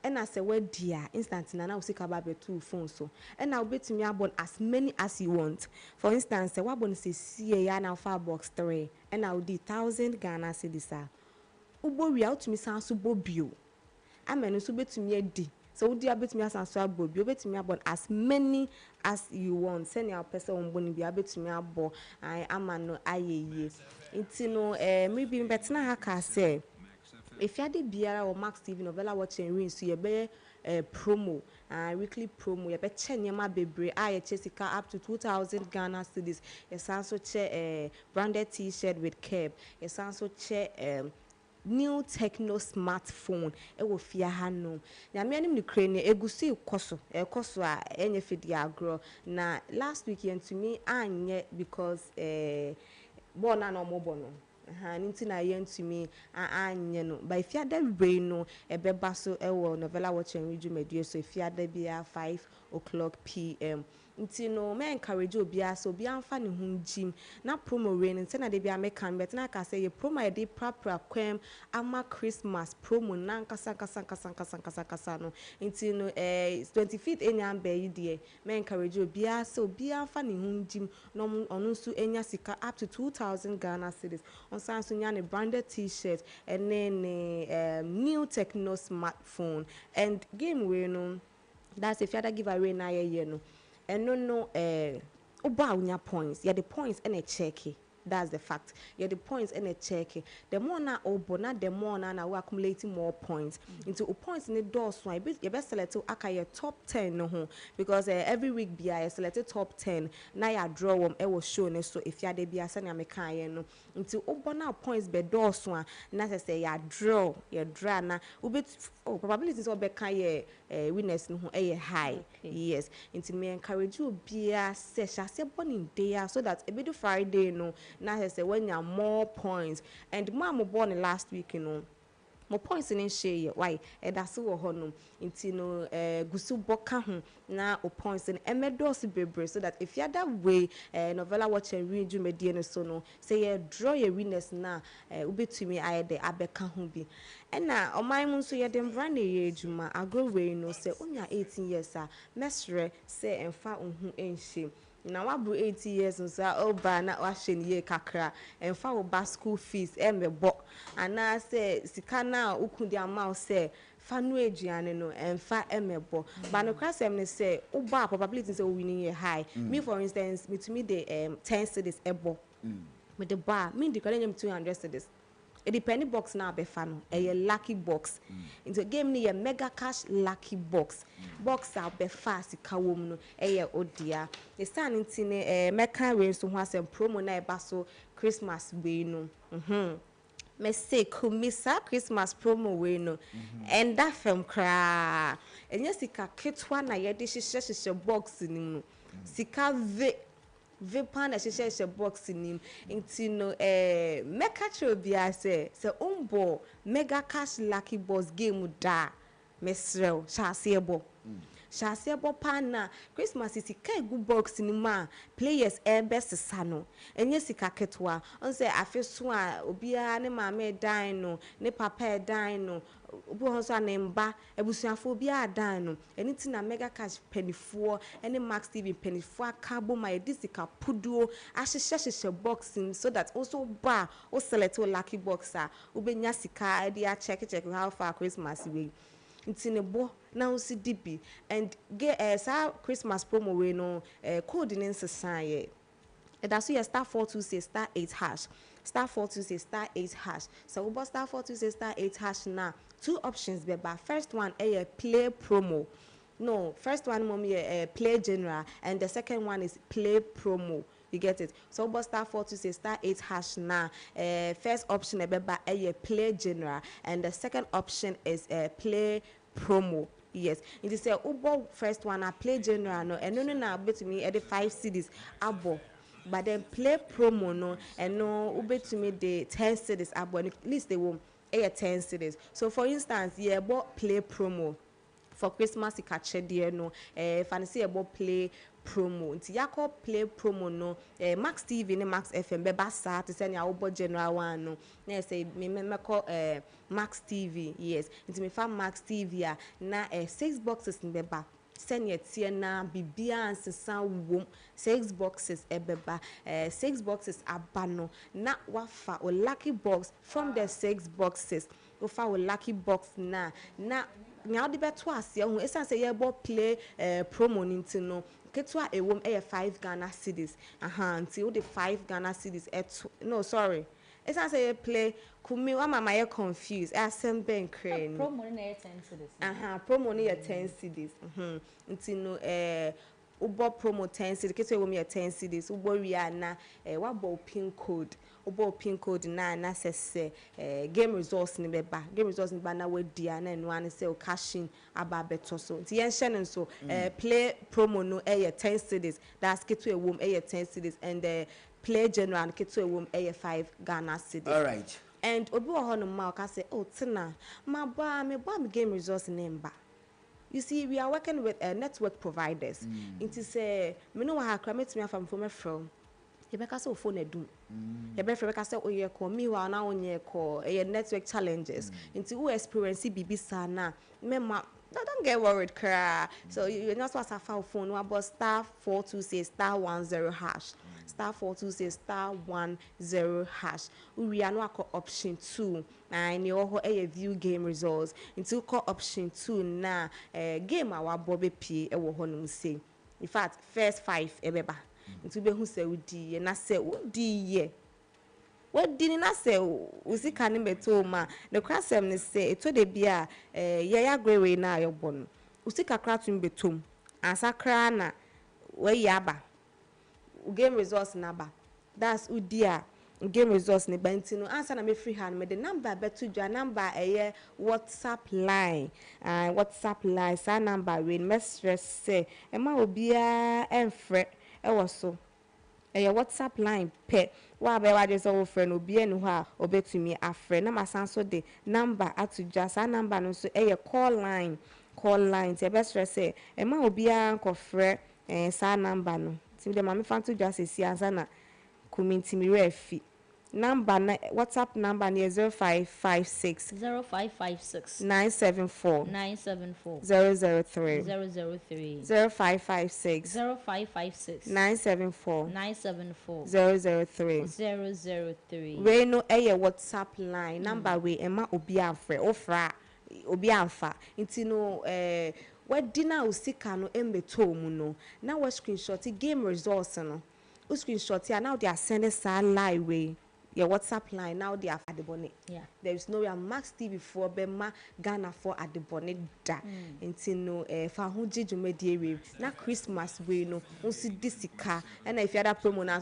ena se wadi a instant na usika ba betu phone so ena obetumi abon as many as you want. For instance se wabon se sie ya na fa box 3 ena udi 1000 Ghana cedis a ubo wi outumi san so bobio amenu so betumi adi so udi abetumi asan so abobio betumi abon as many as you want send your person on boni bi abetumi abo ai amano ayeye intino me bi betna haka say if you had the biara or Max TV novella watching ring so you be promo weekly promo you be chenyama bebre chesika up to 2000 Ghana cedis. Yes also che branded t-shirt with cap. Yes also che new Techno smartphone e wo fia ha no na me anim ni krane egusi koso a enye fidi agro na last week yentumi anye because bona no mo bono ninti na yentumi anye no by fia da brain no ebeba so ewo novella watching reju medue so fia da bia 5:00 p.m. Nti no me encourage obia so obia amfa ne hunjim na promo we nti na de bia me kan bet na ka say ye promo e de prapra kwem ama Christmas promo na kasa no nti no 25th enyam be yi de me encourage obia so obia amfa ne hunjim no onu nso enya sika up to 2000 Ghana cedis on san so nya ne branded t-shirt and then new Techno smartphone and game we no that's if you other giveaway na ye no and no oba unya points yeah the points and a check it. That's the fact. Yeah, the points and a check it. The more na obona, the more na we accumulating more points. Into points in the door so you best select to akaya top 10 no ho because every week be I selected top 10 na ya draw e will show ne so if ya de be asa na meka ye no into obona points be door so na say ya draw na ubit probability so be kan ye winners no ho e high. Yes, into me encourage you be a session say born in day so that e be do Friday no na say when you more points and mama born last week you know more points in share why that's so honum into no gusu boka ho na o points in emedos bebre so that if you that way novella watching read you medie no so no say you draw your winners na ubetumi aye de abeka ho bi na oman mu so ye dem brand ye ejuma agro we no say onya 18 years a mesre say emfa ohun enhye na wabu 80 years nsa oba na wahye ye kakra emfa wo ba school fees emebo ana say sika na ukudi amount say fanu aduane no emfa emebo but no crasem ne say uba probability say winning ye high me for instance me to me the 10 cedis ebo with the bar me the calling 200 cedis. It depend box na be fano a lucky box into game ni a mega cash lucky box box a be fast kawom no e odia the stand intine meka we so ho asem promo na e baso Christmas we no me say kumisa Christmas promo we no and that film cra enya sika ketwa na ye de hihye box ni no sika Vipan a box in him into no meka trobia say umbo mega cash lucky boss game da mesrel shasebo pana Christmas is a good box in ma players best sano enye sika ketwa on say afeso a obia ne mama dan no ne papa dan no obi honso na mba ebusuafo bia dan no eni na mega cash penifo ene Max TV penifo akabo my disika puduo ahyehyehye boxing so that also ba o select o lucky boxer obenya sika dia check how far Christmas we ntinebo na usi dibi and get sa Christmas promo we no code in nsesa that's why star 426 star 8 hash star 426 star 8 hash so we star 426 star 8 hash now two options but first one a play promo no first one mommy play general and the second one is play promo. You get it? So star 426 star 8 hash now. First option a play general and the second option is play promo. Yes, it is a ubo first one a play general no and no na bet me at the 5 cedis abo. But then play promo no and no ube to me the 10 cedis abo and at least they will 10 cedis. So for instance, yeah, bought play promo for Christmas you catch dear no fancy about play promo nti yakọ play promo no Max TV ne Max FM beba sa to say na wo general one no na say me meko Max TV yes nti me fa Max TV a na 6 boxes ne beba send tie na bibia ansesa wom 6 boxes ebeba 6 boxes abano na wafa o lucky box from the 6 boxes wafa o lucky box na nya odi beto ase hu esan say ye bo play promo ninti no ketwa ewom 5 Ghana cedis until the 5 Ghana cedis no sorry esan say play kumi wa mama ye confused asem ben crane promo na 10 cedis promo na 10 cedis until no ubo promo 10 cedis ketwa ewom 10 cedis ubo wi na wa bo pin code ubo pin code na sese game resource ni beba na wadia na enu an say o cashing aba beto so nti yen hye no so play promo no 10 cedis that's ketwa ewom 10 cedis and play general ketwa ewom 5 Ghana cedis all right and obi wo hono ma ka say oh tina ma ba me game resource number. You see, we are working with network providers. It is me no ha kra metimi afam from you beka say phone edum you beka say oye call me wa na onye call network challenges into who experience bibi sana mema don't get worried cra so you not what a phone about star 426 star 10 hash star 426 star 10 hash we are no option 2 and you ho view game results into call option 2 na game our bobby p e wo honum say in fact first 5 ebeba into be hu say udi na say udi ye wadi na say usika ne beto ma the crasem ne say to de bia ya grewe na ayobon usika kratum betom ansakra na we yaba game results na ba that's udia game results ne bantino answer na me free hand me the number beto dwa number WhatsApp line sa number we mistress say e ma obia enfre e wo so WhatsApp line pe wa be wa just so friend obi enu ha obetumi afre na masanso de number atudwa sa number no so call line te best say e ma obia nkofre sa number no ti de ma me fan to just see answer na community mi refi number na WhatsApp number ni 0556 974 003 0556 974 003 we no WhatsApp line number we ema obi afre ofra obi amfa nti no wadi na usika no embeto mu no na we screenshot game results no u screenshot ya now they are sending sa live way your WhatsApp line now they are at the bonnet. Yeah. There is no Max TV for Bema Ghana for at the bonnet da. Until no for who did you made na Christmas we no. Unsi disika and if you had a promo na